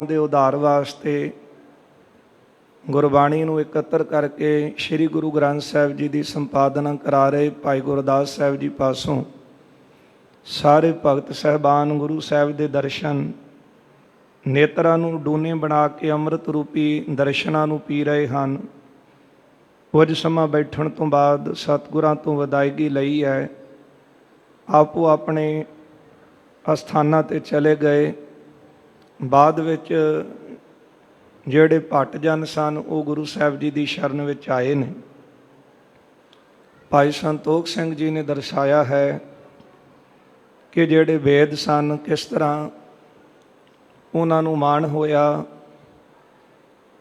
ਦੇ ਉਧਾਰ ਵਾਸਤੇ ਗੁਰਬਾਣੀ ਨੂੰ ਇਕੱਤਰ ਕਰਕੇ ਸ੍ਰੀ ਗੁਰੂ ਗ੍ਰੰਥ ਸਾਹਿਬ ਜੀ ਦੀ ਸੰਪਾਦਨਾ ਕਰਾ ਰਹੇ ਭਾਈ ਗੁਰਦਾਸ ਸਾਹਿਬ ਜੀ ਪਾਸੋਂ ਸਾਰੇ ਭਗਤ ਸਾਹਿਬਾਨ ਗੁਰੂ ਸਾਹਿਬ ਦੇ ਦਰਸ਼ਨ ਨੇਤਰਾਂ ਨੂੰ ਡੂਨੇ ਬਣਾ ਕੇ ਅੰਮ੍ਰਿਤ ਰੂਪੀ ਦਰਸ਼ਨਾਂ ਨੂੰ ਪੀ ਰਹੇ ਹਨ। ਕੁਝ ਸਮਾਂ ਬੈਠਣ ਤੋਂ ਬਾਅਦ ਸਤਿਗੁਰਾਂ ਤੋਂ ਵਿਦਾਇਗੀ ਲਈ ਹੈ। ਆਪੋ ਆਪਣੇ ਅਸਥਾਨਾਂ 'ਤੇ ਚਲੇ ਗਏ। ਬਾਅਦ ਵਿੱਚ ਜਿਹੜੇ ਭੱਟ ਜਨ ਸਨ ਉਹ ਗੁਰੂ ਸਾਹਿਬ ਜੀ ਦੀ ਸ਼ਰਨ ਵਿੱਚ ਆਏ ਨੇ। ਭਾਈ ਸੰਤੋਖ ਸਿੰਘ ਜੀ ਨੇ ਦਰਸਾਇਆ ਹੈ ਕਿ ਜਿਹੜੇ ਵੇਦ ਸਨ ਕਿਸ ਤਰ੍ਹਾਂ ਉਹਨਾਂ ਨੂੰ ਮਾਣ ਹੋਇਆ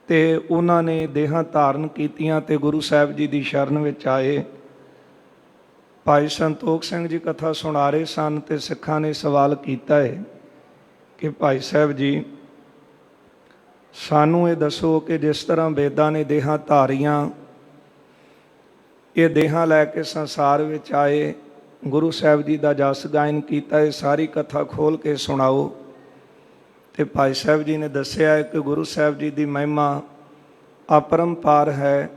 ਤੇ ਉਹਨਾਂ ਨੇ ਦੇਹਾਂ ਧਾਰਨ ਕੀਤੀਆਂ ਤੇ ਗੁਰੂ ਸਾਹਿਬ ਜੀ ਦੀ ਸ਼ਰਨ ਵਿੱਚ ਆਏ। ਭਾਈ ਸੰਤੋਖ ਸਿੰਘ ਜੀ ਕਥਾ ਸੁਣਾ ਰਹੇ ਸਨ ਤੇ ਸਿੱਖਾਂ ਨੇ ਸਵਾਲ ਕੀਤਾ ਹੈ ਕਿ ਭਾਈ ਸਾਹਿਬ ਜੀ ਸਾਨੂੰ ਇਹ ਦੱਸੋ ਕਿ ਜਿਸ ਤਰ੍ਹਾਂ ਵੇਦਾਂ ਨੇ ਦੇਹਾਂ ਧਾਰੀਆਂ, ਇਹ ਦੇਹਾਂ ਲੈ ਕੇ ਸੰਸਾਰ ਵਿੱਚ ਆਏ, ਗੁਰੂ ਸਾਹਿਬ ਜੀ ਦਾ ਜਸ ਗਾਇਨ ਕੀਤਾ, ਇਹ ਸਾਰੀ ਕਥਾ ਖੋਲ੍ਹ ਕੇ ਸੁਣਾਓ। ਤੇ ਭਾਈ ਸਾਹਿਬ ਜੀ ਨੇ ਦੱਸਿਆ ਹੈ ਕਿ ਗੁਰੂ ਸਾਹਿਬ ਜੀ ਦੀ ਮਹਿਮਾ ਅਪਰੰਪਾਰ ਹੈ।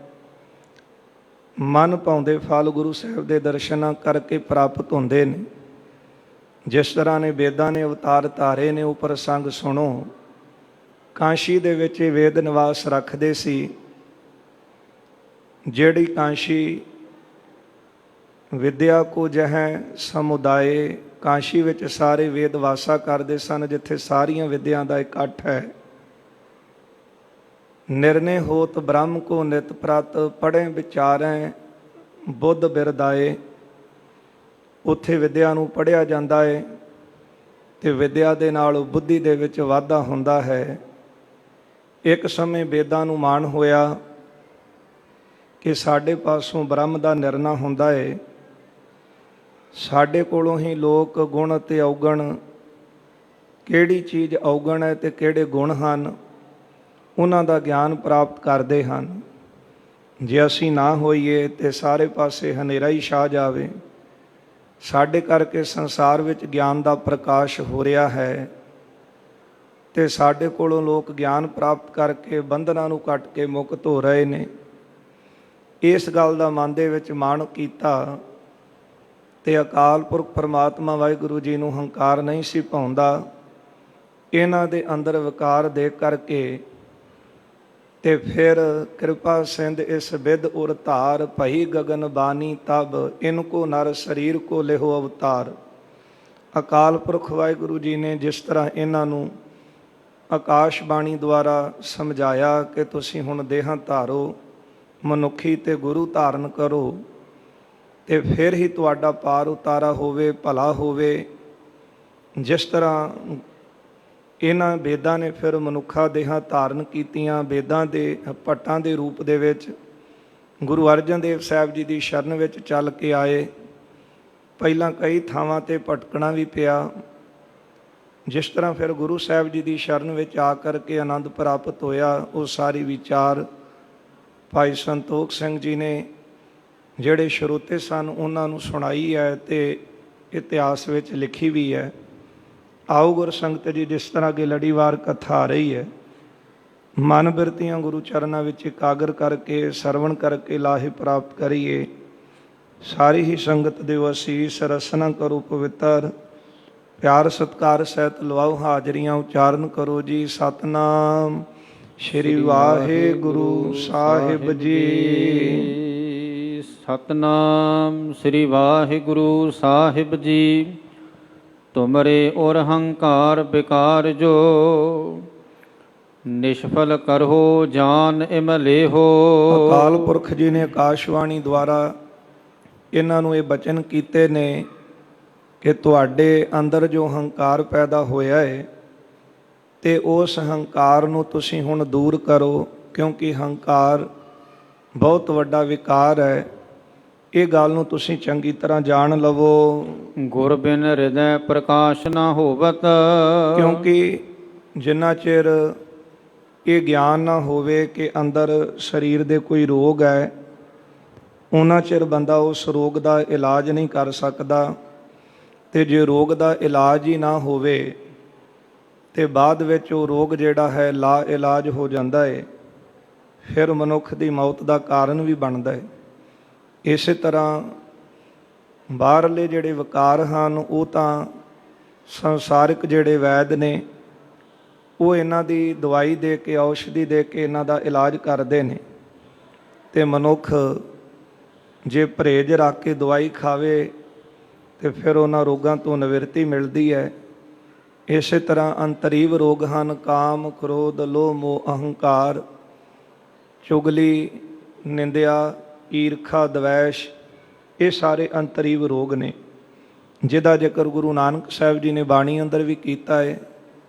ਮਨ ਭਾਉਂਦੇ ਫਲ ਗੁਰੂ ਸਾਹਿਬ ਦੇ ਦਰਸ਼ਨਾਂ ਕਰਕੇ ਪ੍ਰਾਪਤ ਹੁੰਦੇ ਨੇ। ਜਿਸ ਤਰ੍ਹਾਂ ਨੇ ਵੇਦਾਂ ਨੇ ਅਵਤਾਰ ਧਾਰੇ ਨੇ ਉਹ ਪ੍ਰਸੰਗ ਸੁਣੋ। ਕਾਂਸ਼ੀ ਦੇ ਵਿੱਚ ਇਹ ਵੇਦ ਨਿਵਾਸ ਰੱਖਦੇ ਸੀ। ਜਿਹੜੀ ਕਾਂਸ਼ੀ ਵਿਦਿਆ ਕੋ ਜਹੈ ਸਮੁਦਾਏ, ਕਾਂਸ਼ੀ ਵਿੱਚ ਸਾਰੇ ਵੇਦ ਵਾਸਾ ਕਰਦੇ ਸਨ, ਜਿੱਥੇ ਸਾਰੀਆਂ ਵਿਦਿਆ ਦਾ ਇਕੱਠ ਹੈ। ਨਿਰਣੇ ਹੋਤ ਬ੍ਰਹਮ ਕੋ ਨਿਤ ਪ੍ਰਤ, ਪੜ੍ਹੇ ਵਿਚਾਰੈ ਬੁੱਧ ਬਿਰਦਾਏ। ਉੱਥੇ ਵਿਦਿਆ ਨੂੰ ਪੜ੍ਹਿਆ ਜਾਂਦਾ ਹੈ ਤੇ ਵਿਦਿਆ ਦੇ ਨਾਲ ਬੁੱਧੀ ਦੇ ਵਿੱਚ ਵਾਧਾ ਹੁੰਦਾ ਹੈ। ਇੱਕ ਸਮੇਂ ਵੇਦਾਂ ਨੂੰ ਮਾਣ ਹੋਇਆ ਕਿ ਸਾਡੇ ਪਾਸੋਂ ਬ੍ਰਹਮ ਦਾ ਨਿਰਣਾ ਹੁੰਦਾ ਹੈ। ਸਾਡੇ ਕੋਲੋਂ ਹੀ ਲੋਕ ਗੁਣ ਅਤੇ ਔਗਣ, ਕਿਹੜੀ ਚੀਜ਼ ਔਗਣ ਹੈ ਅਤੇ ਕਿਹੜੇ ਗੁਣ ਹਨ, ਉਹਨਾਂ ਦਾ ਗਿਆਨ ਪ੍ਰਾਪਤ ਕਰਦੇ ਹਨ। ਜੇ ਅਸੀਂ ਨਾ ਹੋਈਏ ਤਾਂ ਸਾਰੇ ਪਾਸੇ ਹਨੇਰਾ ਹੀ ਛਾ ਜਾਵੇ। ਸਾਡੇ ਕਰਕੇ ਸੰਸਾਰ ਵਿੱਚ ਗਿਆਨ ਦਾ ਪ੍ਰਕਾਸ਼ ਹੋ ਰਿਹਾ ਹੈ ਤੇ ਸਾਡੇ ਕੋਲੋਂ ਲੋਕ ਗਿਆਨ ਪ੍ਰਾਪਤ ਕਰਕੇ ਬੰਧਨਾਂ ਨੂੰ ਕੱਟ ਕੇ ਮੁਕਤ ਹੋ ਰਹੇ ਨੇ। ਇਸ ਗੱਲ ਦਾ ਮਨ ਦੇ ਵਿੱਚ ਮਾਣ ਕੀਤਾ ਤੇ ਅਕਾਲ ਪੁਰਖ ਪਰਮਾਤਮਾ ਵਾਹਿਗੁਰੂ ਜੀ ਨੂੰ ਹੰਕਾਰ ਨਹੀਂ ਸੀ ਭਾਉਂਦਾ। ਇਹਨਾਂ ਦੇ ਅੰਦਰ ਵਿਕਾਰ ਦੇਖ ਕਰਕੇ ਤੇ ਫਿਰ ਕਿਰਪਾ ਸਿੰਧ ਇਸ ਵਿਦ ਉਰ ਧਾਰ, ਭਈ ਗਗਨ ਬਾਣੀ ਤਬ ਇਨ ਕੋ ਨਰ ਸਰੀਰ ਕੋ ਲਿਹੋ ਅਵਤਾਰ। ਅਕਾਲ ਪੁਰਖ ਵਾਹਿਗੁਰੂ ਜੀ ਨੇ ਜਿਸ ਤਰ੍ਹਾਂ ਇਹਨਾਂ ਨੂੰ ਆਕਾਸ਼ ਬਾਣੀ ਦੁਆਰਾ ਸਮਝਾਇਆ ਕਿ ਤੁਸੀਂ ਹੁਣ ਦੇਹਾਂ ਧਾਰੋ, ਮਨੁੱਖੀ ਤੇ ਗੁਰੂ ਧਾਰਨ ਕਰੋ ਤੇ ਫਿਰ ਹੀ ਤੁਹਾਡਾ ਪਾਰ ਉਤਾਰਾ ਹੋਵੇ, ਭਲਾ ਹੋਵੇ। ਜਿਸ ਤਰ੍ਹਾਂ ਇਹਨਾਂ ਵੇਦਾਂ ਨੇ ਫਿਰ ਮਨੁੱਖਾ ਦੇਹਾਂ ਧਾਰਨ ਕੀਤੀਆਂ, ਵੇਦਾਂ ਦੇ ਭੱਟਾਂ ਦੇ ਰੂਪ ਦੇ ਵਿੱਚ ਗੁਰੂ ਅਰਜਨ ਦੇਵ ਸਾਹਿਬ ਜੀ ਦੀ ਸ਼ਰਨ ਵਿੱਚ ਚੱਲ ਕੇ ਆਏ। ਪਹਿਲਾਂ ਕਈ ਥਾਵਾਂ 'ਤੇ ਭਟਕਣਾ ਵੀ ਪਿਆ। ਜਿਸ ਤਰ੍ਹਾਂ ਫਿਰ ਗੁਰੂ ਸਾਹਿਬ ਜੀ ਦੀ ਸ਼ਰਨ ਵਿੱਚ ਆ ਕਰਕੇ ਆਨੰਦ ਪ੍ਰਾਪਤ ਹੋਇਆ, ਉਹ ਸਾਰੀ ਵਿਚਾਰ ਭਾਈ ਸੰਤੋਖ ਸਿੰਘ ਜੀ ਨੇ ਜਿਹੜੇ ਸਰੋਤੇ ਸਨ ਉਹਨਾਂ ਨੂੰ ਸੁਣਾਈ ਹੈ ਤੇ ਇਤਿਹਾਸ ਵਿੱਚ ਲਿਖੀ ਵੀ ਹੈ। ਆਓ ਗੁਰ ਸੰਗਤ ਜੀ, ਜਿਸ ਤਰ੍ਹਾਂ ਕਿ ਲੜੀਵਾਰ ਕਥਾ ਆ ਰਹੀ ਹੈ, ਮਨ ਬਿਰਤੀਆਂ ਗੁਰੂ ਚਰਨਾਂ ਵਿੱਚ ਇਕਾਗਰ ਕਰਕੇ ਸਰਵਣ ਕਰਕੇ ਲਾਹੇ ਪ੍ਰਾਪਤ ਕਰੀਏ। ਸਾਰੀ ਹੀ ਸੰਗਤ ਦਿਓ ਅਸੀਸ, ਰਸਨਾ ਕਰੋ ਪਵਿੱਤਰ, ਪਿਆਰ ਸਤਿਕਾਰ ਸਹਿਤ ਲਵਾਓ ਹਾਜ਼ਰੀਆਂ, ਉਚਾਰਨ ਕਰੋ ਜੀ ਸਤਨਾਮ ਸ਼੍ਰੀ ਵਾਹਿਗੁਰੂ ਸਾਹਿਬ ਜੀ। ਸਤਨਾਮ ਸ੍ਰੀ ਵਾਹਿਗੁਰੂ ਸਾਹਿਬ ਜੀ। ਤੁਮਰੇ ਔਰ ਹੰਕਾਰ ਬਿਕਾਰ ਜੋ, ਨਿਸ਼ਫਲ ਕਰੋ ਜਾਨ ਇਮ ਲੇਹੋ। ਅਕਾਲ ਪੁਰਖ ਜੀ ਨੇ ਆਕਾਸ਼ਵਾਣੀ ਦੁਆਰਾ ਇਹਨਾਂ ਨੂੰ ਇਹ ਬਚਨ ਕੀਤੇ ਨੇ ਕਿ ਤੁਹਾਡੇ ਅੰਦਰ ਜੋ ਹੰਕਾਰ ਪੈਦਾ ਹੋਇਆ ਹੈ ਤੇ ਉਸ ਹੰਕਾਰ ਨੂੰ ਤੁਸੀਂ ਹੁਣ ਦੂਰ ਕਰੋ, ਕਿਉਂਕਿ ਹੰਕਾਰ ਬਹੁਤ ਵੱਡਾ ਵਿਕਾਰ ਹੈ। ਇਹ ਗੱਲ ਨੂੰ ਤੁਸੀਂ ਚੰਗੀ ਤਰ੍ਹਾਂ ਜਾਣ ਲਵੋ। ਗੁਰ ਬਿਨ ਹਿਰਦੈ ਪ੍ਰਕਾਸ਼ ਨਾ ਹੋਵਤ, ਕਿਉਂਕਿ ਜਿੰਨਾ ਚਿਰ ਇਹ ਗਿਆਨ ਨਾ ਹੋਵੇ ਕਿ ਅੰਦਰ ਸਰੀਰ ਦੇ ਕੋਈ ਰੋਗ ਹੈ, ਉਹਨਾਂ ਚਿਰ ਬੰਦਾ ਉਸ ਰੋਗ ਦਾ ਇਲਾਜ ਨਹੀਂ ਕਰ ਸਕਦਾ। ਤੇ ਜੇ ਰੋਗ ਦਾ ਇਲਾਜ ਹੀ ਨਾ ਹੋਵੇ ਤੇ ਬਾਅਦ ਵਿੱਚ ਉਹ ਰੋਗ ਜਿਹੜਾ ਹੈ ਲਾ ਇਲਾਜ ਹੋ ਜਾਂਦਾ ਹੈ, ਫਿਰ ਮਨੁੱਖ ਦੀ ਮੌਤ ਦਾ ਕਾਰਨ ਵੀ ਬਣਦਾ ਹੈ। ਇਸੇ ਤਰ੍ਹਾਂ ਬਾਹਰਲੇ ਜਿਹੜੇ ਵਿਕਾਰ ਹਨ ਉਹ ਤਾਂ ਸੰਸਾਰਿਕ ਜਿਹੜੇ ਵੈਦ ਨੇ ਉਹ ਇਹਨਾਂ ਦੀ ਦਵਾਈ ਦੇ ਕੇ, ਔਸ਼ਧੀ ਦੇ ਕੇ ਇਹਨਾਂ ਦਾ ਇਲਾਜ ਕਰਦੇ ਨੇ, ਤੇ ਮਨੁੱਖ ਜੇ ਪਰਹੇਜ਼ ਰੱਖ ਕੇ ਦਵਾਈ ਖਾਵੇ ਤੇ ਫਿਰ ਉਹਨਾਂ ਰੋਗਾਂ ਤੋਂ ਨਿਵਰਤੀ ਮਿਲਦੀ ਹੈ। ਇਸੇ ਤਰ੍ਹਾਂ ਅੰਤਰੀਵ ਰੋਗ ਹਨ, ਕਾਮ, ਕ੍ਰੋਧ, ਲੋਭ, ਮੋਹ, ਅਹੰਕਾਰ, ਚੁਗਲੀ, ਨਿੰਦਿਆ, ਈਰਖਾ, ਦਵੈਸ਼, ਇਹ ਸਾਰੇ ਅੰਤਰੀਵ ਰੋਗ ਨੇ, ਜਿਹਦਾ ਜ਼ਿਕਰ ਗੁਰੂ ਨਾਨਕ ਸਾਹਿਬ ਜੀ ਨੇ ਬਾਣੀ ਅੰਦਰ ਵੀ ਕੀਤਾ ਹੈ।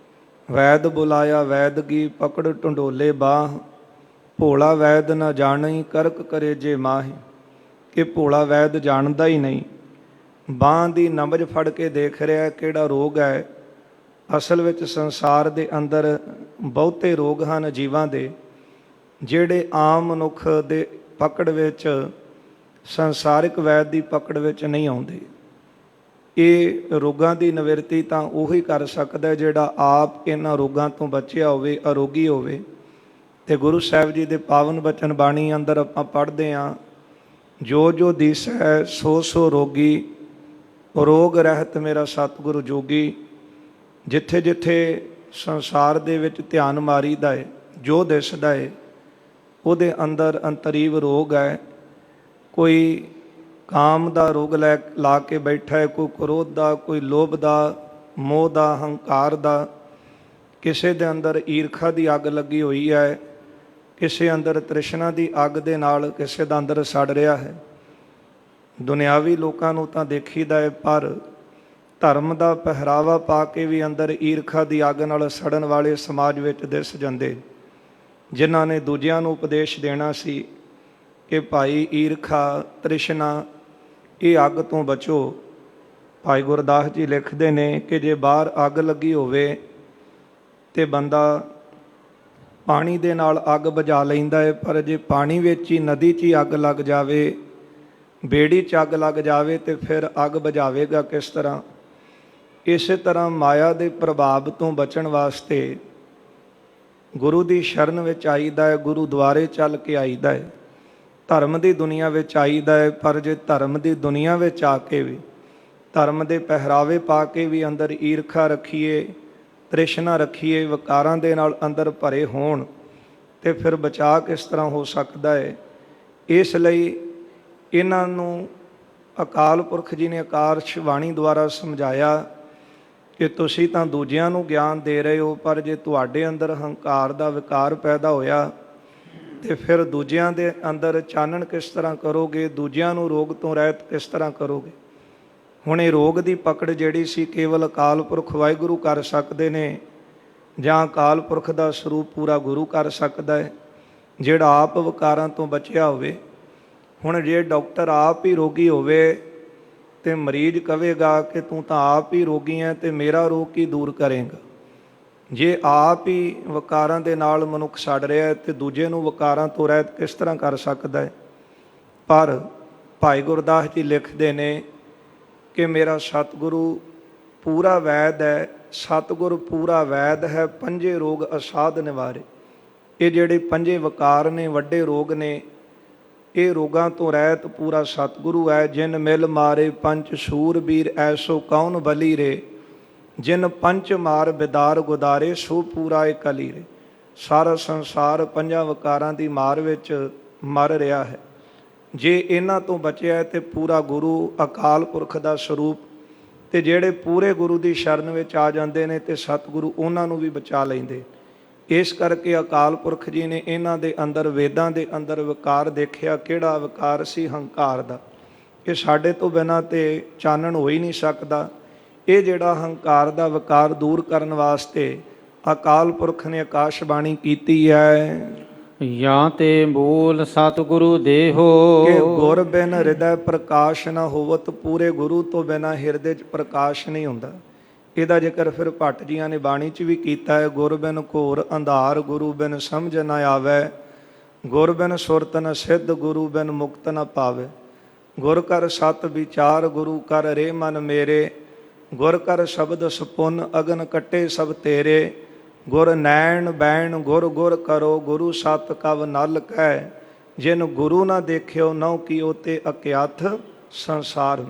ਵੈਦ ਬੁਲਾਇਆ ਵੈਦਗੀ, ਪਕੜ ਢੰਡੋਲੇ ਬਾਹ, ਭੋਲਾ ਵੈਦ ਨਾ ਜਾਣੀ, ਕਰਕ ਕਰੇ ਜੇ ਮਾਹੀ। ਕਿ ਭੋਲਾ ਵੈਦ ਜਾਣਦਾ ਹੀ ਨਹੀਂ, ਬਾਂਹ ਦੀ ਨਬਜ਼ ਫੜ ਕੇ ਦੇਖ ਰਿਹਾ ਕਿਹੜਾ ਰੋਗ ਹੈ। ਅਸਲ ਵਿੱਚ ਸੰਸਾਰ ਦੇ ਅੰਦਰ ਬਹੁਤੇ ਰੋਗ ਹਨ ਜੀਵਾਂ ਦੇ, ਜਿਹੜੇ ਆਮ ਮਨੁੱਖ ਦੇ ਪਕੜ ਵਿੱਚ, ਸੰਸਾਰਿਕ ਵੈਦ ਦੀ ਪਕੜ ਵਿੱਚ ਨਹੀਂ ਆਉਂਦੇ। ਇਹ ਰੋਗਾਂ ਦੀ ਨਿਵਰਤੀ ਤਾਂ ਉਹੀ ਕਰ ਸਕਦਾ ਜਿਹੜਾ ਆਪ ਇਹਨਾਂ ਰੋਗਾਂ ਤੋਂ ਬਚਿਆ ਹੋਵੇ, ਅਰੋਗੀ ਹੋਵੇ। ਤੇ ਗੁਰੂ ਸਾਹਿਬ ਜੀ ਦੇ ਪਾਵਨ ਬਚਨ ਬਾਣੀ ਅੰਦਰ ਆਪਾਂ ਪੜ੍ਹਦੇ ਹਾਂ, ਜੋ ਜੋ ਦਿਸੈ ਸੋ ਸੋ ਰੋਗੀ, ਰੋਗ ਰਹਿਤ ਮੇਰਾ ਸਤਿਗੁਰੂ ਜੋਗੀ। ਜਿੱਥੇ ਜਿੱਥੇ ਸੰਸਾਰ ਦੇ ਵਿੱਚ ਧਿਆਨ ਮਾਰੀਦਾ ਹੈ, ਜੋ ਦਿਸਦਾ ਹੈ ਉਹਦੇ ਅੰਦਰ ਅੰਤਰੀਵ ਰੋਗ ਹੈ। ਕੋਈ ਕਾਮ ਦਾ ਰੋਗ ਲਾ ਕੇ ਬੈਠਾ ਹੈ, ਕੋਈ ਕ੍ਰੋਧ ਦਾ, ਕੋਈ ਲੋਭ ਦਾ, ਮੋਹ ਦਾ, ਹੰਕਾਰ ਦਾ। ਕਿਸੇ ਦੇ ਅੰਦਰ ਈਰਖਾ ਦੀ ਅੱਗ ਲੱਗੀ ਹੋਈ ਹੈ, ਕਿਸੇ ਅੰਦਰ ਤ੍ਰਿਸ਼ਨਾ ਦੀ ਅੱਗ ਦੇ ਨਾਲ ਕਿਸੇ ਦਾ ਅੰਦਰ ਸੜ ਰਿਹਾ ਹੈ। ਦੁਨਿਆਵੀ ਲੋਕਾਂ ਨੂੰ ਤਾਂ ਦੇਖੀਦਾ ਹੈ, ਪਰ ਧਰਮ ਦਾ ਪਹਿਰਾਵਾ ਪਾ ਕੇ ਵੀ ਅੰਦਰ ਈਰਖਾ ਦੀ ਅੱਗ ਨਾਲ ਸੜਨ ਵਾਲੇ ਸਮਾਜ ਵਿੱਚ ਦਿਸ ਜਾਂਦੇ, ਜਿਨ੍ਹਾਂ ਨੇ ਦੂਜਿਆਂ ਨੂੰ ਉਪਦੇਸ਼ ਦੇਣਾ ਸੀ ਕਿ ਭਾਈ ਈਰਖਾ, ਤ੍ਰਿਸ਼ਨਾ, ਇਹ ਅੱਗ ਤੋਂ ਬਚੋ। ਭਾਈ ਗੁਰਦਾਸ ਜੀ ਲਿਖਦੇ ਨੇ ਕਿ ਜੇ ਬਾਹਰ ਅੱਗ ਲੱਗੀ ਹੋਵੇ ਤੇ ਬੰਦਾ ਪਾਣੀ ਦੇ ਨਾਲ ਅੱਗ ਬੁਝਾ ਲੈਂਦਾ ਹੈ, ਪਰ ਜੇ ਪਾਣੀ ਵਿੱਚ ਹੀ, ਨਦੀ 'ਚ ਹੀ ਅੱਗ ਲੱਗ ਜਾਵੇ, ਬੇੜੀ 'ਚ ਅੱਗ ਲੱਗ ਜਾਵੇ ਤੇ ਫਿਰ ਅੱਗ ਬੁਝਾਵੇਗਾ ਕਿਸ ਤਰ੍ਹਾਂ। ਇਸੇ ਤਰ੍ਹਾਂ ਮਾਇਆ ਦੇ ਪ੍ਰਭਾਵ ਤੋਂ ਬਚਣ ਵਾਸਤੇ ਗੁਰੂ ਦੀ ਸ਼ਰਨ ਵਿੱਚ ਆਈਦਾ ਹੈ, ਗੁਰੂ ਦੁਆਰੇ ਚੱਲ ਕੇ ਆਈਦਾ ਹੈ, ਧਰਮ ਦੀ ਦੁਨੀਆ ਵਿੱਚ ਆਈਦਾ ਹੈ। ਪਰ ਜੇ ਧਰਮ ਦੀ ਦੁਨੀਆ ਵਿੱਚ ਆ ਕੇ ਵੀ, ਧਰਮ ਦੇ ਪਹਿਰਾਵੇ ਪਾ ਕੇ ਵੀ ਅੰਦਰ ਈਰਖਾ ਰੱਖੀਏ, ਤ੍ਰਿਸ਼ਨਾ ਰੱਖੀਏ, ਵਿਕਾਰਾਂ ਦੇ ਨਾਲ ਅੰਦਰ ਭਰੇ ਹੋਣ, ਤੇ ਫਿਰ ਬਚਾਅ ਕਿਸ ਤਰ੍ਹਾਂ ਹੋ ਸਕਦਾ ਹੈ। ਇਸ ਲਈ ਇਹਨਾਂ ਨੂੰ ਅਕਾਲ ਪੁਰਖ ਜੀ ਨੇ ਆਕਾਸ਼ ਬਾਣੀ ਦੁਆਰਾ ਸਮਝਾਇਆ ਕਿ ਤੁਸੀਂ ਤਾਂ ਦੂਜਿਆਂ ਨੂੰ ਗਿਆਨ ਦੇ ਰਹੇ ਹੋ, ਪਰ ਜੇ ਤੁਹਾਡੇ ਅੰਦਰ ਹੰਕਾਰ ਦਾ ਵਿਕਾਰ ਪੈਦਾ ਹੋਇਆ ਤੇ ਫਿਰ ਦੂਜਿਆਂ ਦੇ ਅੰਦਰ ਚਾਨਣ ਕਿਸ ਤਰ੍ਹਾਂ ਕਰੋਗੇ, ਦੂਜਿਆਂ ਨੂੰ ਰੋਗ ਤੋਂ ਰਹਿਤ ਕਿਸ ਤਰ੍ਹਾਂ ਕਰੋਗੇ। ਹੁਣ ਇਹ ਰੋਗ ਦੀ ਪਕੜ ਜਿਹੜੀ ਸੀ ਕੇਵਲ ਅਕਾਲ ਪੁਰਖ ਵਾਹਿਗੁਰੂ ਕਰ ਸਕਦੇ ਨੇ, ਜਾਂ ਅਕਾਲ ਪੁਰਖ ਦਾ ਸਰੂਪ ਪੂਰਾ ਗੁਰੂ ਕਰ ਸਕਦਾ ਹੈ, ਜਿਹੜਾ ਆਪ ਵਿਕਾਰਾਂ ਤੋਂ ਬਚਿਆ ਹੋਵੇ। ਹੁਣ ਜੇ ਡਾਕਟਰ ਆਪ ਹੀ ਰੋਗੀ ਹੋਵੇ ਤੇ ਮਰੀਜ਼ ਕਹੇਗਾ ਕਿ ਤੂੰ ਤਾਂ ਆਪ ਹੀ ਰੋਗੀ ਹੈ ਤੇ ਮੇਰਾ ਰੋਗ ਕੀ ਦੂਰ ਕਰੇਗਾ। ਜੇ ਆਪ ਹੀ ਵਿਕਾਰਾਂ ਦੇ ਨਾਲ ਮਨੁੱਖ ਸੜ ਰਿਹਾ ਹੈ ਤੇ ਦੂਜੇ ਨੂੰ ਵਿਕਾਰਾਂ ਤੋਂ ਰਹਿਤ ਕਿਸ ਤਰ੍ਹਾਂ ਕਰ ਸਕਦਾ ਹੈ। ਪਰ ਭਾਈ ਗੁਰਦਾਸ ਜੀ ਲਿਖਦੇ ਨੇ ਕਿ ਮੇਰਾ ਸਤਿਗੁਰੂ ਪੂਰਾ ਵੈਦ ਹੈ, ਸਤਿਗੁਰ ਪੂਰਾ ਵੈਦ ਹੈ, ਪੰਜੇ ਰੋਗ ਅਸਾਧ ਨਿਵਾਰੇ। ਇਹ ਜਿਹੜੇ ਪੰਜੇ ਵਿਕਾਰ ਨੇ, ਵੱਡੇ ਰੋਗ ਨੇ, ਇਹ ਰੋਗਾਂ ਤੋਂ ਰਹਿਤ ਪੂਰਾ ਸਤਿਗੁਰੂ ਹੈ। ਜਿਨ ਮਿਲ ਮਾਰੇ ਪੰਚ ਸੂਰਬੀਰ, ਐਸੋ ਕੌਣ ਬਲੀ ਰੇ। ਜਿਨ ਪੰਚ ਮਾਰ ਬਿਦਾਰ ਗੁਦਾਰੇ, ਸੋ ਪੂਰਾ ਏ ਕਲੀ ਰੇ। ਸਾਰਾ ਸੰਸਾਰ ਪੰਜਾਂ ਵਿਕਾਰਾਂ ਦੀ ਮਾਰ ਵਿੱਚ ਮਰ ਰਿਹਾ ਹੈ। ਜੇ ਇਹਨਾਂ ਤੋਂ ਬਚਿਆ ਹੈ ਤੇ ਪੂਰਾ ਗੁਰੂ ਅਕਾਲ ਪੁਰਖ ਦਾ ਸਰੂਪ, ਤੇ ਜਿਹੜੇ ਪੂਰੇ ਗੁਰੂ ਦੀ ਸ਼ਰਨ ਵਿੱਚ ਆ ਜਾਂਦੇ ਨੇ ਤੇ ਸਤਿਗੁਰੂ ਉਹਨਾਂ ਨੂੰ ਵੀ ਬਚਾ ਲੈਂਦੇ। ਇਸ ਕਰਕੇ ਅਕਾਲ ਪੁਰਖ ਜੀ ਨੇ ਇਹਨਾਂ ਦੇ ਅੰਦਰ, ਵੇਦਾਂ ਦੇ ਅੰਦਰ ਵਿਕਾਰ ਦੇਖਿਆ। ਕਿਹੜਾ ਵਿਕਾਰ ਸੀ? ਹੰਕਾਰ ਦਾ। ਇਹ ਸਾਡੇ ਤੋਂ ਬਿਨਾਂ ਤੇ ਚਾਨਣ ਹੋ ਹੀ ਨਹੀਂ ਸਕਦਾ। ਇਹ ਜਿਹੜਾ ਹੰਕਾਰ ਦਾ ਵਿਕਾਰ ਦੂਰ ਕਰਨ ਵਾਸਤੇ ਅਕਾਲ ਪੁਰਖ ਨੇ ਆਕਾਸ਼ ਬਾਣੀ ਕੀਤੀ ਹੈ। ਜਾਂ ਤੇ ਮੂਲ ਸਤਿਗੁਰੂ ਦੇਹੋ, ਕਿ ਗੁਰ ਬਿਨ ਹਿਰਦੈ ਪ੍ਰਕਾਸ਼ ਨਾ ਹੋਵਤ। ਪੂਰੇ ਗੁਰੂ ਤੋਂ ਬਿਨਾਂ ਹਿਰਦੇ 'ਚ ਪ੍ਰਕਾਸ਼ ਨਹੀਂ ਹੁੰਦਾ। ਇਹਦਾ ਜ਼ਿਕਰ ਫਿਰ ਭੱਟ ਜੀਆਂ ਨੇ ਬਾਣੀ 'ਚ ਵੀ ਕੀਤਾ ਹੈ। ਗੁਰ ਬਿਨ ਘੋਰ ਅੰਧਾਰ, ਗੁਰੂ ਬਿਨ ਸਮਝ ਨਾ ਆਵੈ। ਗੁਰ ਬਿਨ ਸੁਰਤ ਨ ਸਿੱਧ, ਗੁਰੂ ਬਿਨ ਮੁਕਤ ਨ ਪਾਵੇ। ਗੁਰ ਕਰ ਸਤ ਵਿਚਾਰ, ਗੁਰੂ ਕਰ ਰੇ ਮਨ ਮੇਰੇ। ਗੁਰ ਕਰ ਸ਼ਬਦ ਸੁਪੁੰਨ ਅਗਨ ਕੱਟੇ ਸਭ ਤੇਰੇ। ਗੁਰ ਨੈਣ ਬੈਣ ਗੁਰ ਗੁਰ ਕਰੋ ਗੁਰੂ ਸਤ ਕਵ ਨਲ ਕਹਿ। ਜਿਨ ਗੁਰੂ ਨਾ ਦੇਖਿਓ ਨਹੁ ਕੀਓ ਤੇ ਅਕਿਆਥ ਸੰਸਾਰ।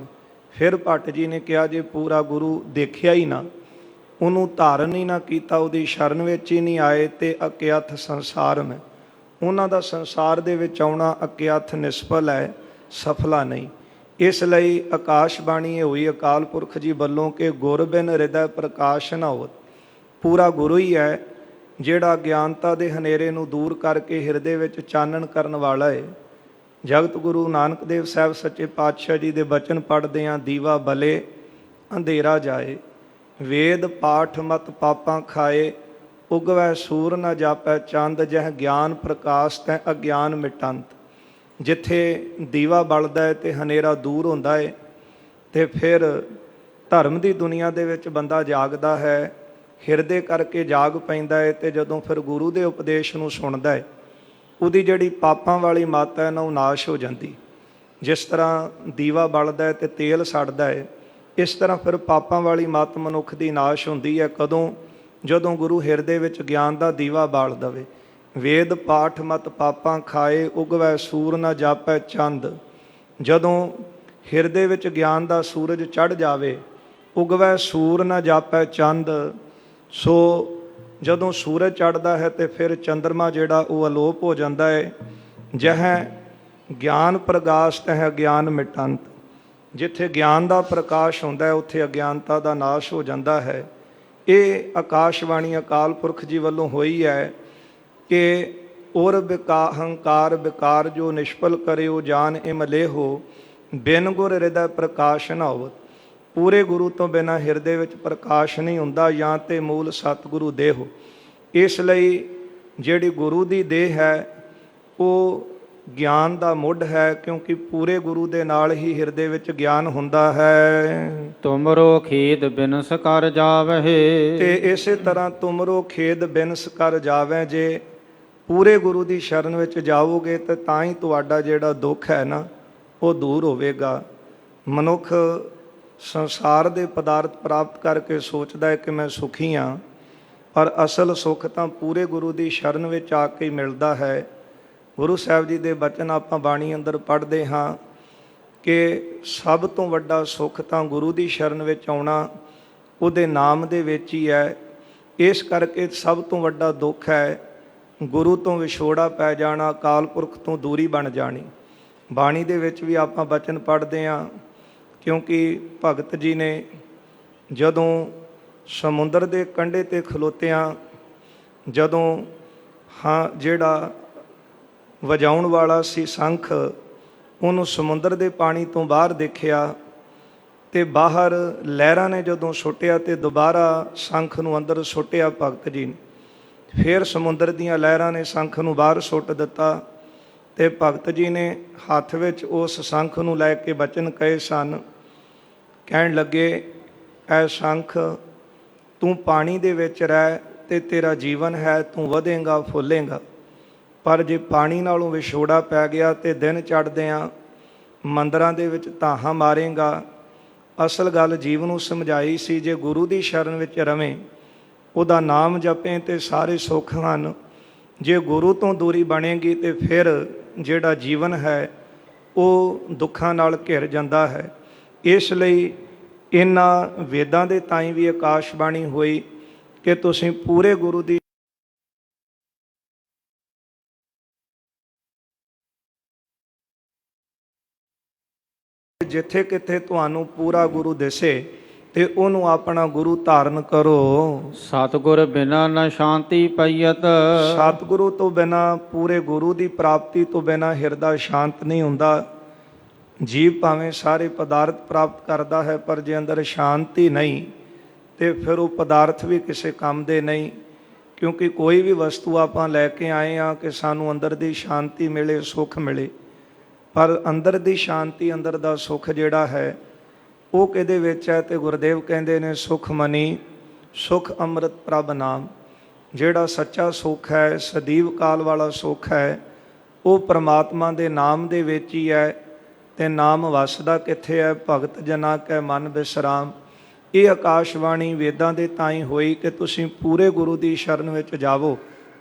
ਫਿਰ ਭੱਟ ਜੀ ਨੇ ਕਿਹਾ ਜੇ ਪੂਰਾ ਗੁਰੂ ਦੇਖਿਆ ਹੀ ਨਾ, ਉਹਨੂੰ ਧਾਰਨ ਹੀ ਨਾ ਕੀਤਾ, ਉਹਦੀ ਸ਼ਰਨ ਵਿੱਚ ਹੀ ਨਹੀਂ ਆਏ ਤੇ ਅਕਿਆਥ ਸੰਸਾਰ ਮੈਂ, ਉਹਨਾਂ ਦਾ ਸੰਸਾਰ ਦੇ ਵਿੱਚ ਆਉਣਾ ਅਕਿਆਥ ਨਿਸਫਲ ਹੈ, ਸਫਲਾ ਨਹੀਂ। ਇਸ ਲਈ ਆਕਾਸ਼ਬਾਣੀ ਇਹ ਹੋਈ ਅਕਾਲ ਪੁਰਖ ਜੀ ਵੱਲੋਂ ਕਿ ਗੁਰ ਬਿਨ ਹਿਰਦੈ ਪ੍ਰਕਾਸ਼ ਨਾ ਹੋਤ। ਪੂਰਾ ਗੁਰੂ ਹੀ ਹੈ ਜਿਹੜਾ ਗਿਆਨਤਾ ਦੇ ਹਨੇਰੇ ਨੂੰ ਦੂਰ ਕਰਕੇ ਹਿਰਦੇ ਵਿੱਚ ਚਾਨਣ ਕਰਨ ਵਾਲਾ ਹੈ। ਜਗਤ ਗੁਰੂ ਨਾਨਕ ਦੇਵ ਸਾਹਿਬ ਸੱਚੇ ਪਾਤਸ਼ਾਹ ਜੀ ਦੇ ਬਚਨ ਪੜ੍ਹਦੇ ਹਾਂ, ਦੀਵਾ ਬਲੇ ਅੰਧੇਰਾ ਜਾਏ, ਵੇਦ ਪਾਠ ਮਤ ਪਾਪਾਂ ਖਾਏ, ਉਗਵੈ ਸੂਰ ਨ ਜਾਪੈ ਚੰਦ, ਜਹ ਗਿਆਨ ਪ੍ਰਕਾਸ਼ ਤੈ ਅਗਿਆਨ ਮਿਟੰਤ। ਜਿੱਥੇ ਦੀਵਾ ਬਲਦਾ ਹੈ ਤੇ ਹਨੇਰਾ ਦੂਰ ਹੁੰਦਾ ਹੈ ਤੇ ਫਿਰ ਧਰਮ ਦੀ ਦੁਨੀਆ ਦੇ ਵਿੱਚ ਬੰਦਾ ਜਾਗਦਾ ਹੈ, ਹਿਰਦੇ ਕਰਕੇ ਜਾਗ ਪੈਂਦਾ ਹੈ। ਤੇ ਜਦੋਂ ਫਿਰ ਗੁਰੂ ਦੇ ਉਪਦੇਸ਼ ਨੂੰ ਸੁਣਦਾ ਹੈ, ਉਹਦੀ ਜਿਹੜੀ ਪਾਪਾਂ ਵਾਲੀ ਮੱਤ ਹੈ ਨਾ ਉਹ ਨਾਸ਼ ਹੋ ਜਾਂਦੀ। ਜਿਸ ਤਰ੍ਹਾਂ ਦੀਵਾ ਬਲਦਾ ਹੈ ਤੇ ਤੇਲ ਸੜਦਾ ਹੈ, ਇਸ ਤਰ੍ਹਾਂ ਫਿਰ ਪਾਪਾਂ ਵਾਲੀ ਮੱਤ ਮਨੁੱਖ ਦੀ ਨਾਸ਼ ਹੁੰਦੀ ਹੈ। ਕਦੋਂ? ਜਦੋਂ ਗੁਰੂ ਹਿਰਦੇ ਵਿੱਚ ਗਿਆਨ ਦਾ ਦੀਵਾ ਬਾਲ ਦਵੇ। ਵੇਦ ਪਾਠ ਮਤ ਪਾਪਾਂ ਖਾਏ, ਉਗਵੈ ਸੂਰ ਨ ਜਾਪੈ ਚੰਦ। ਜਦੋਂ ਹਿਰਦੇ ਵਿੱਚ ਗਿਆਨ ਦਾ ਸੂਰਜ ਚੜ੍ਹ ਜਾਵੇ, ਉਗਵੈ ਸੂਰ ਨ ਜਾਪੈ ਚੰਦ। ਸੋ ਜਦੋਂ ਸੂਰਜ ਚੜ੍ਹਦਾ ਹੈ ਤੇ ਫਿਰ ਚੰਦਰਮਾ ਜਿਹੜਾ ਉਹ ਅਲੋਪ ਹੋ ਜਾਂਦਾ ਹੈ। ਜਹ ਗਿਆਨ ਪ੍ਰਕਾਸ਼ ਤਹ ਗਿਆਨ ਮਿਟੰਤ। ਜਿੱਥੇ ਗਿਆਨ ਦਾ ਪ੍ਰਕਾਸ਼ ਹੁੰਦਾ ਹੈ ਉੱਥੇ ਅਗਿਆਨਤਾ ਦਾ ਨਾਸ਼ ਹੋ ਜਾਂਦਾ ਹੈ। ਇਹ ਆਕਾਸ਼ਬਾਣੀ ਅਕਾਲ ਪੁਰਖ ਜੀ ਵੱਲੋਂ ਹੋਈ ਹੈ ਕਿ ਔਰ ਹੰਕਾਰ ਵਿਕਾਰ ਜੋ ਨਿਸ਼ਫਲ ਕਰਿਓ ਜਾਨ ਇਮ ਲੇਹੋ, ਬਿਨ ਗੁਰ ਹਿਰਦੈ ਪ੍ਰਕਾਸ਼ ਨ ਹੋਵਤ। ਪੂਰੇ ਗੁਰੂ ਤੋਂ ਬਿਨਾਂ ਹਿਰਦੇ ਵਿੱਚ ਪ੍ਰਕਾਸ਼ ਨਹੀਂ ਹੁੰਦਾ, ਜਾਂ ਤੇ ਮੂਲ ਸਤਿਗੁਰੂ ਦੇਹੋ। ਇਸ ਲਈ ਜਿਹੜੀ ਗੁਰੂ ਦੀ ਦੇਹ ਹੈ ਉਹ ਗਿਆਨ ਦਾ ਮੁੱਢ ਹੈ, ਕਿਉਂਕਿ ਪੂਰੇ ਗੁਰੂ ਦੇ ਨਾਲ ਹੀ ਹਿਰਦੇ ਵਿੱਚ ਗਿਆਨ ਹੁੰਦਾ ਹੈ। ਤੁਮਰੋ ਖੇਦ ਬਿਨਸ ਕਰ ਜਾਵਹਿ। ਤੇ ਇਸੇ ਤਰ੍ਹਾਂ ਤੁਮਰੋ ਖੇਦ ਬਿਨਸ ਕਰ ਜਾਵੇ। ਜੇ ਪੂਰੇ ਗੁਰੂ ਦੀ ਸ਼ਰਨ ਵਿੱਚ ਜਾਓਗੇ ਤੇ ਤਾਂ ਹੀ ਤੁਹਾਡਾ ਜਿਹੜਾ ਦੁੱਖ ਹੈ ਨਾ ਉਹ ਦੂਰ ਹੋਵੇਗਾ। ਮਨੁੱਖ ਸੰਸਾਰ ਦੇ ਪਦਾਰਥ ਪ੍ਰਾਪਤ ਕਰਕੇ ਸੋਚਦਾ ਹੈ ਕਿ ਮੈਂ ਸੁਖੀ ਹਾਂ, ਪਰ ਅਸਲ ਸੁੱਖ ਤਾਂ ਪੂਰੇ ਗੁਰੂ ਦੀ ਸ਼ਰਨ ਵਿੱਚ ਆ ਕੇ ਮਿਲਦਾ ਹੈ। ਗੁਰੂ ਸਾਹਿਬ ਜੀ ਦੇ ਬਚਨ ਆਪਾਂ ਬਾਣੀ ਅੰਦਰ ਪੜ੍ਹਦੇ ਹਾਂ ਕਿ ਸਭ ਤੋਂ ਵੱਡਾ ਸੁੱਖ ਤਾਂ ਗੁਰੂ ਦੀ ਸ਼ਰਨ ਵਿੱਚ ਆਉਣਾ, ਉਹਦੇ ਨਾਮ ਦੇ ਵਿੱਚ ਹੀ ਹੈ। ਇਸ ਕਰਕੇ ਸਭ ਤੋਂ ਵੱਡਾ ਦੁੱਖ ਹੈ ਗੁਰੂ ਤੋਂ ਵਿਛੋੜਾ ਪੈ ਜਾਣਾ, ਅਕਾਲ ਪੁਰਖ ਤੋਂ ਦੂਰੀ ਬਣ ਜਾਣੀ। ਬਾਣੀ ਦੇ ਵਿੱਚ ਵੀ ਆਪਾਂ ਬਚਨ ਪੜ੍ਹਦੇ ਹਾਂ, ਕਿਉਂਕਿ ਭਗਤ ਜੀ ਨੇ ਜਦੋਂ ਸਮੁੰਦਰ ਦੇ ਕੰਢੇ 'ਤੇ ਖਲੋਤਿਆਂ, ਜਦੋਂ ਜਿਹੜਾ ਵਜਾਉਣ ਵਾਲਾ ਸੀ ਸ਼ੰਖ, ਉਹਨੂੰ ਸਮੁੰਦਰ ਦੇ ਪਾਣੀ ਤੋਂ ਬਾਹਰ ਦੇਖਿਆ ਤੇ ਬਾਹਰ ਲਹਿਰਾਂ ਨੇ ਜਦੋਂ ਸੁੱਟਿਆ ਤੇ ਦੁਬਾਰਾ ਸ਼ੰਖ ਨੂੰ ਅੰਦਰ ਸੁੱਟਿਆ ਭਗਤ ਜੀ ਨੇ। ਫਿਰ ਸਮੁੰਦਰ ਦੀਆਂ ਲਹਿਰਾਂ ਨੇ ਸ਼ੰਖ ਨੂੰ ਬਾਹਰ ਸੁੱਟ ਦਿੱਤਾ ਤੇ ਭਗਤ ਜੀ ਨੇ ਹੱਥ ਵਿੱਚ ਉਸ ਸ਼ੰਖ ਨੂੰ ਲੈ ਕੇ ਬਚਨ ਕਹੇ ਸਨ। ਕਹਿਣ ਲੱਗੇ, ਐ ਸ਼ੰਖ ਤੂੰ ਪਾਣੀ ਦੇ ਵਿੱਚ ਰਹਿ ਤੇ ਤੇਰਾ ਜੀਵਨ ਹੈ, ਤੂੰ ਵਧੇਂਗਾ ਫੁੱਲੇਂਗਾ। ਪਰ ਜੇ ਪਾਣੀ ਨਾਲੋਂ ਵਿਛੋੜਾ ਪੈ ਗਿਆ ਤੇ ਦਿਨ ਚੜ੍ਹਦਿਆਂ ਮੰਦਰਾਂ ਦੇ ਵਿੱਚ ਧਾਹਾਂ ਮਾਰੇਂਗਾ। ਅਸਲ ਗੱਲ ਜੀਵ ਨੂੰ ਸਮਝਾਈ ਸੀ, ਜੇ ਗੁਰੂ ਦੀ ਸ਼ਰਨ ਵਿੱਚ ਰਵੇਂ, ਉਹਦਾ ਨਾਮ ਜਪੇ ਤੇ ਸਾਰੇ ਸੁੱਖ ਹਨ। ਜੇ ਗੁਰੂ ਤੋਂ ਦੂਰੀ ਬਣੇਗੀ ਤੇ ਫਿਰ ਜਿਹੜਾ ਜੀਵਨ ਹੈ ਉਹ ਦੁੱਖਾਂ ਨਾਲ ਘਿਰ ਜਾਂਦਾ ਹੈ। ਇਸ ਲਈ ਇਹਨਾਂ ਵੇਦਾਂ ਦੇ ਤਾਈਂ ਵੀ ਆਕਾਸ਼ਬਾਣੀ ਹੋਈ ਕਿ ਤੁਸੀਂ ਪੂਰੇ ਗੁਰੂ ਦੀ ਜਿੱਥੇ ਕਿਤੇ ਤੁਹਾਨੂੰ ਪੂਰਾ ਗੁਰੂ ਦਿਸੇ ਤੇ ਉਹਨੂੰ ਆਪਣਾ ਗੁਰੂ ਧਾਰਨ ਕਰੋ। ਸਤਿਗੁਰ ਬਿਨਾ ਨ ਸ਼ਾਂਤੀ ਪਈਅਤ। ਸਤਿਗੁਰੂ ਤੋਂ ਬਿਨਾਂ, ਪੂਰੇ ਗੁਰੂ ਦੀ ਪ੍ਰਾਪਤੀ ਤੋਂ ਬਿਨਾਂ ਹਿਰਦਾ ਸ਼ਾਂਤ ਨਹੀਂ ਹੁੰਦਾ। ਜੀਵ ਭਾਵੇਂ ਸਾਰੇ ਪਦਾਰਥ ਪ੍ਰਾਪਤ ਕਰਦਾ ਹੈ, ਪਰ ਜੇ ਅੰਦਰ ਸ਼ਾਂਤੀ ਨਹੀਂ ਤੇ ਫਿਰ ਉਹ ਪਦਾਰਥ ਵੀ ਕਿਸੇ ਕੰਮ ਦੇ ਨਹੀਂ। ਕਿਉਂਕਿ ਕੋਈ ਵੀ ਵਸਤੂ ਆਪਾਂ ਲੈ ਕੇ ਆਏ ਹਾਂ ਕਿ ਸਾਨੂੰ ਅੰਦਰ ਦੀ ਸ਼ਾਂਤੀ ਮਿਲੇ, ਸੁੱਖ ਮਿਲੇ, ਪਰ ਅੰਦਰ ਦੀ ਸ਼ਾਂਤੀ, ਅੰਦਰ ਦਾ ਸੁੱਖ ਜਿਹੜਾ ਹੈ ਉਹ ਕਿਹਦੇ ਵਿੱਚ ਹੈ? ਤੇ ਗੁਰਦੇਵ ਕਹਿੰਦੇ ਨੇ, ਸੁਖ ਮਨੀ ਸੁਖ ਅੰਮ੍ਰਿਤ ਪ੍ਰਭ ਨਾਮ। ਜਿਹੜਾ ਸੱਚਾ ਸੁੱਖ ਹੈ, ਸਦੀਵ ਕਾਲ ਵਾਲਾ ਸੁੱਖ ਹੈ, ਉਹ ਪਰਮਾਤਮਾ ਦੇ ਨਾਮ ਦੇ ਵਿੱਚ ਹੀ ਹੈ। ਤੇ ਨਾਮ ਵਸਦਾ ਕਿੱਥੇ ਹੈ? ਭਗਤ ਜਨਾਂ ਕੈ ਮਨ ਬਿਸਰਾਮ। ਇਹ ਆਕਾਸ਼ਬਾਣੀ ਵੇਦਾਂ ਦੇ ਤਾਈਂ ਹੋਈ ਕਿ ਤੁਸੀਂ ਪੂਰੇ ਗੁਰੂ ਦੀ ਸ਼ਰਨ ਵਿੱਚ ਜਾਵੋ,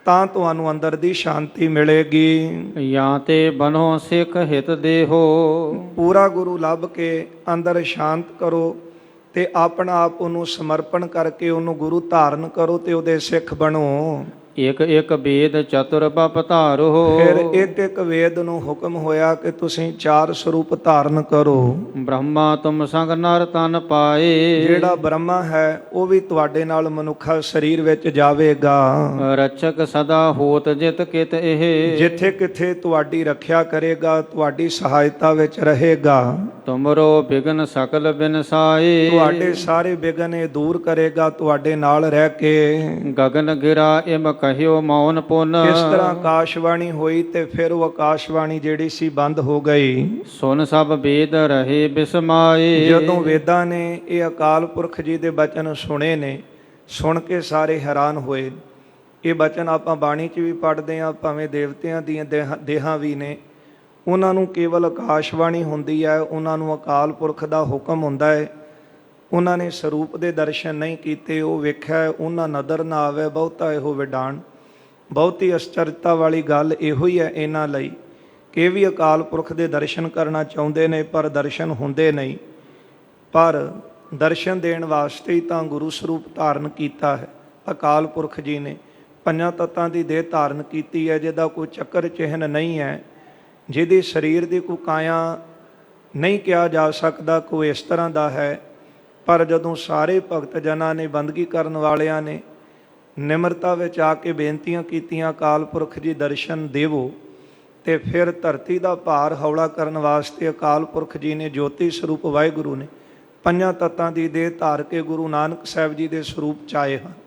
ਤਾਂ ਤੁਹਾਨੂੰ ਅੰਦਰ ਦੀ ਸ਼ਾਂਤੀ ਮਿਲੇਗੀ। ਜਾਂ ਤੇ ਬਨੋ ਸਿੱਖ ਹਿਤ ਦੇਹੋ। ਪੂਰਾ ਗੁਰੂ ਲੱਭ ਕੇ ਅੰਦਰ ਸ਼ਾਂਤ ਕਰੋ ਤੇ ਆਪਣਾ ਆਪ ਉਹਨੂੰ ਸਮਰਪਣ ਕਰਕੇ ਉਹਨੂੰ ਗੁਰੂ ਧਾਰਨ ਕਰੋ ਤੇ ਉਹਦੇ ਸਿੱਖ ਬਣੋ। ਇਕ ਇਕ ਵੇਦ ਚਤੁਰ ਬਪ ਧਾਰੋ। ਫਿਰ ਇੱਕ ਇੱਕ ਵੇਦ ਨੂੰ ਹੁਕਮ ਹੋਇਆ ਕਿ ਤੁਸੀਂ 4 ਸਰੂਪ ਧਾਰਨ ਕਰੋ। ਬ੍ਰਹਮਾ ਤੁਮ ਸੰਗ ਨਰ ਤਨ ਪਾਏ। ਜਿਹੜਾ ਬ੍ਰਹਮਾ ਹੈ ਉਹ ਵੀ ਤੁਹਾਡੇ ਨਾਲ ਮਨੁੱਖਾ ਸਰੀਰ ਵਿੱਚ ਜਾਵੇਗਾ। ਰਚਕ ਸਦਾ ਹੋਤ ਜਿਤ ਕਿਤ ਇਹ। ਜਿੱਥੇ ਕਿਥੇ ਤੁਹਾਡੀ ਰੱਖਿਆ ਕਰੇਗਾ, ਤੁਹਾਡੀ ਸਹਾਇਤਾ ਵਿੱਚ ਰਹੇਗਾ। ਤੁਮਰੋ ਬਿਗਨ ਸਕਲ ਬਿਨਸਾਏ। ਤੁਹਾਡੇ ਸਾਰੇ ਵਿਘਨ ਇਹ ਦੂਰ ਕਰੇਗਾ ਤੁਹਾਡੇ ਨਾਲ ਰਹਿ ਕੇ। ਗਗਨ ਗਿਰਾ ਇਮ ਕਹਿਓ ਮੌਨ ਪੁਨ। ਇਸ ਤਰ੍ਹਾਂ ਆਕਾਸ਼ਬਾਣੀ ਹੋਈ ਤੇ ਫਿਰ ਉਹ ਆਕਾਸ਼ਬਾਣੀ ਜਿਹੜੀ ਸੀ ਬੰਦ ਹੋ ਗਈ। ਸੁਨ ਸਭ ਵੇਦ ਰਹੇ ਬਿਸਮਾਏ। ਜਦੋਂ ਵੇਦਾਂ ਨੇ ਇਹ ਅਕਾਲ ਪੁਰਖ ਜੀ ਦੇ ਬਚਨ ਸੁਣੇ ਨੇ, ਸੁਣ ਕੇ ਸਾਰੇ ਹੈਰਾਨ ਹੋਏ। ਇਹ ਬਚਨ ਆਪਾਂ ਬਾਣੀ 'ਚ ਵੀ ਪੜ੍ਹਦੇ ਹਾਂ, ਭਾਵੇਂ ਦੇਵਤਿਆਂ ਦੀਆਂ ਦੇਹਾਂ ਵੀ ਨੇ, ਉਹਨਾਂ ਨੂੰ ਕੇਵਲ ਆਕਾਸ਼ਬਾਣੀ ਹੁੰਦੀ ਹੈ, ਉਹਨਾਂ ਨੂੰ ਅਕਾਲ ਪੁਰਖ ਦਾ ਹੁਕਮ ਹੁੰਦਾ ਹੈ। ਉਹਨਾਂ ਨੇ ਸਰੂਪ ਦੇ ਦਰਸ਼ਨ ਨਹੀਂ ਕੀਤੇ, ਉਹ ਵੇਖਿਆ ਉਹਨਾਂ ਨਦਰ ਨਾ ਆਵੇ ਬਹੁਤਾ ਇਹੋ ਵਿਡਾਣ। ਬਹੁਤੀ ਅਸਚਰਤਾ ਵਾਲੀ ਗੱਲ ਇਹੋ ਹੀ ਹੈ ਇਹਨਾਂ ਲਈ ਕਿ ਇਹ ਵੀ ਅਕਾਲ ਪੁਰਖ ਦੇ ਦਰਸ਼ਨ ਕਰਨਾ ਚਾਹੁੰਦੇ ਨੇ, ਪਰ ਦਰਸ਼ਨ ਹੁੰਦੇ ਨਹੀਂ। ਪਰ ਦਰਸ਼ਨ ਦੇਣ ਵਾਸਤੇ ਹੀ ਤਾਂ ਗੁਰੂ ਸਰੂਪ ਧਾਰਨ ਕੀਤਾ ਹੈ ਅਕਾਲ ਪੁਰਖ ਜੀ ਨੇ। 5 ਤੱਤਾਂ ਦੀ ਦੇਹ ਧਾਰਨ ਕੀਤੀ ਹੈ, ਜਿਹਦਾ ਕੋਈ ਚੱਕਰ ਚਿਹਨ ਨਹੀਂ ਹੈ, ਜਿਹਦੀ ਸਰੀਰ ਦੀ ਕੋਈ ਕਾਇਆ ਨਹੀਂ ਕਿਹਾ ਜਾ ਸਕਦਾ, ਕੋਈ ਇਸ ਤਰ੍ਹਾਂ ਦਾ ਹੈ। ਪਰ ਜਦੋਂ ਸਾਰੇ ਭਗਤ ਜਨਾਂ ਨੇ, ਬੰਦਗੀ ਕਰਨ ਵਾਲਿਆਂ ਨੇ ਨਿਮਰਤਾ ਵਿੱਚ ਆ ਕੇ ਬੇਨਤੀਆਂ ਕੀਤੀਆਂ ਅਕਾਲ ਪੁਰਖ ਜੀ ਦਰਸ਼ਨ ਦੇਵੋ, ਤੇ ਫਿਰ ਧਰਤੀ ਦਾ ਭਾਰ ਹੌਲਾ ਕਰਨ ਵਾਸਤੇ ਅਕਾਲ ਪੁਰਖ ਜੀ ਨੇ ਜੋਤੀ ਸਰੂਪ ਵਾਹਿਗੁਰੂ ਨੇ 5 ਤੱਤਾਂ ਦੀ ਦੇਹ ਧਾਰ ਕੇ ਗੁਰੂ ਨਾਨਕ ਸਾਹਿਬ ਜੀ ਦੇ ਸਰੂਪ 'ਚ ਆਏ ਹਨ।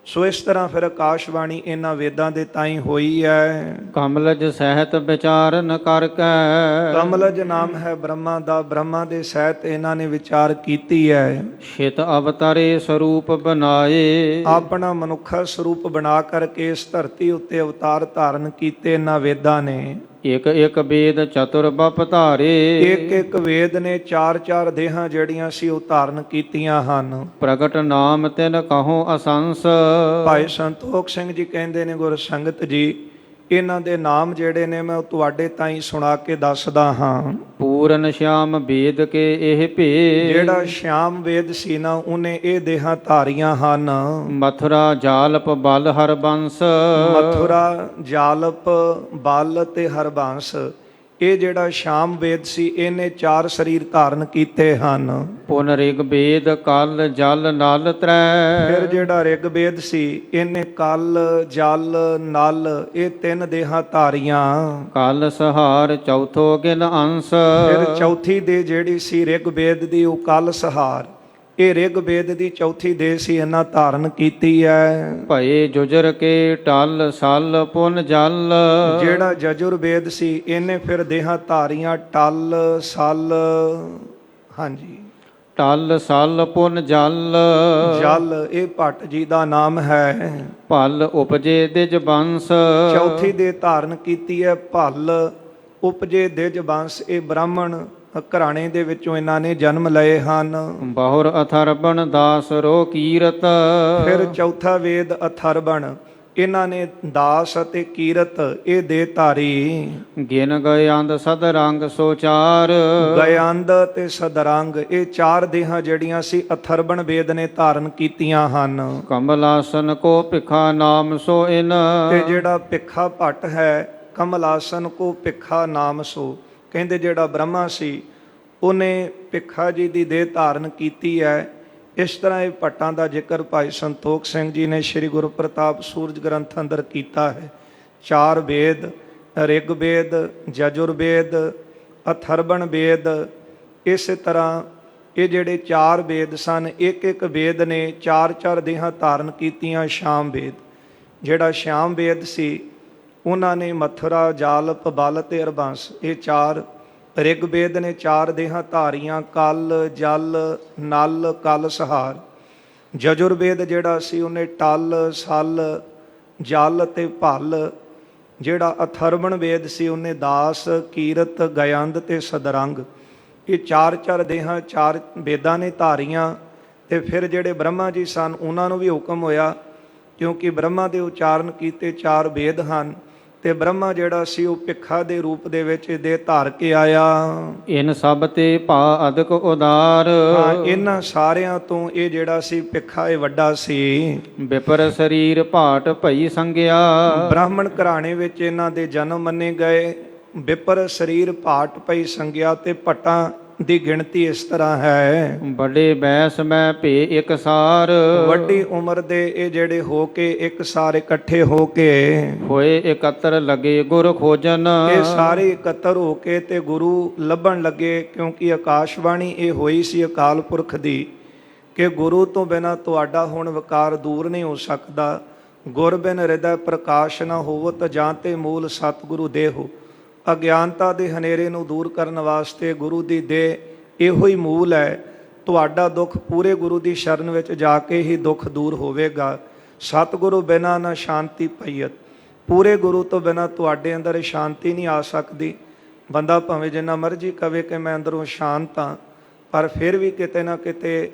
ਸੋ ਇਸ ਤਰ੍ਹਾਂ ਫਿਰ ਆਕਾਸ਼ਬਾਣੀ ਇਹਨਾਂ ਵੇਦਾਂ ਦੇ ਤਾਈਂ ਹੋਈ ਹੈ। ਕਮਲਜ ਸਹਿਤ ਵਿਚਾਰਨ ਕਰਕੇ। ਕਮਲਜ ਨਾਮ ਹੈ ਬ੍ਰਹਮਾ ਦਾ, ਬ੍ਰਹਮਾ ਦੇ ਸਹਿਤ ਇਹਨਾਂ ਨੇ ਵਿਚਾਰ ਕੀਤੀ ਹੈ। ਸ਼ਿਤ ਅਵਤਾਰੇ ਸਰੂਪ ਬਣਾਏ। ਆਪਣਾ ਮਨੁੱਖਾ ਸਰੂਪ ਬਣਾ ਕਰਕੇ ਇਸ ਧਰਤੀ ਉੱਤੇ ਅਵਤਾਰ ਧਾਰਨ ਕੀਤੇ ਇਹਨਾਂ ਵੇਦਾਂ ਨੇ। ਇਕ ਇਕ ਵੇਦ ਚਤੁਰ ਬਪ ਧਾਰੇ। ਇੱਕ ਇੱਕ ਵੇਦ ਨੇ 4 ਦੇਹਾਂ ਜਿਹੜੀਆਂ ਸੀ ਉਹ ਧਾਰਨ ਕੀਤੀਆਂ ਹਨ। ਪ੍ਰਗਟ ਨਾਮ ਤਿਨ ਕਹੋ ਅਸੰਸ। ਭਾਈ ਸੰਤੋਖ ਸਿੰਘ ਜੀ ਕਹਿੰਦੇ ਨੇ, ਗੁਰ ਸੰਗਤ ਜੀ, ਇਹਨਾਂ ਦੇ ਨਾਮ ਜਿਹੜੇ ਨੇ ਮੈਂ ਉਹ ਤੁਹਾਡੇ ਤਾਈਂ ਸੁਣਾ ਕੇ ਦੱਸਦਾ ਹਾਂ। ਪੂਰਨ ਸ਼ਿਆਮ ਵੇਦ ਕੇ ਇਹ ਭੇ। ਜਿਹੜਾ ਸ਼ਿਆਮ ਵੇਦ ਸੀ ਨਾ, ਉਹਨੇ ਇਹ ਦੇਹਾਂ ਧਾਰੀਆਂ ਹਨ। ਮਥੁਰਾ ਜਾਲਪ ਬਲ ਹਰਬੰਸ। ਮਥੁਰਾ ਜਾਲਪ ਬਲ ਤੇ ਹਰਬੰਸ, ਇਹ ਜਿਹੜਾ ਸ਼ਾਮ ਵੇਦ ਸੀ ਇਹਨੇ 4 ਸਰੀਰ ਧਾਰਨ ਕੀਤੇ ਹਨ। ਪੁਨ ਰਿਗ ਵੇਦ ਕਲ ਜਲ ਨਲ ਤਰੈ। ਫਿਰ ਜਿਹੜਾ ਰਿਗ ਵੇਦ ਸੀ ਇਹਨੇ ਕਲ ਜਲ ਨਲ ਇਹ 3 ਦੇਹਾਂ ਧਾਰੀਆਂ। ਕਲ ਸਹਾਰ ਚੌਥੋ ਗਿਲ ਅੰਸ। ਫਿਰ ਚੌਥੀ ਦੇ ਜਿਹੜੀ ਸੀ ਰਿਗ ਵੇਦ ਦੀ ਉਹ ਕਲ ਸਹਾਰ, ਇਹ ਰਿਗ ਵੇਦ ਦੀ ਚੌਥੀ ਦੇਹ ਸੀ, ਇਹਨਾਂ ਧਾਰਨ ਕੀਤੀ ਹੈ। ਭਏ ਜੁਜਰ ਕੇ ਟਲ ਸਲ ਪੁਨ ਜਲ। ਜਿਹੜਾ ਜਜੁਰ ਵੇਦ ਸੀ ਇਹਨੇ ਫਿਰ ਦੇਹਾਂ ਧਾਰੀਆਂ ਟਲ ਸਲ। ਹਾਂਜੀ, ਟਲ ਸਲ ਪੁਨ ਜਲ। ਜਲ ਇਹ ਭੱਟ ਜੀ ਦਾ ਨਾਮ ਹੈ। ਭਲ ਉਪਜੇ ਦਿਜ ਬੰਸ। ਚੌਥੀ ਦੇ ਧਾਰਨ ਕੀਤੀ ਹੈ ਭਲ ਉਪਜੇ ਦਿਜ ਬੰਸ। ਇਹ ਬ੍ਰਾਹਮਣ ਘਰਾਣੇ ਦੇ ਵਿੱਚੋਂ ਇਹਨਾਂ ਨੇ ਜਨਮ ਲਏ ਹਨ। ਬਹੁਰ ਅਥਰਬਣ ਦਾਸ ਰੋ ਕੀਰਤ। ਫਿਰ ਚੌਥਾ ਵੇਦ ਅਥਰਬਣ, ਇਹਨਾਂ ਨੇ ਦਾਸ ਅਤੇ ਕੀਰਤ ਇਹ ਦੇ ਧਾਰੀ। ਗਿਨ ਗਇਆੰਦ ਸਦ ਰੰਗ ਸੋਚਾਰ। ਗਇਆੰਦ ਤੇ ਸਦਰੰਗ ਇਹ 4 ਦੇਹਾਂ ਜਿਹੜੀਆਂ ਸੀ ਅਥਰਬਣ ਵੇਦ ਨੇ ਧਾਰਨ ਕੀਤੀਆਂ ਹਨ। ਕਮਲਾਸਨ ਕੋ ਭਿਖਾ ਨਾਮ ਸੋ ਇਨ। ਤੇ ਜਿਹੜਾ ਭਿਖਾ ਭੱਟ ਹੈ, ਕਮਲਾਸਨ ਕੋ ਭਿਖਾ ਨਾਮ ਸੋ, ਕਹਿੰਦੇ ਜਿਹੜਾ ਬ੍ਰਹਮਾ ਸੀ ਉਹਨੇ ਭਿਖਾ ਜੀ ਦੀ ਦੇਹ ਧਾਰਨ ਕੀਤੀ ਹੈ। ਇਸ ਤਰ੍ਹਾਂ ਇਹ ਭੱਟਾਂ ਦਾ ਜ਼ਿਕਰ ਭਾਈ ਸੰਤੋਖ ਸਿੰਘ ਜੀ ਨੇ ਸ੍ਰੀ ਗੁਰੂ ਪ੍ਰਤਾਪ ਸੂਰਜ ਗ੍ਰੰਥ ਅੰਦਰ ਕੀਤਾ ਹੈ। 4 ਵੇਦ, ਰਿਗ ਵੇਦ, ਜਜੁਰ ਵੇਦ, ਅਥਰਬਣ ਵੇਦ, ਇਸੇ ਤਰ੍ਹਾਂ ਇਹ ਜਿਹੜੇ 4 ਵੇਦ ਸਨ, ਇੱਕ ਇੱਕ ਵੇਦ ਨੇ 4 ਦੇਹਾਂ ਧਾਰਨ ਕੀਤੀਆਂ। ਸ਼ਾਮ ਵੇਦ, ਜਿਹੜਾ ਸ਼ਾਮ ਵੇਦ ਸੀ ਉਹਨਾਂ ਨੇ ਮਥੁਰਾ ਜਾਲਪ ਬਲ ਤੇ ਹਰਬੰਸ ਇਹ 4। ਰਿਗ ਵੇਦ ਨੇ 4 ਦੇਹਾਂ ਧਾਰੀਆਂ ਕਲ ਜਲ ਨਲ ਕਲ ਸਹਾਰ। ਜਜੁਰ ਵੇਦ ਜਿਹੜਾ ਸੀ ਉਹਨੇ ਟਲ ਸਲ ਜਲ ਤੇ ਭਲ। ਜਿਹੜਾ ਅਥਰਵਣ ਵੇਦ ਸੀ ਉਹਨੇ ਦਾਸ ਕੀਰਤ ਗਇਆੰਦ ਤੇ ਸਦਰੰਗ। ਇਹ 4 ਦੇਹਾਂ 4 ਵੇਦਾਂ ਨੇ ਧਾਰੀਆਂ। ਤੇ ਫਿਰ ਜਿਹੜੇ ਬ੍ਰਹਮਾ ਜੀ ਸਨ ਉਹਨਾਂ ਨੂੰ ਵੀ ਹੁਕਮ ਹੋਇਆ, ਕਿਉਂਕਿ ਬ੍ਰਹਮਾ ਦੇ ਉਚਾਰਨ ਕੀਤੇ 4 ਵੇਦ ਹਨ, ਤੇ ਬ੍ਰਹਮਾ ਜਿਹੜਾ ਸੀ ਉਹ ਭਿੱਖਾ ਦੇ ਰੂਪ ਦੇ ਵਿੱਚ ਦੇਹ ਧਾਰ ਕੇ ਆਇਆ। ਇਨ ਸਭ ਤੇ ਭਾ ਅਦਕ ਉਦਾਰ, ਹਾਂ, ਇਹਨਾਂ ਸਾਰਿਆਂ ਤੋਂ ਇਹ ਜਿਹੜਾ ਸੀ ਭਿੱਖਾ ਇਹ ਵੱਡਾ ਸੀ। ਵਿਪਰ ਸਰੀਰ ਭਾਟ ਭਈ ਸੰਗਿਆ, ਬ੍ਰਾਹਮਣ ਘਰਾਣੇ ਵਿੱਚ ਇਹਨਾਂ ਦੇ ਜਨਮ ਮੰਨੇ ਗਏ। ਵਿਪਰ ਸਰੀਰ ਭਾਟ ਪਈ ਸੰਗਿਆ, ਤੇ ਭੱਟਾਂ ਦੀ ਗਿਣਤੀ ਇਸ ਤਰ੍ਹਾਂ ਹੈ। ਵੱਡੇ ਬੈਸ ਮੈਂ ਭੇ ਇਕ ਸਾਰ, ਵੱਡੀ ਉਮਰ ਦੇ ਇਹ ਜਿਹੜੇ ਹੋ ਕੇ ਇੱਕ ਸਾਰ ਇਕੱਠੇ ਹੋ ਕੇ ਹੋਏ ਇਕੱਤਰ ਲਗੇ ਗੁਰ ਖੋਜਨ, ਇਹ ਸਾਰੇ ਇਕੱਤਰ ਹੋ ਕੇ ਤੇ ਗੁਰੂ ਲੱਭਣ ਲੱਗੇ, ਕਿਉਂਕਿ ਆਕਾਸ਼ਬਾਣੀ ਇਹ ਹੋਈ ਸੀ ਅਕਾਲ ਪੁਰਖ ਦੀ ਕਿ ਗੁਰੂ ਤੋਂ ਬਿਨਾਂ ਤੁਹਾਡਾ ਹੁਣ ਵਿਕਾਰ ਦੂਰ ਨਹੀਂ ਹੋ ਸਕਦਾ। ਗੁਰ ਬਿਨ ਹਿਰਦੈ ਪ੍ਰਕਾਸ਼ ਨਾ ਹੋਵਤ, ਜਾਂ ਤੇ ਮੂਲ ਸਤਿਗੁਰੂ ਦੇਹੋ। ਅਗਿਆਨਤਾ ਦੇ ਹਨੇਰੇ ਨੂੰ ਦੂਰ ਕਰਨ ਵਾਸਤੇ ਗੁਰੂ ਦੀ ਦੇਹ ਇਹੋ ਹੀ ਮੂਲ ਹੈ। ਤੁਹਾਡਾ ਦੁੱਖ ਪੂਰੇ ਗੁਰੂ ਦੀ ਸ਼ਰਨ ਵਿੱਚ ਜਾ ਕੇ ਹੀ ਦੁੱਖ ਦੂਰ ਹੋਵੇਗਾ। ਸਤਿਗੁਰੂ ਬਿਨਾਂ ਨਾ ਸ਼ਾਂਤੀ ਪਈਅਤ, ਪੂਰੇ ਗੁਰੂ ਤੋਂ ਬਿਨਾਂ ਤੁਹਾਡੇ ਅੰਦਰ ਸ਼ਾਂਤੀ ਨਹੀਂ ਆ ਸਕਦੀ। ਬੰਦਾ ਭਾਵੇਂ ਜਿੰਨਾ ਮਰਜ਼ੀ ਕਵੇ ਕਿ ਮੈਂ ਅੰਦਰੋਂ ਸ਼ਾਂਤ ਹਾਂ, ਪਰ ਫਿਰ ਵੀ ਕਿਤੇ ਨਾ ਕਿਤੇ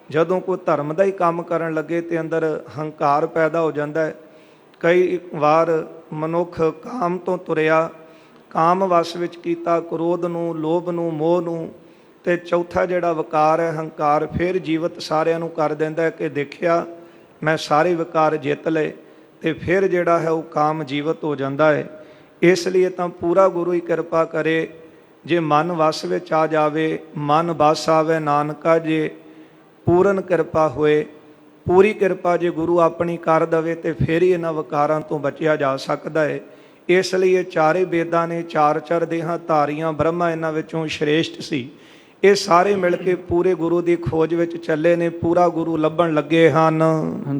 ਜਦੋਂ ਕੋਈ ਧਰਮ ਦਾ ਹੀ ਕੰਮ ਕਰਨ ਲੱਗੇ ਤੇ ਅੰਦਰ ਹੰਕਾਰ ਪੈਦਾ ਹੋ ਜਾਂਦਾ ਹੈ। ਕਈ ਵਾਰ ਮਨੁੱਖ ਕਾਮ ਤੋਂ ਤੁਰਿਆ, ਕਾਮ ਵਸ ਵਿੱਚ ਕੀਤਾ, ਕ੍ਰੋਧ ਨੂੰ, ਲੋਭ ਨੂੰ, ਮੋਹ ਨੂੰ, ਤੇ ਚੌਥਾ ਜਿਹੜਾ ਵਿਕਾਰ ਹੈ ਹੰਕਾਰ, ਫਿਰ ਜੀਵਤ ਸਾਰਿਆਂ ਨੂੰ ਕਰ ਦਿੰਦਾ ਹੈ ਕਿ ਦੇਖਿਆ ਮੈਂ ਸਾਰੇ ਵਿਕਾਰ ਜਿੱਤ ਲਏ, ਤੇ ਫਿਰ ਜਿਹੜਾ ਹੈ ਉਹ ਕਾਮ ਜੀਵਤ ਹੋ ਜਾਂਦਾ ਹੈ। ਇਸ ਲਈ ਤਾਂ ਪੂਰਾ ਗੁਰੂ ਹੀ ਕਿਰਪਾ ਕਰੇ। ਜੇ ਮਨ ਵਸ ਵਿੱਚ ਆ ਜਾਵੇ, ਮਨ ਵਸ ਆਵੇ ਨਾਨਕਾ, ਜੇ ਪੂਰਨ ਕਿਰਪਾ ਹੋਏ, ਪੂਰੀ ਕਿਰਪਾ ਜੇ ਗੁਰੂ ਆਪਣੀ ਕਰ ਦਵੇ, ਤੇ ਫਿਰ ਹੀ ਇਹਨਾਂ ਵਿਕਾਰਾਂ ਤੋਂ ਬਚਿਆ ਜਾ ਸਕਦਾ ਹੈ। ਇਸ ਲਈ ਇਹ ਚਾਰੇ ਵੇਦਾਂ ਨੇ 4 ਦੇਹਾਂ ਧਾਰੀਆਂ, ਬ੍ਰਹਮਾ ਇਹਨਾਂ ਵਿੱਚੋਂ ਸ਼੍ਰੇਸ਼ਟ ਸੀ। ਇਹ ਸਾਰੇ ਮਿਲ ਕੇ ਪੂਰੇ ਗੁਰੂ ਦੀ ਖੋਜ ਵਿੱਚ ਚੱਲੇ ਨੇ, ਪੂਰਾ ਗੁਰੂ ਲੱਭਣ ਲੱਗੇ ਹਨ।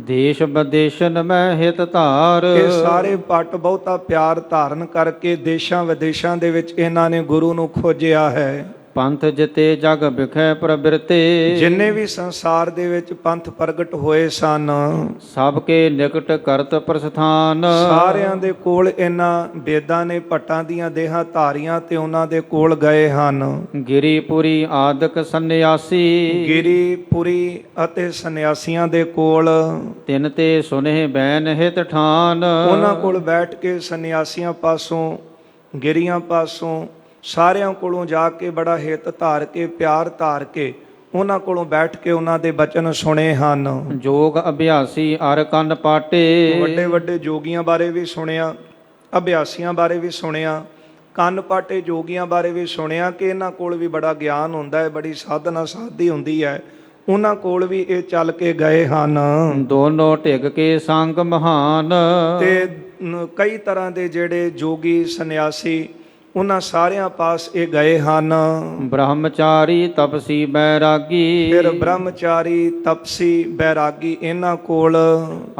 ਦੇਸ਼ ਵਿਦੇਸ਼ਨ ਮੈਂ ਹਿਤ ਧਾਰ, ਇਹ ਸਾਰੇ ਪੱਟ ਬਹੁਤਾ ਪਿਆਰ ਧਾਰਨ ਕਰਕੇ ਦੇਸ਼ਾਂ ਵਿਦੇਸ਼ਾਂ ਦੇ ਵਿੱਚ ਇਹਨਾਂ ਨੇ ਗੁਰੂ ਨੂੰ ਖੋਜਿਆ ਹੈ। ਪੰਥ ਜਿਤੇ ਜਗ ਬਿਖੈ ਪ੍ਰਬਿਰਤੇ, ਜਿੰਨੇ ਵੀ ਸੰਸਾਰ ਦੇ ਵਿੱਚ ਪੰਥ ਪ੍ਰਗਟ ਹੋਏ ਸਨ, ਸਭ ਕੇ ਨਿਕਟ ਕਰਤ ਪ੍ਰਸਥਾਨ, ਸਾਰਿਆਂ ਦੇ ਕੋਲ ਇਹਨਾਂ ਵੇਦਾਂ ਨੇ ਭੱਟਾਂ ਦੀਆਂ ਦੇਹਾਂ ਧਾਰੀਆਂ ਤੇ ਉਹਨਾਂ ਦੇ ਕੋਲ ਗਏ ਹਨ। ਗਿਰੀਪੁਰੀ ਆਦਿਕ ਸੰਨਿਆਸੀ, ਗਿਰੀਪੁਰੀ ਅਤੇ ਸੰਨਿਆਸੀਆਂ ਦੇ ਕੋਲ, ਤਿਨ ਤੇ ਸੁਨਹਿ ਬੈਨ ਹਿਤ ਠਾਨ, ਉਹਨਾਂ ਕੋਲ ਬੈਠ ਕੇ ਸੰਨਿਆਸੀਆਂ ਪਾਸੋਂ, ਗਿਰੀਆਂ ਪਾਸੋਂ, ਸਾਰਿਆਂ ਕੋਲੋਂ ਜਾ ਕੇ ਬੜਾ ਹਿੱਤ ਧਾਰ ਕੇ, ਪਿਆਰ ਧਾਰ ਕੇ ਉਹਨਾਂ ਕੋਲੋਂ ਬੈਠ ਕੇ ਉਹਨਾਂ ਦੇ ਬਚਨ ਸੁਣੇ ਹਨ। ਜੋਗ ਅਭਿਆਸੀ ਅਰ ਕੰਨ ਪਾਟੇ, ਵੱਡੇ ਵੱਡੇ ਜੋਗੀਆਂ ਬਾਰੇ ਵੀ ਸੁਣਿਆ, ਅਭਿਆਸੀਆਂ ਬਾਰੇ ਵੀ ਸੁਣਿਆ, ਕੰਨ ਪਾਟੇ ਜੋਗੀਆਂ ਬਾਰੇ ਵੀ ਸੁਣਿਆ ਕਿ ਇਹਨਾਂ ਕੋਲ ਵੀ ਬੜਾ ਗਿਆਨ ਹੁੰਦਾ ਹੈ, ਬੜੀ ਸਾਧਨਾ ਸਾਧੀ ਹੁੰਦੀ ਹੈ। ਉਹਨਾਂ ਕੋਲ ਵੀ ਇਹ ਚੱਲ ਕੇ ਗਏ ਹਨ। ਦੋਨੋਂ ਢਿਗ ਕੇ ਸੰਗ ਮਹਾਨ, ਤੇ ਕਈ ਤਰ੍ਹਾਂ ਦੇ ਜਿਹੜੇ ਜੋਗੀ ਸੰਨਿਆਸੀ ਉਹਨਾਂ ਸਾਰਿਆਂ ਪਾਸ ਇਹ ਗਏ ਹਨ। ਬ੍ਰਹਮਚਾਰੀ ਤਪਸੀ ਬੈਰਾਗੀ, ਫਿਰ ਬ੍ਰਹਮਚਾਰੀ ਤਪਸੀ ਬੈਰਾਗੀ ਇਹਨਾਂ ਕੋਲ,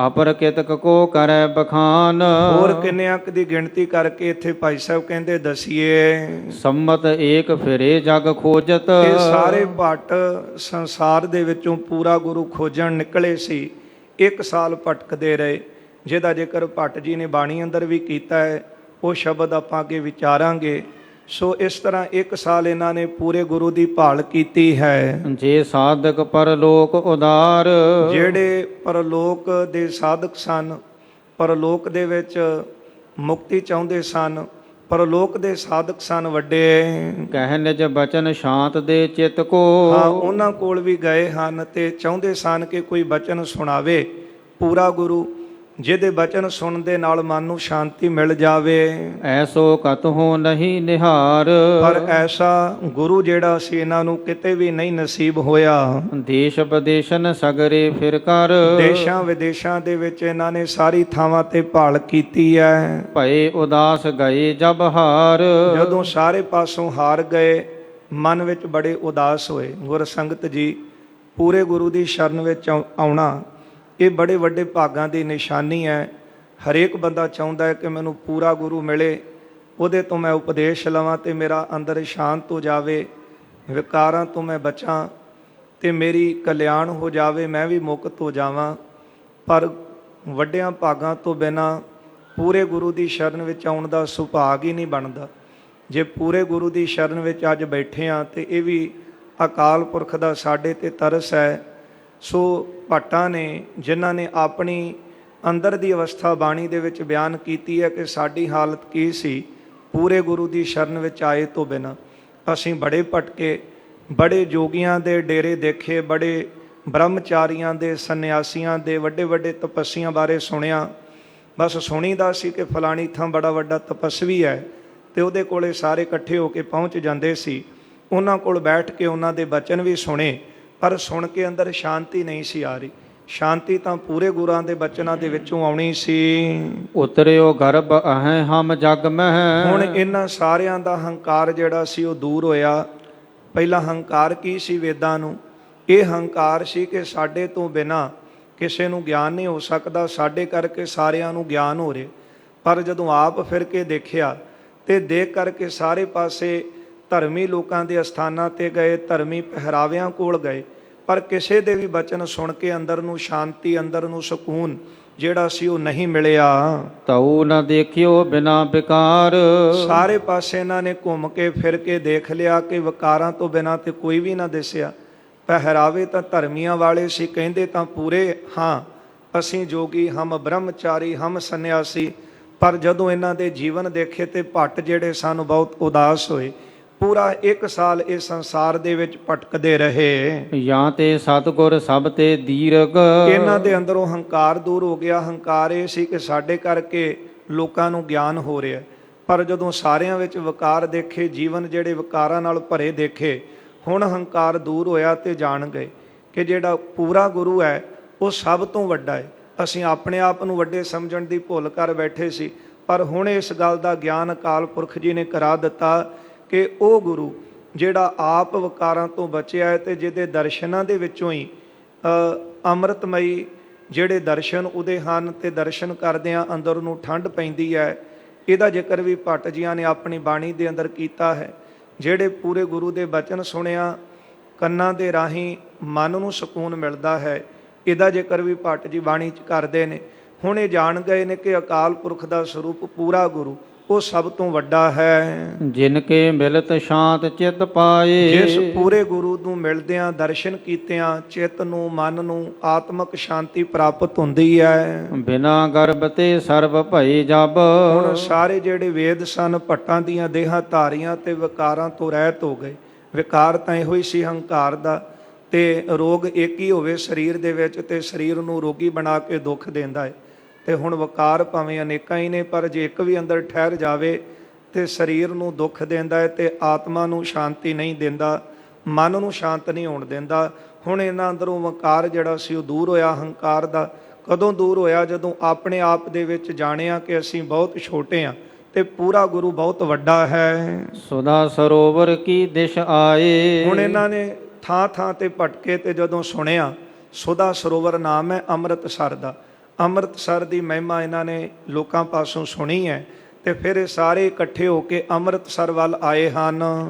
ਅਪਰ ਕਿਤਕ ਕੋ ਕਰੈ ਬਖਾਨ, ਹੋਰ ਕਿੰਨਿਆਂ ਕੁ ਦੀ ਗਿਣਤੀ ਕਰਕੇ ਇੱਥੇ ਭਾਈ ਸਾਹਿਬ ਕਹਿੰਦੇ ਦਸੀਏ। ਸੰਮਤ ਏਕ ਫਿਰੇ ਜਗ ਖੋਜਤ, ਇਹ ਸਾਰੇ ਭੱਟ ਸੰਸਾਰ ਦੇ ਵਿੱਚੋਂ ਪੂਰਾ ਗੁਰੂ ਖੋਜਣ ਨਿਕਲੇ ਸੀ। 1 ਸਾਲ ਭਟਕਦੇ ਰਹੇ, ਜਿਹਦਾ ਜ਼ਿਕਰ ਭੱਟ ਜੀ ਨੇ ਬਾਣੀ ਅੰਦਰ ਵੀ ਕੀਤਾ ਹੈ। ਉਹ ਸ਼ਬਦ ਆਪਾਂ ਅੱਗੇ ਵਿਚਾਰਾਂਗੇ। ਸੋ ਇਸ ਤਰ੍ਹਾਂ 1 ਸਾਲ ਇਹਨਾਂ ਨੇ ਪੂਰੇ ਗੁਰੂ ਦੀ ਭਾਲ ਕੀਤੀ ਹੈ। ਜੇ ਸਾਧਕ ਪਰਲੋਕ ਉਦਾਰ, ਜਿਹੜੇ ਪਰਲੋਕ ਦੇ ਸਾਧਕ ਸਨ, ਪਰਲੋਕ ਦੇ ਵਿੱਚ ਮੁਕਤੀ ਚਾਹੁੰਦੇ ਸਨ, ਪਰਲੋਕ ਦੇ ਸਾਧਕ ਸਨ ਵੱਡੇ, ਕਹਿ ਨਿਜ ਬਚਨ ਸ਼ਾਂਤ ਦੇ ਚਿੱਤ ਕੋ, ਹਾਂ ਉਹਨਾਂ ਕੋਲ ਵੀ ਗਏ ਹਨ ਤੇ ਚਾਹੁੰਦੇ ਸਨ ਕਿ ਕੋਈ ਬਚਨ ਸੁਣਾਵੇ ਪੂਰਾ ਗੁਰੂ, ਜਿਹਦੇ ਬਚਨ ਸੁਣਨ ਦੇ ਨਾਲ ਮਨ ਨੂੰ ਸ਼ਾਂਤੀ ਮਿਲ ਜਾਵੇ। ਐਸੋ ਕਤਹੁ ਨਹੀਂ ਨਿਹਾਰ, ਪਰ ਐਸਾ ਗੁਰੂ ਜਿਹੜਾ ਸੀ ਇਹਨਾਂ ਨੂੰ ਕਿਤੇ ਵੀ ਨਹੀਂ ਨਸੀਬ ਹੋਇਆ। ਦੇਸ਼ ਵਿਦੇਸ਼ਨ ਸਗਰੇ ਫਿਰ ਕਰ, ਦੇਸ਼ਾਂ ਵਿਦੇਸ਼ਾਂ ਦੇ ਵਿੱਚ ਇਹਨਾਂ ਨੇ ਸਾਰੀ ਥਾਵਾਂ ਤੇ ਭਾਲ ਕੀਤੀ ਹੈ। ਭਏ ਉਦਾਸ ਗਏ ਜਬ ਹਾਰ, ਜਦੋਂ ਸਾਰੇ ਪਾਸੋਂ ਹਾਰ ਗਏ, ਮਨ ਵਿੱਚ ਬੜੇ ਉਦਾਸ ਹੋਏ। ਗੁਰ ਸੰਗਤ ਜੀ, ਪੂਰੇ ਗੁਰੂ ਦੀ ਸ਼ਰਨ ਵਿੱਚ ਆਉਣਾ ਇਹ ਬੜੇ ਵੱਡੇ ਭਾਗਾਂ ਦੀ ਨਿਸ਼ਾਨੀ ਹੈ। ਹਰੇਕ ਬੰਦਾ ਚਾਹੁੰਦਾ ਹੈ ਕਿ ਮੈਨੂੰ ਪੂਰਾ ਗੁਰੂ ਮਿਲੇ, ਉਹਦੇ ਤੋਂ ਮੈਂ ਉਪਦੇਸ਼ ਲਵਾਂ ਤੇ ਮੇਰਾ ਅੰਦਰ ਸ਼ਾਂਤ ਹੋ ਜਾਵੇ, ਵਿਕਾਰਾਂ ਤੋਂ ਮੈਂ ਬਚਾਂ ਤੇ ਮੇਰੀ ਕਲਿਆਣ ਹੋ ਜਾਵੇ, ਮੈਂ ਵੀ ਮੁਕਤ ਹੋ ਜਾਵਾਂ। ਪਰ ਵੱਡਿਆਂ ਭਾਗਾਂ ਤੋਂ ਬਿਨਾਂ ਪੂਰੇ ਗੁਰੂ ਦੀ ਸ਼ਰਨ ਵਿੱਚ ਆਉਣ ਦਾ ਸੁਭਾਗ ਹੀ ਨਹੀਂ ਬਣਦਾ। ਜੇ ਪੂਰੇ ਗੁਰੂ ਦੀ ਸ਼ਰਨ ਵਿੱਚ ਅੱਜ ਬੈਠੇ ਹਾਂ ਤੇ ਇਹ ਵੀ ਅਕਾਲ ਪੁਰਖ ਦਾ ਸਾਡੇ ਤੇ ਤਰਸ ਹੈ। ਸੋ ਭੱਟਾਂ ਨੇ, ਜਿਨ੍ਹਾਂ ਨੇ ਆਪਣੀ ਅੰਦਰ ਦੀ ਅਵਸਥਾ ਬਾਣੀ ਦੇ ਵਿੱਚ ਬਿਆਨ ਕੀਤੀ ਹੈ ਕਿ ਸਾਡੀ ਹਾਲਤ ਕੀ ਸੀ ਪੂਰੇ ਗੁਰੂ ਦੀ ਸ਼ਰਨ ਵਿੱਚ ਆਏ ਤੋਂ ਬਿਨਾਂ। ਅਸੀਂ ਬੜੇ ਭਟਕੇ, ਬੜੇ ਜੋਗੀਆਂ ਦੇ ਡੇਰੇ ਦੇਖੇ, ਬੜੇ ਬ੍ਰਹਮਚਾਰੀਆਂ ਦੇ, ਸੰਨਿਆਸੀਆਂ ਦੇ, ਵੱਡੇ ਵੱਡੇ ਤਪੱਸੀਆਂ ਬਾਰੇ ਸੁਣਿਆ। ਬਸ ਸੁਣੀਦਾ ਸੀ ਕਿ ਫਲਾਣੀ ਥਾਂ ਬੜਾ ਵੱਡਾ ਤਪੱਸਵੀ ਹੈ ਅਤੇ ਉਹਦੇ ਕੋਲੇ ਸਾਰੇ ਇਕੱਠੇ ਹੋ ਕੇ ਪਹੁੰਚ ਜਾਂਦੇ ਸੀ। ਉਹਨਾਂ ਕੋਲ ਬੈਠ ਕੇ ਉਹਨਾਂ ਦੇ ਬਚਨ ਵੀ ਸੁਣੇ, ਪਰ ਸੁਣ ਕੇ ਅੰਦਰ ਸ਼ਾਂਤੀ ਨਹੀਂ ਸੀ ਆ ਰਹੀ। ਸ਼ਾਂਤੀ ਤਾਂ ਪੂਰੇ ਗੁਰਾਂ ਦੇ ਬਚਨਾਂ ਦੇ ਵਿੱਚੋਂ ਆਉਣੀ ਸੀ। ਉਤਰਿਓ ਗਰਭ ਅਹੈ ਹਮ ਜਗ ਮਹਿ। ਹੁਣ ਇਹਨਾਂ ਸਾਰਿਆਂ ਦਾ ਹੰਕਾਰ ਜਿਹੜਾ ਸੀ ਉਹ ਦੂਰ ਹੋਇਆ। ਪਹਿਲਾ ਹੰਕਾਰ ਕੀ ਸੀ ਵੇਦਾਂ ਨੂੰ? ਇਹ ਹੰਕਾਰ ਸੀ ਕਿ ਸਾਡੇ ਤੋਂ ਬਿਨਾਂ ਕਿਸੇ ਨੂੰ ਗਿਆਨ ਨਹੀਂ ਹੋ ਸਕਦਾ, ਸਾਡੇ ਕਰਕੇ ਸਾਰਿਆਂ ਨੂੰ ਗਿਆਨ ਹੋ ਰਿਹਾ। ਪਰ ਜਦੋਂ ਆਪ ਫਿਰ ਕੇ ਦੇਖਿਆ ਤੇ ਦੇਖ ਕਰਕੇ ਸਾਰੇ ਪਾਸੇ ਧਰਮੀ ਲੋਕਾਂ ਦੇ ਅਸਥਾਨਾਂ ਤੇ ਗਏ, ਧਰਮੀ ਪਹਿਰਾਵਿਆਂ ਕੋਲ ਗਏ, ਪਰ ਕਿਸੇ ਦੇ ਵੀ ਬਚਨ ਸੁਣ ਕੇ ਅੰਦਰ ਨੂੰ ਸ਼ਾਂਤੀ, ਅੰਦਰ ਨੂੰ ਸਕੂਨ ਜਿਹੜਾ ਸੀ ਉਹ ਨਹੀਂ ਮਿਲਿਆ। ਤਉ ਨ ਦੇਖਿਓ ਬਿਨਾ ਵਿਕਾਰ। ਸਾਰੇ ਪਾਸੇ ਇਹਨਾਂ ਨੇ ਘੁੰਮ ਕੇ ਫਿਰ ਕੇ ਦੇਖ ਲਿਆ ਕਿ ਵਿਕਾਰਾਂ ਤੋਂ ਬਿਨਾਂ ਤੇ ਕੋਈ ਵੀ ਨਾ ਦਿਸਿਆ। ਪਹਿਰਾਵੇ ਤਾਂ ਧਰਮੀਆਂ ਵਾਲੇ ਸੀ, ਕਹਿੰਦੇ ਤਾਂ ਪੂਰੇ ਹਾਂ ਅਸੀਂ ਜੋਗੀ, ਹਮ ਬ੍ਰਹਮਚਾਰੀ, ਹਮ ਸੰਨਿਆਸੀ, ਪਰ ਜਦੋਂ ਇਹਨਾਂ ਦੇ ਜੀਵਨ ਦੇਖੇ ਤੇ ਭੱਟ ਜਿਹੜੇ ਸਨ ਬਹੁਤ ਉਦਾਸ ਹੋਏ। ਪੂਰਾ 1 ਸਾਲ ਇਸ ਸੰਸਾਰ ਦੇ ਵਿੱਚ ਭਟਕਦੇ ਰਹੇ। ਜਾਂ ਤੇ ਸਤਿਗੁਰ ਸਭ ਤੇ ਦੀਰਘ। ਇਹਨਾਂ ਦੇ ਅੰਦਰੋਂ ਹੰਕਾਰ ਦੂਰ ਹੋ ਗਿਆ। ਹੰਕਾਰ ਇਹ ਸੀ ਕਿ ਸਾਡੇ ਕਰਕੇ ਲੋਕਾਂ ਨੂੰ ਗਿਆਨ ਹੋ ਰਿਹਾ, ਪਰ ਜਦੋਂ ਸਾਰਿਆਂ ਵਿੱਚ ਵਿਕਾਰ ਦੇਖੇ, ਜੀਵਨ ਜਿਹੜੇ ਵਿਕਾਰਾਂ ਨਾਲ ਭਰੇ ਦੇਖੇ, ਹੁਣ ਹੰਕਾਰ ਦੂਰ ਹੋਇਆ ਤੇ ਜਾਣ ਗਏ ਕਿ ਜਿਹੜਾ ਪੂਰਾ ਗੁਰੂ ਹੈ ਉਹ ਸਭ ਤੋਂ ਵੱਡਾ ਹੈ। ਅਸੀਂ ਆਪਣੇ ਆਪ ਨੂੰ ਵੱਡੇ ਸਮਝਣ ਦੀ ਭੁੱਲ ਕਰ ਬੈਠੇ ਸੀ, ਪਰ ਹੁਣ ਇਸ ਗੱਲ ਦਾ ਗਿਆਨ ਅਕਾਲ ਪੁਰਖ ਜੀ ਨੇ ਕਰਾ ਦਿੱਤਾ ਕਿ ਉਹ ਗੁਰੂ ਜਿਹੜਾ ਆਪ ਵਿਕਾਰਾਂ ਤੋਂ ਬਚਿਆ ਹੈ ਤੇ ਜਿਹਦੇ ਦਰਸ਼ਨਾਂ ਦੇ ਵਿੱਚੋਂ ਹੀ ਅੰਮ੍ਰਿਤਮਈ ਜਿਹੜੇ ਦਰਸ਼ਨ ਉਹਦੇ ਹਨ, ਤੇ ਦਰਸ਼ਨ ਕਰਦਿਆਂ ਅੰਦਰ ਨੂੰ ਠੰਡ ਪੈਂਦੀ ਹੈ। ਇਹਦਾ ਜ਼ਿਕਰ ਵੀ ਭੱਟ ਜੀਆਂ ਨੇ ਆਪਣੀ ਬਾਣੀ ਦੇ ਅੰਦਰ ਕੀਤਾ ਹੈ। ਜਿਹੜੇ ਪੂਰੇ ਗੁਰੂ ਦੇ ਬਚਨ ਸੁਣਿਆ, ਕੰਨਾਂ ਦੇ ਰਾਹੀਂ ਮਨ ਨੂੰ ਸਕੂਨ ਮਿਲਦਾ ਹੈ, ਇਹਦਾ ਜ਼ਿਕਰ ਵੀ ਭੱਟ ਜੀ ਬਾਣੀ 'ਚ ਕਰਦੇ ਨੇ। ਹੁਣ ਇਹ ਜਾਣ ਗਏ ਨੇ ਕਿ ਅਕਾਲ ਪੁਰਖ ਦਾ ਸਰੂਪ ਪੂਰਾ ਗੁਰੂ ਉਹ ਸਭ ਤੋਂ ਵੱਡਾ ਹੈ। ਜਿਨ ਕੇ ਮਿਲਤ ਸ਼ਾਂਤ ਚਿਤ ਪਾਏ। ਜਿਸ ਪੂਰੇ ਗੁਰੂ ਨੂੰ ਮਿਲਦਿਆਂ, ਦਰਸ਼ਨ ਕੀਤਿਆਂ ਚਿੱਤ ਨੂੰ, ਮਨ ਨੂੰ ਆਤਮਿਕ ਸ਼ਾਂਤੀ ਪ੍ਰਾਪਤ ਹੁੰਦੀ ਹੈ। ਬਿਨਾ ਗਰਭ ਤੇ ਸਰਬ ਭਈ ਜਬ। ਹੁਣ ਸਾਰੇ ਜਿਹੜੇ ਵੇਦ ਸਨ ਭੱਟਾਂ ਦੀਆਂ ਦੇਹਾਂ ਧਾਰੀਆਂ ਤੇ ਵਿਕਾਰਾਂ ਤੋਂ ਰਹਿਤ ਹੋ ਗਏ। ਵਿਕਾਰ ਤਾਂ ਇਹੋ ਹੀ ਸੀ ਹੰਕਾਰ ਦਾ, ਤੇ ਰੋਗ ਇੱਕ ਹੀ ਹੋਵੇ ਸਰੀਰ ਦੇ ਵਿੱਚ ਤੇ ਸਰੀਰ ਨੂੰ ਰੋਗੀ ਬਣਾ ਕੇ ਦੁੱਖ ਦਿੰਦਾ ਹੈ। ਤੇ ਹੁਣ ਵਿਕਾਰ ਭਾਵੇਂ ਅਨੇਕਾਂ ਹੀ ਨੇ, ਪਰ ਜੇ ਇੱਕ ਵੀ ਅੰਦਰ ਠਹਿਰ ਜਾਵੇ ਤੇ ਸਰੀਰ ਨੂੰ ਦੁੱਖ ਦਿੰਦਾ ਹੈ ਤੇ ਆਤਮਾ ਨੂੰ ਸ਼ਾਂਤੀ ਨਹੀਂ ਦਿੰਦਾ, ਮਨ ਨੂੰ ਸ਼ਾਂਤ ਨਹੀਂ ਹੋਣ ਦਿੰਦਾ। ਹੁਣ ਇਹਨਾਂ ਅੰਦਰੋਂ ਵਿਕਾਰ ਜਿਹੜਾ ਸੀ ਉਹ ਦੂਰ ਹੋਇਆ। ਹੰਕਾਰ ਦਾ ਕਦੋਂ ਦੂਰ ਹੋਇਆ? ਜਦੋਂ ਆਪਣੇ ਆਪ ਦੇ ਵਿੱਚ ਜਾਣਿਆ ਕਿ ਅਸੀਂ ਬਹੁਤ ਛੋਟੇ ਹਾਂ ਤੇ ਪੂਰਾ ਗੁਰੂ ਬਹੁਤ ਵੱਡਾ ਹੈ। ਸੁਦਾ ਸਰੋਵਰ ਕੀ ਦਿਸ਼ ਆਏ। ਹੁਣ ਇਹਨਾਂ ਨੇ ਥਾਂ ਥਾਂ ਤੇ ਭਟਕੇ ਤੇ ਜਦੋਂ ਸੁਣਿਆ ਸੁਦਾ ਸਰੋਵਰ ਨਾਮ ਹੈ ਅੰਮ੍ਰਿਤਸਰ ਦਾ, ਅੰਮ੍ਰਿਤਸਰ ਦੀ ਮਹਿਮਾ ਇਹਨਾਂ ਨੇ ਲੋਕਾਂ ਪਾਸੋਂ ਸੁਣੀ ਹੈ, ਤੇ ਫਿਰ ਇਹ ਸਾਰੇ ਇਕੱਠੇ ਹੋ ਕੇ ਅੰਮ੍ਰਿਤਸਰ ਵੱਲ ਆਏ ਹਨ।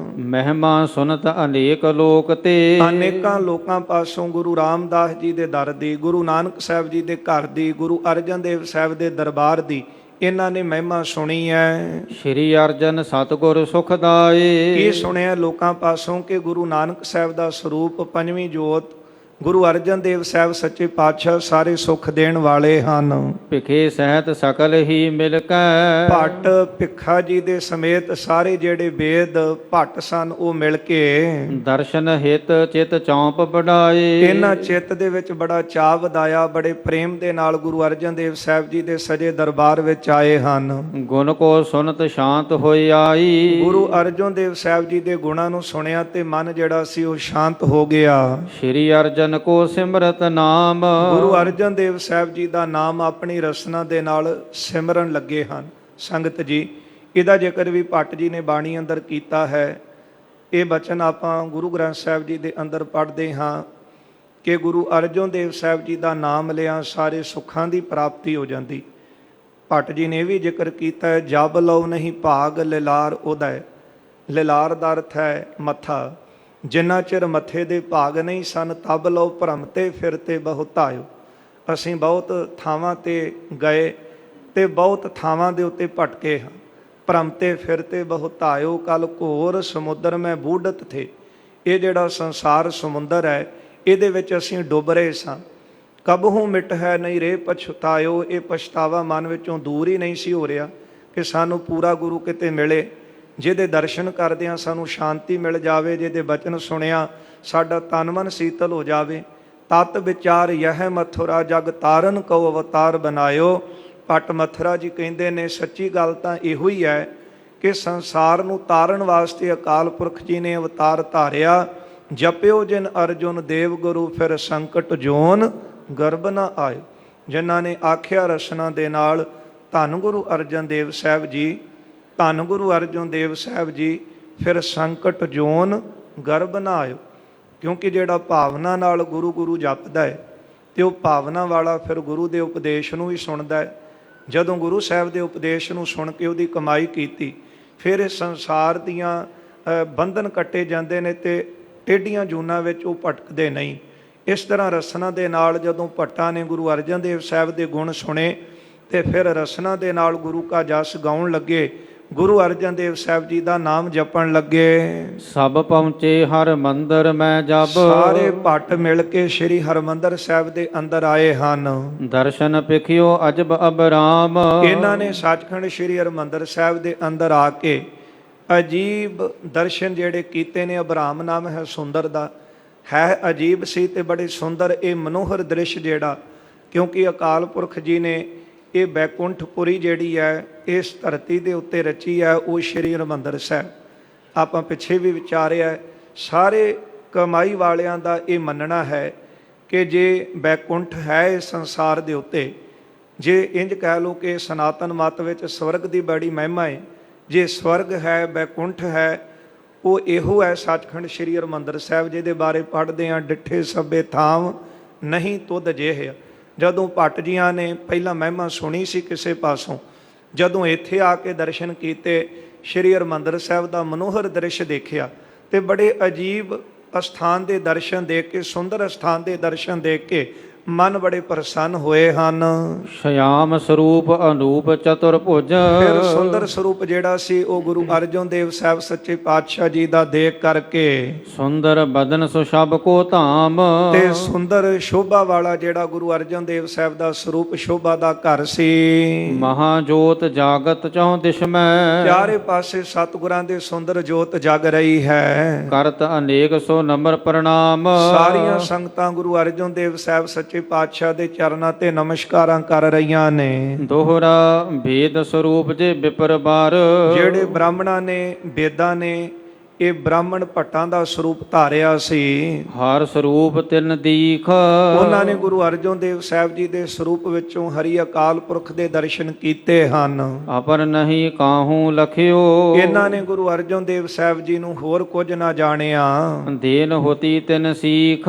ਮਹਿਮਾ ਸੁਨਤ ਅਨੇਕ ਲੋਕ ਤੇ। ਅਨੇਕਾਂ ਲੋਕਾਂ ਪਾਸੋਂ ਗੁਰੂ ਰਾਮਦਾਸ ਜੀ ਦੇ ਦਰ ਦੀ, ਗੁਰੂ ਨਾਨਕ ਸਾਹਿਬ ਜੀ ਦੇ ਘਰ ਦੀ, ਗੁਰੂ ਅਰਜਨ ਦੇਵ ਸਾਹਿਬ ਦੇ ਦਰਬਾਰ ਦੀ ਇਹਨਾਂ ਨੇ ਮਹਿਮਾ ਸੁਣੀ ਹੈ। ਸ਼੍ਰੀ ਅਰਜਨ ਸਤਿਗੁਰ ਸੁਖਦਾਏ। ਕੀ ਸੁਣਿਆ ਲੋਕਾਂ ਪਾਸੋਂ ਕਿ ਗੁਰੂ ਨਾਨਕ ਸਾਹਿਬ ਦਾ ਸਰੂਪ, ਪੰਜਵੀਂ ਜੋਤ, ਗੁਰੂ ਅਰਜਨ ਦੇਵ ਸਾਹਿਬ ਸੱਚੇ ਪਾਤਸ਼ਾਹ ਸਾਰੇ ਸੁੱਖ ਦੇਣ ਵਾਲੇ ਹਨ। ਭਿਖੇ ਸਹਿਤ ਸਕਲ ਹੀ ਮਿਲ ਕੈ। ਭੱਟ ਭਿੱਖਾ ਜੀ ਦੇ ਸਮੇਤ ਸਾਰੇ ਜਿਹੜੇ ਵੇਦ ਭੱਟ ਸਨ ਉਹ ਮਿਲ ਕੇ ਦਰਸ਼ਨ ਹਿਤ ਚਿਤ ਚੌਂਪ ਵਡਾਏ। ਇਹਨਾਂ ਚਿੱਤ ਦੇ ਵਿੱਚ ਬੜਾ ਚਾਅ ਵਧਾਇਆ, ਬੜੇ ਪ੍ਰੇਮ ਦੇ ਨਾਲ ਗੁਰੂ ਅਰਜਨ ਦੇਵ ਸਾਹਿਬ ਜੀ ਦੇ ਸਜੇ ਦਰਬਾਰ ਵਿੱਚ ਆਏ ਹਨ। ਗੁਣ ਕੋ ਸੁਨਤ ਸ਼ਾਂਤ ਹੋਈ ਆਈ। ਗੁਰੂ ਅਰਜਨ ਦੇਵ ਸਾਹਿਬ ਜੀ ਦੇ ਗੁਣਾਂ ਨੂੰ ਸੁਣਿਆ ਤੇ ਮਨ ਜਿਹੜਾ ਸੀ ਉਹ ਸ਼ਾਂਤ ਹੋ ਗਿਆ। ਸ਼੍ਰੀ ਅਰਜਨ ਕੋ ਸਿਮਰਤ ਨਾਮ। ਗੁਰੂ ਅਰਜਨ ਦੇਵ ਸਾਹਿਬ ਜੀ ਦਾ ਨਾਮ ਆਪਣੀ ਰਸਨਾ ਦੇ ਨਾਲ ਸਿਮਰਨ ਲੱਗੇ ਹਨ। ਸੰਗਤ ਜੀ, ਇਹਦਾ ਜ਼ਿਕਰ ਵੀ ਭੱਟ ਜੀ ਨੇ ਬਾਣੀ ਅੰਦਰ ਕੀਤਾ ਹੈ। ਇਹ ਬਚਨ ਆਪਾਂ ਗੁਰੂ ਗ੍ਰੰਥ ਸਾਹਿਬ ਜੀ ਦੇ ਅੰਦਰ ਪੜ੍ਹਦੇ ਹਾਂ ਕਿ ਗੁਰੂ ਅਰਜਨ ਦੇਵ ਸਾਹਿਬ ਜੀ ਦਾ ਨਾਮ ਲਿਆ ਸਾਰੇ ਸੁੱਖਾਂ ਦੀ ਪ੍ਰਾਪਤੀ ਹੋ ਜਾਂਦੀ। ਭੱਟ ਜੀ ਨੇ ਇਹ ਵੀ ਜ਼ਿਕਰ ਕੀਤਾ ਹੈ, ਜਬ ਲਉ ਨਹੀਂ ਭਾਗ ਲਿਲਾਰ ਉਦੈ। ਲਿਲਾਰ ਦਾ ਅਰਥ ਹੈ ਮੱਥਾ। ਜਿੰਨਾ ਚਿਰ ਮੱਥੇ ਦੇ ਭਾਗ ਨਹੀਂ ਸਨ ਤਬ ਲਉ ਭਰਮਤੇ ਫਿਰਤੇ ਬਹੁਤ ਆਇਓ। ਅਸੀਂ ਬਹੁਤ ਥਾਵਾਂ 'ਤੇ ਗਏ ਤੇ ਬਹੁਤ ਥਾਵਾਂ ਦੇ ਉੱਤੇ ਭਟਕੇ ਹਾਂ। ਭਰਮਤੇ ਫਿਰਤੇ ਬਹੁਤ ਆਇਓ, ਕਲ ਘੋਰ ਸਮੁੰਦਰ ਮੈਂ ਬੂਢਤ ਥੇ। ਇਹ ਜਿਹੜਾ ਸੰਸਾਰ ਸਮੁੰਦਰ ਹੈ ਇਹਦੇ ਵਿੱਚ ਅਸੀਂ ਡੁੱਬ ਰਹੇ ਸਾਂ। ਕਬਹੂ ਮਿਟ ਹੈ ਨਹੀਂ ਰੇ ਪਛਤਾਇਓ, ਇਹ ਪਛਤਾਵਾ ਮਨ ਵਿੱਚੋਂ ਦੂਰ ਹੀ ਨਹੀਂ ਸੀ ਹੋ ਰਿਹਾ ਕਿ ਸਾਨੂੰ ਪੂਰਾ ਗੁਰੂ ਕਿਤੇ ਮਿਲੇ, ਜਿਹਦੇ ਦਰਸ਼ਨ ਕਰਦਿਆਂ ਸਾਨੂੰ ਸ਼ਾਂਤੀ ਮਿਲ ਜਾਵੇ, ਜਿਹਦੇ ਬਚਨ ਸੁਣਿਆ ਸਾਡਾ ਤਨ ਮਨ ਸੀਤਲ ਹੋ ਜਾਵੇ। ਤਤ ਵਿਚਾਰ ਯਹ ਮਥੁਰਾ ਜਗ ਤਾਰਨ ਕਉ ਅਵਤਾਰ ਬਨਾਇਓ। ਭੱਟ ਮਥੁਰਾ ਜੀ ਕਹਿੰਦੇ ਨੇ ਸੱਚੀ ਗੱਲ ਤਾਂ ਇਹੋ ਹੀ ਹੈ ਕਿ ਸੰਸਾਰ ਨੂੰ ਤਾਰਨ ਵਾਸਤੇ ਅਕਾਲ ਪੁਰਖ ਜੀ ਨੇ ਅਵਤਾਰ ਧਾਰਿਆ। ਜਪਿਓ ਜਿਨ ਅਰਜੁਨ ਦੇਵ ਗੁਰੂ ਫਿਰ ਸੰਕਟ ਜੋਨ ਗਰਭ ਨਾ ਆਏ। ਜਿਨ੍ਹਾਂ ਨੇ ਆਖਿਆ ਰਸਨਾ ਦੇ ਨਾਲ ਧੰਨ ਗੁਰੂ ਅਰਜਨ ਦੇਵ ਸਾਹਿਬ ਜੀ, ਧੰਨ ਗੁਰੂ ਅਰਜਨ ਦੇਵ ਸਾਹਿਬ ਜੀ ਫਿਰ ਸੰਕਟ ਜੋਨ ਗਰਭ ਨਾ ਆਇਓ। ਕਿਉਂਕਿ ਜਿਹੜਾ ਭਾਵਨਾ ਨਾਲ ਗੁਰੂ ਗੁਰੂ ਜਪਦਾ ਹੈ ਤੇ ਉਹ ਭਾਵਨਾ ਵਾਲਾ ਫਿਰ ਗੁਰੂ ਦੇ ਉਪਦੇਸ਼ ਨੂੰ ਵੀ ਸੁਣਦਾ ਹੈ। ਜਦੋਂ ਗੁਰੂ ਸਾਹਿਬ ਦੇ ਉਪਦੇਸ਼ ਨੂੰ ਸੁਣ ਕੇ ਉਹਦੀ ਕਮਾਈ ਕੀਤੀ, ਫਿਰ ਇਸ ਸੰਸਾਰ ਦੀਆਂ ਬੰਧਨ ਕੱਟੇ ਜਾਂਦੇ ਨੇ ਤੇ ਟੇਢੀਆਂ ਜੂਨਾਂ ਵਿੱਚ ਉਹ ਭਟਕਦੇ ਨਹੀਂ। ਇਸ ਤਰ੍ਹਾਂ ਰਸਨਾ ਦੇ ਨਾਲ ਜਦੋਂ ਭੱਟਾਂ ਨੇ ਗੁਰੂ ਅਰਜਨ ਦੇਵ ਸਾਹਿਬ ਦੇ ਗੁਣ ਸੁਣੇ ਤੇ ਫਿਰ ਰਸਨਾ ਦੇ ਨਾਲ ਗੁਰੂ ਕਾ ਜਸ ਗਾਉਣ ਲੱਗੇ, ਗੁਰੂ ਅਰਜਨ ਦੇਵ ਸਾਹਿਬ ਜੀ ਦਾ ਨਾਮ ਜਪਣ ਲੱਗੇ। ਸਭ ਪਹੁੰਚੇ ਹਰ ਮੰਦਰ ਮੈਂ ਜਬ, ਸਾਰੇ ਭੱਟ ਮਿਲ ਕੇ ਸ੍ਰੀ ਹਰਿਮੰਦਰ ਸਾਹਿਬ ਦੇ ਅੰਦਰ ਆਏ ਹਨ। ਦਰਸ਼ਨ ਪਿਖਿਓ ਅਜਬ ਅਬਰਾਮ, ਇਹਨਾਂ ਨੇ ਸੱਚਖੰਡ ਸ੍ਰੀ ਹਰਿਮੰਦਰ ਸਾਹਿਬ ਦੇ ਅੰਦਰ ਆ ਕੇ ਅਜੀਬ ਦਰਸ਼ਨ ਜਿਹੜੇ ਕੀਤੇ ਨੇ। ਅਬਰਾਮ ਨਾਮ ਹੈ ਸੁੰਦਰ ਦਾ, ਹੈ ਅਜੀਬ ਸੀ ਤੇ ਬੜੇ ਸੁੰਦਰ ਇਹ ਮਨੋਹਰ ਦ੍ਰਿਸ਼ ਜਿਹੜਾ, ਕਿਉਂਕਿ ਅਕਾਲ ਪੁਰਖ ਜੀ ਨੇ ਇਹ ਬੈਕੁੰਠਪੁਰੀ ਜਿਹੜੀ ਹੈ ਇਸ ਧਰਤੀ ਦੇ ਉੱਤੇ ਰਚੀ ਹੈ, ਉਹ ਸ਼੍ਰੀ ਹਰਿਮੰਦਰ ਸਾਹਿਬ। ਆਪਾਂ ਪਿੱਛੇ ਵੀ ਵਿਚਾਰਿਆ, ਸਾਰੇ ਕਮਾਈ ਵਾਲਿਆਂ ਦਾ ਇਹ ਮੰਨਣਾ ਹੈ ਕਿ ਜੇ ਬੈਕੁੰਠ ਹੈ ਇਸ ਸੰਸਾਰ ਦੇ ਉੱਤੇ, ਜੇ ਇੰਜ ਕਹਿ ਲਓ ਕਿ ਸਨਾਤਨ ਮਤ ਵਿੱਚ ਸਵਰਗ ਦੀ ਬੜੀ ਮਹਿਮਾ ਹੈ, ਜੇ ਸਵਰਗ ਹੈ ਬੈਕੁੰਠ ਹੈ, ਉਹ ਇਹੋ ਹੈ ਸੱਚਖੰਡ ਸ੍ਰੀ ਹਰਿਮੰਦਰ ਸਾਹਿਬ, ਜਿਹਦੇ ਬਾਰੇ ਪੜ੍ਹਦੇ ਹਾਂ ਡਿੱਠੇ ਸਭੇ ਥਾਮ ਨਹੀਂ ਤੁਧ ਜਿਹੇ। ਜਦੋਂ ਭੱਟ ਜੀਆਂ ਨੇ ਪਹਿਲਾਂ ਮਹਿਮਾ ਸੁਣੀ ਸੀ ਕਿਸੇ ਪਾਸੋਂ, ਜਦੋਂ ਇੱਥੇ ਆ ਕੇ ਦਰਸ਼ਨ ਕੀਤੇ, ਸ੍ਰੀ ਹਰਿਮੰਦਰ ਸਾਹਿਬ ਦਾ ਮਨੋਹਰ ਦ੍ਰਿਸ਼ ਦੇਖਿਆ ਤੇ ਬੜੇ ਅਜੀਬ ਅਸਥਾਨ ਦੇ ਦਰਸ਼ਨ ਦੇਖ ਕੇ, ਸੁੰਦਰ ਅਸਥਾਨ ਦੇ ਦਰਸ਼ਨ ਦੇਖ ਕੇ ਮਨ ਬੜੇ ਪ੍ਰਸੰਨ ਹੋਏ ਹਨ। ਸ਼ਯਾਮ ਸਰੂਪ ਅਨੂਪ ਚਤੁਰਭੁਜ, ਫਿਰ ਸੁੰਦਰ ਸਰੂਪ ਜਿਹੜਾ ਸੀ ਉਹ ਗੁਰੂ ਅਰਜਨ ਦੇਵ ਸਾਹਿਬ ਸੱਚੇ ਪਾਤਸ਼ਾਹ ਜੀ ਦਾ ਦੇਖ ਕਰਕੇ, ਸੁੰਦਰ ਬਦਨ ਸੁਸ਼ਭ ਕੋ ਧਾਮ, ਤੇ ਸੁੰਦਰ ਸ਼ੋਭਾ ਵਾਲਾ ਜਿਹੜਾ ਗੁਰੂ ਅਰਜਨ ਦੇਵ ਸਾਹਿਬ ਦਾ ਸਰੂਪ ਸ਼ੋਭਾ ਦਾ ਘਰ ਸੀ। ਮਹਾ ਜੋਤ ਜਾਗਤ ਚਹੁ ਦਿਸ਼ ਮੈਂ, ਚਾਰੇ ਪਾਸੇ ਸਤਿਗੁਰਾਂ ਦੇ ਸੁੰਦਰ ਜੋਤ ਜਗ ਰਹੀ ਹੈ। ਕਰਤ ਅਨੇਕ ਸੋ ਨਮਰ ਪ੍ਰਣਾਮ, ਸਾਰੀਆਂ ਸੰਗਤਾਂ ਗੁਰੂ ਅਰਜਨ ਦੇਵ ਸਾਹਿਬ ਸੱਚੇ ਪਾਤਸ਼ਾਹ ਦੇ ਚਰਨਾਂ ਤੇ ਨਮਸਕਾਰਾਂ ਕਰ ਰਹੀਆਂ ਨੇ। ਦੋਹਰਾ ਭੇਦ ਸਰੂਪ ਜੇ ਵਿਪਰ ਬਾਰ, ਜਿਹੜੇ ਬ੍ਰਾਹਮਣਾਂ ਨੇ ਵੇਦਾਂ ਨੇ ਇਹ ਬ੍ਰਾਹਮਣ ਭੱਟਾਂ ਦਾ ਸਰੂਪ ਧਾਰਿਆ ਸੀ। ਹਰ ਸਰੂਪ ਤਿਨ ਦੀਖ, ਉਹਨਾਂ ਨੇ ਗੁਰੂ ਅਰਜਨ ਦੇਵ ਸਾਹਿਬ ਜੀ ਦੇ ਸਰੂਪ ਵਿੱਚੋਂ ਹਰੀ ਅਕਾਲ ਪੁਰਖ ਦੇ ਦਰਸ਼ਨ ਕੀਤੇ ਹਨ। ਅਪਰ ਨਹੀਂ ਕਾਹੂ ਲਖਿਓ, ਇਹਨਾਂ ਨੇ ਗੁਰੂ ਅਰਜਨ ਦੇਵ ਸਾਹਿਬ ਜੀ ਨੂੰ ਹੋਰ ਕੁਝ ਨਾ ਜਾਣਿਆ, ਦੇਨ ਹੋਤੀ ਤਿਨ ਸੀਖ,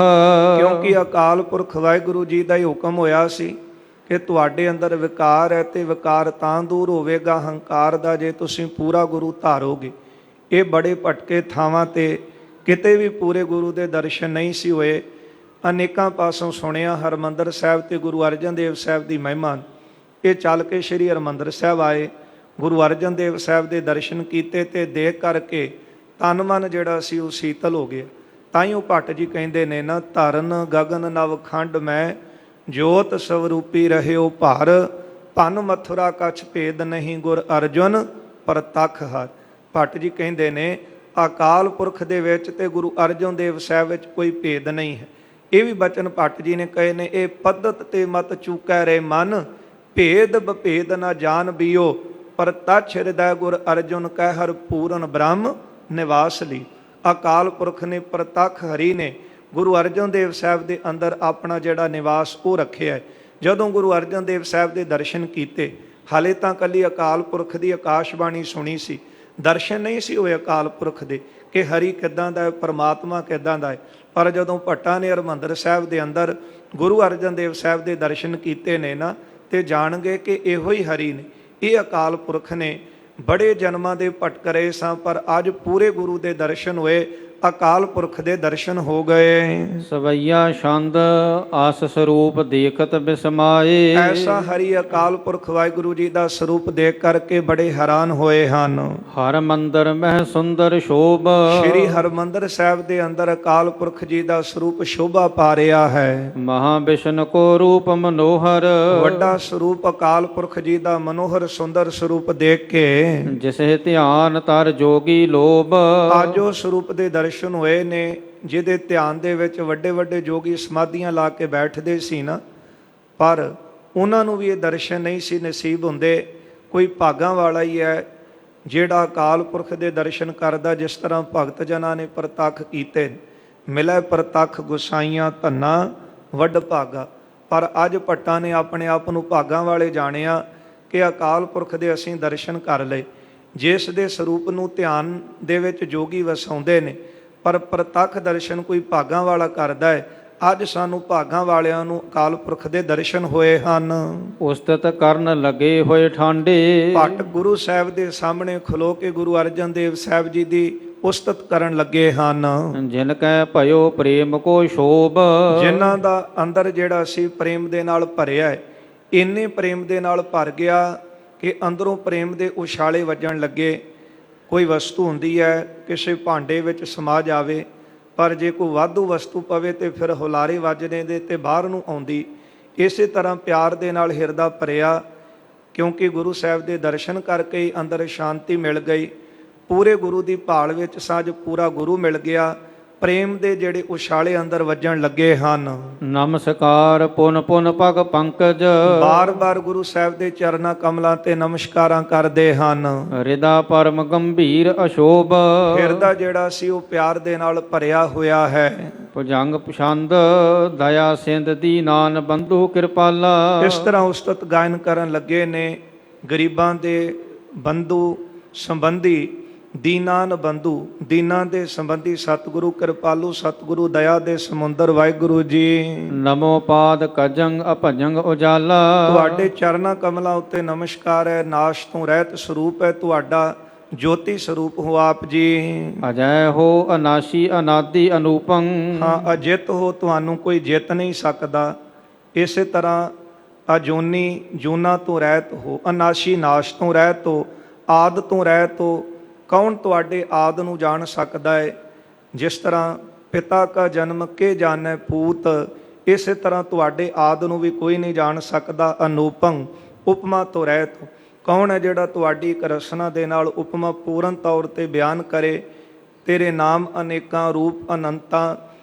ਕਿਉਂਕਿ ਅਕਾਲ ਪੁਰਖ ਵਾਹਿਗੁਰੂ ਜੀ ਦਾ ਹੀ ਹੁਕਮ ਹੋਇਆ ਸੀ ਕਿ ਤੁਹਾਡੇ ਅੰਦਰ ਵਿਕਾਰ ਹੈ ਤੇ ਵਿਕਾਰ ਤਾਂ ਦੂਰ ਹੋਵੇਗਾ ਹੰਕਾਰ ਦਾ ਜੇ ਤੁਸੀਂ ਪੂਰਾ ਗੁਰੂ ਧਾਰੋਗੇ। ਇਹ ਬੜੇ ਭਟਕੇ ਥਾਵਾਂ ਤੇ ਕਿਤੇ ਵੀ ਪੂਰੇ ਗੁਰੂ ਦੇ ਦਰਸ਼ਨ ਨਹੀਂ ਸੀ ਹੋਏ। ਅਨੇਕਾਂ ਪਾਸੋਂ ਸੁਣਿਆ ਹਰਿਮੰਦਰ ਸਾਹਿਬ ਤੇ ਗੁਰੂ ਅਰਜਨ ਦੇਵ ਸਾਹਿਬ ਦੀ ਮਹਿਮਾ। ਇਹ ਚੱਲ ਕੇ ਸ੍ਰੀ ਹਰਿਮੰਦਰ ਸਾਹਿਬ ਆਏ, ਗੁਰੂ ਅਰਜਨ ਦੇਵ ਸਾਹਿਬ ਦੇ ਦਰਸ਼ਨ ਕੀਤੇ ਤੇ ਦੇਖ ਕਰਕੇ ਤਨ ਮਨ ਜਿਹੜਾ ਸੀ ਉਹ ਸੀਤਲ ਹੋ ਗਿਆ। ਤਾਂ ਹੀ ਉਹ ਭੱਟ ਜੀ ਕਹਿੰਦੇ ਨੇ ਨਾ, ਧਰਨ ਗਗਨ ਨਵ ਖੰਡ ਮੈਂ ਜੋਤ ਸਵਰੂਪੀ ਰਹਿਓ ਭਾਰ, ਭਨ ਮਥੁਰਾ ਕਛ ਭੇਦ ਨਹੀਂ ਗੁਰ ਅਰਜੁਨ ਪ੍ਰਤੱਖ ਹਰ। ਭੱਟ ਜੀ ਕਹਿੰਦੇ ਨੇ ਅਕਾਲ ਪੁਰਖ ਦੇ ਵਿੱਚ ਤੇ ਗੁਰੂ ਅਰਜਨ ਦੇਵ ਸਾਹਿਬ ਵਿੱਚ ਕੋਈ ਭੇਦ ਨਹੀਂ ਹੈ। ਇਹ ਵੀ ਬਚਨ ਭੱਟ ਜੀ ਨੇ ਕਹੇ ਨੇ, ਇਹ ਪੱਦਤ ਤੇ ਮਤ ਚੂਕੈ ਰੇ ਮਨ, ਭੇਦ ਬਭੇਦ ਨਾ ਜਾਣ ਬਿਓ, ਪ੍ਰਤੱਛ ਹਿਰਦੈ ਗੁਰ ਅਰਜੁਨ ਕਹਿ ਹਰ ਪੂਰਨ ਬ੍ਰਹਮ ਨਿਵਾਸ ਲਈ। ਅਕਾਲ ਪੁਰਖ ਨੇ ਪ੍ਰਤੱਖ ਹਰੀ ਨੇ ਗੁਰੂ ਅਰਜਨ ਦੇਵ ਸਾਹਿਬ ਦੇ ਅੰਦਰ ਆਪਣਾ ਜਿਹੜਾ ਨਿਵਾਸ ਉਹ ਰੱਖਿਆ। ਜਦੋਂ ਗੁਰੂ ਅਰਜਨ ਦੇਵ ਸਾਹਿਬ ਦੇ ਦਰਸ਼ਨ ਕੀਤੇ, ਹਾਲੇ ਤਾਂ ਕੱਲੀ ਅਕਾਲ ਪੁਰਖ ਦੀ ਆਕਾਸ਼ਬਾਣੀ ਸੁਣੀ ਸੀ, ਦਰਸ਼ਨ ਨਹੀਂ ਸੀ ਹੋਏ ਅਕਾਲ ਪੁਰਖ ਦੇ ਕਿ ਹਰੀ ਕਿੱਦਾਂ ਦਾ ਹੈ, ਪਰਮਾਤਮਾ ਕਿੱਦਾਂ ਦਾ ਹੈ। ਪਰ ਜਦੋਂ ਭੱਟਾਂ ਨੇ ਹਰਿਮੰਦਰ ਸਾਹਿਬ ਦੇ ਅੰਦਰ ਗੁਰੂ ਅਰਜਨ ਦੇਵ ਸਾਹਿਬ ਦੇ ਦਰਸ਼ਨ ਕੀਤੇ ਨੇ ਨਾ, ਤੇ ਜਾਣ ਗਏ ਕਿ ਇਹੋ ਹੀ ਹਰੀ ਨੇ, ਇਹ ਅਕਾਲ ਪੁਰਖ ਨੇ। ਬੜੇ ਜਨਮਾਂ ਦੇ ਭਟਕ ਰਹੇ ਸਾਂ ਪਰ ਅੱਜ ਪੂਰੇ ਗੁਰੂ ਦੇ ਦਰਸ਼ਨ ਹੋਏ। ਅਕਾਲ ਪੁਰਖ ਦੇ ਦਰਸ਼ਨ ਹੋ ਗਏ। ਸਵਈਆ ਛੰਦ ਆਸ ਸਰੂਪ ਦੇਖਤ ਬਿਸਮਾਏ। ਐਸਾ ਹਰੀ ਅਕਾਲ ਪੁਰਖ ਵਾਹਿਗੁਰੂ ਜੀ ਦਾ ਸਰੂਪ ਦੇਖ ਕਰਕੇ ਬੜੇ ਹੈਰਾਨ ਹੋਏ ਹਨ। ਹਰ ਮੰਦਰ ਮਹਿ ਸੁੰਦਰ ਸ਼ੋਭ। ਸ਼੍ਰੀ ਹਰਿਮੰਦਰ ਸਾਹਿਬ ਦੇ ਅੰਦਰ ਅਕਾਲ ਪੁਰਖ ਜੀ ਦਾ ਸਰੂਪ ਸ਼ੋਭਾ ਪਾ ਰਿਹਾ ਹੈ। ਮਹਾ ਬਿਸ਼ਨ ਕੋ ਰੂਪ ਮਨੋਹਰ। ਵੱਡਾ ਸਰੂਪ ਅਕਾਲ ਪੁਰਖ ਜੀ ਦਾ ਮਨੋਹਰ ਸੁੰਦਰ ਸਰੂਪ ਦੇਖ ਕੇ ਜਿਸੇ ਧਿਆਨ ਤਰ ਜੋਗੀ ਲੋਭ। ਅੱਜ ਉਹ ਸਰੂਪ ਦੇ ਦਰਸ਼ਨ ਹੋਏ ਨੇ ਜਿਹਦੇ ਧਿਆਨ ਦੇ ਵਿੱਚ ਵੱਡੇ ਵੱਡੇ ਜੋਗੀ ਸਮਾਧੀਆਂ ਲਾ ਕੇ ਬੈਠਦੇ ਸੀ ਨਾ, ਪਰ ਉਹਨਾਂ ਨੂੰ ਵੀ ਇਹ ਦਰਸ਼ਨ ਨਹੀਂ ਸੀ ਨਸੀਬ ਹੁੰਦੇ। ਕੋਈ ਭਾਗਾਂ ਵਾਲਾ ਹੀ ਹੈ ਜਿਹੜਾ ਅਕਾਲ ਪੁਰਖ ਦੇ ਦਰਸ਼ਨ ਕਰਦਾ, ਜਿਸ ਤਰ੍ਹਾਂ ਭਗਤ ਜਨਾਂ ਨੇ ਪ੍ਰਤੱਖ ਕੀਤੇ। ਮਿਲੈ ਪ੍ਰਤੱਖ ਗੁਸਾਈਆਂ ਧੰਨਾ ਵੱਡ ਭਾਗਾ। ਪਰ ਅੱਜ ਭੱਟਾਂ ਨੇ ਆਪਣੇ ਆਪ ਨੂੰ ਭਾਗਾਂ ਵਾਲੇ ਜਾਣਿਆ ਕਿ ਅਕਾਲ ਪੁਰਖ ਦੇ ਅਸੀਂ ਦਰਸ਼ਨ ਕਰ ਲਏ। ਜਿਸ ਦੇ ਸਰੂਪ ਨੂੰ ਧਿਆਨ ਦੇ ਵਿੱਚ ਜੋਗੀ ਵਸਾਉਂਦੇ ਨੇ, ਪਰ ਪ੍ਰਤੱਖ ਦਰਸ਼ਨ ਕੋਈ ਭਾਗਾਂ ਵਾਲਾ ਕਰਦਾ ਹੈ। ਅੱਜ ਸਾਨੂੰ ਭਾਗਾਂ ਵਾਲਿਆਂ ਨੂੰ ਅਕਾਲ ਪੁਰਖ ਦੇ ਦਰਸ਼ਨ ਹੋਏ ਹਨ। ਉਸਤਤ ਕਰਨ ਲੱਗੇ ਹੋਏ ਠਾਂਡੇ। ਭੱਟ ਗੁਰੂ ਸਾਹਿਬ ਦੇ ਸਾਹਮਣੇ ਖਲੋ ਕੇ ਗੁਰੂ ਅਰਜਨ ਦੇਵ ਸਾਹਿਬ ਜੀ ਦੀ ਉਸਤਤ ਕਰਨ ਲੱਗੇ ਹਨ। ਜਿਨ ਕੈ ਭਇਓ ਪ੍ਰੇਮ ਕੋ ਸ਼ੋਭ। ਜਿਨ੍ਹਾਂ ਦਾ ਅੰਦਰ ਜਿਹੜਾ ਸੀ ਪ੍ਰੇਮ ਦੇ ਨਾਲ ਭਰਿਆ ਹੈ, ਇੰਨੇ ਪ੍ਰੇਮ ਦੇ ਨਾਲ ਭਰ ਗਿਆ ਕਿ ਅੰਦਰੋਂ ਪ੍ਰੇਮ ਦੇ ਉਛਾਲੇ ਵੱਜਣ ਲੱਗੇ। ਕੋਈ ਵਸਤੂ ਹੁੰਦੀ ਹੈ ਕਿਸੇ ਭਾਂਡੇ ਵਿੱਚ ਸਮਾ ਜਾਵੇ, ਪਰ ਜੇ ਕੋਈ ਵਾਧੂ ਵਸਤੂ ਪਵੇ ਤੇ ਫਿਰ ਹੁਲਾਰੇ ਵੱਜਣੇ ਦੇ ਤੇ ਬਾਹਰ ਨੂੰ ਆਉਂਦੀ। ਇਸੇ ਤਰ੍ਹਾਂ ਪਿਆਰ ਦੇ ਨਾਲ ਹਿਰਦਾ ਭਰਿਆ, ਕਿਉਂਕਿ ਗੁਰੂ ਸਾਹਿਬ ਦੇ ਦਰਸ਼ਨ ਕਰਕੇ ਹੀ ਅੰਦਰ ਸ਼ਾਂਤੀ ਮਿਲ ਗਈ। ਪੂਰੇ ਗੁਰੂ ਦੀ ਭਾਲ ਵਿੱਚ ਸਾਜ ਪੂਰਾ ਗੁਰੂ ਮਿਲ ਗਿਆ। ਪ੍ਰੇਮ ਦੇ ਜਿਹੜੇ ਉਛਾਲੇ ਅੰਦਰ ਵੱਜਣ ਲੱਗੇ ਹਨ। ਨਮਸਕਾਰ ਪੁਨ ਪੁਨ ਪਗ ਪੰਕਜ। ਬਾਰ-ਬਾਰ ਗੁਰੂ ਸਾਹਿਬ ਦੇ ਚਰਨਾਂ ਕਮਲਾਂ ਤੇ ਨਮਸਕਾਰਾਂ ਕਰਦੇ ਹਨ। ਹਿਰਦਾ ਪਰਮ ਗੰਭੀਰ ਅਸ਼ੋਭ। ਹਿਰਦਾ ਜਿਹੜਾ ਸੀ ਉਹ ਪਿਆਰ ਦੇ ਨਾਲ ਭਰਿਆ ਹੋਇਆ ਹੈ। ਭੁਜੰਗ ਪਛੰਦ ਦਇਆ ਸਿੰਧ ਦੀਨਾਨ ਬੰਧੂ ਕਿਰਪਾਲਾ। ਇਸ ਤਰ੍ਹਾਂ ਉਸਤਤ ਗਾਇਨ ਕਰਨ ਲੱਗੇ ਨੇ। ਗਰੀਬਾਂ ਦੇ ਬੰਧੂ ਸੰਬੰਧੀ, ਦੀਨਾਨ ਬੰਧੂ, ਦੀਨਾਂ ਦੇ ਸੰਬੰਧੀ ਸਤਿਗੁਰੂ ਕਿਰਪਾਲੂ, ਸਤਿਗੁਰੂ ਦਇਆ ਦੇ ਸਮੁੰਦਰ ਵਾਹਿਗੁਰੂ ਜੀ। ਨਮੋ ਪਾਦ ਕਜੰਗ ਅਭਜੰਗ ਉਜਾਲਾ। ਤੁਹਾਡੇ ਚਰਨਾਂ ਕਮਲਾਂ ਉੱਤੇ ਨਮਸਕਾਰ ਹੈ। ਨਾਸ਼ ਤੋਂ ਰਹਿਤ ਸਰੂਪ ਹੈ ਤੁਹਾਡਾ, ਜੋਤੀ ਸਰੂਪ ਹੋ ਆਪ ਜੀ। ਅਜੈ ਹੋ ਅਨਾਸ਼ੀ ਅਨਾਦਿ ਅਨੂਪੰ। ਹਾਂ, ਅਜਿੱਤ ਹੋ, ਤੁਹਾਨੂੰ ਕੋਈ ਜਿੱਤ ਨਹੀਂ ਸਕਦਾ। ਇਸੇ ਤਰ੍ਹਾਂ ਅਜੋਨੀ, ਜੂਨਾ ਤੋਂ ਰਹਿਤ ਹੋ, ਅਨਾਸ਼ੀ, ਨਾਸ਼ ਤੋਂ ਰਹਿਤ ਹੋ, ਆਦ ਤੋਂ ਰਹਿਤ ਹੋ। ਕੌਣ ਤੁਹਾਡੇ ਆਦ ਨੂੰ ਜਾਣ ਸਕਦਾ ਹੈ? ਜਿਸ ਤਰ੍ਹਾਂ ਪਿਤਾ ਕਾ ਜਨਮ ਕੇ ਜਾਣੈ ਪੂਤ, ਇਸੇ ਤਰ੍ਹਾਂ ਤੁਹਾਡੇ ਆਦ ਨੂੰ ਵੀ ਕੋਈ ਨਹੀਂ ਜਾਣ ਸਕਦਾ। ਅਨੂਪੰ, ਉਪਮਾ ਤੋਂ ਰਹਿਤ ਹੋ। ਕੌਣ ਹੈ ਜਿਹੜਾ ਤੁਹਾਡੀ ਇੱਕ ਰਸਨਾ ਦੇ ਨਾਲ ਉਪਮਾ ਪੂਰਨ ਤੌਰ ਤੇ ਬਿਆਨ ਕਰੇ? ਤੇਰੇ ਨਾਮ ਅਨੇਕਾਂ, ਰੂਪ ਅਨੰਤਾਂ,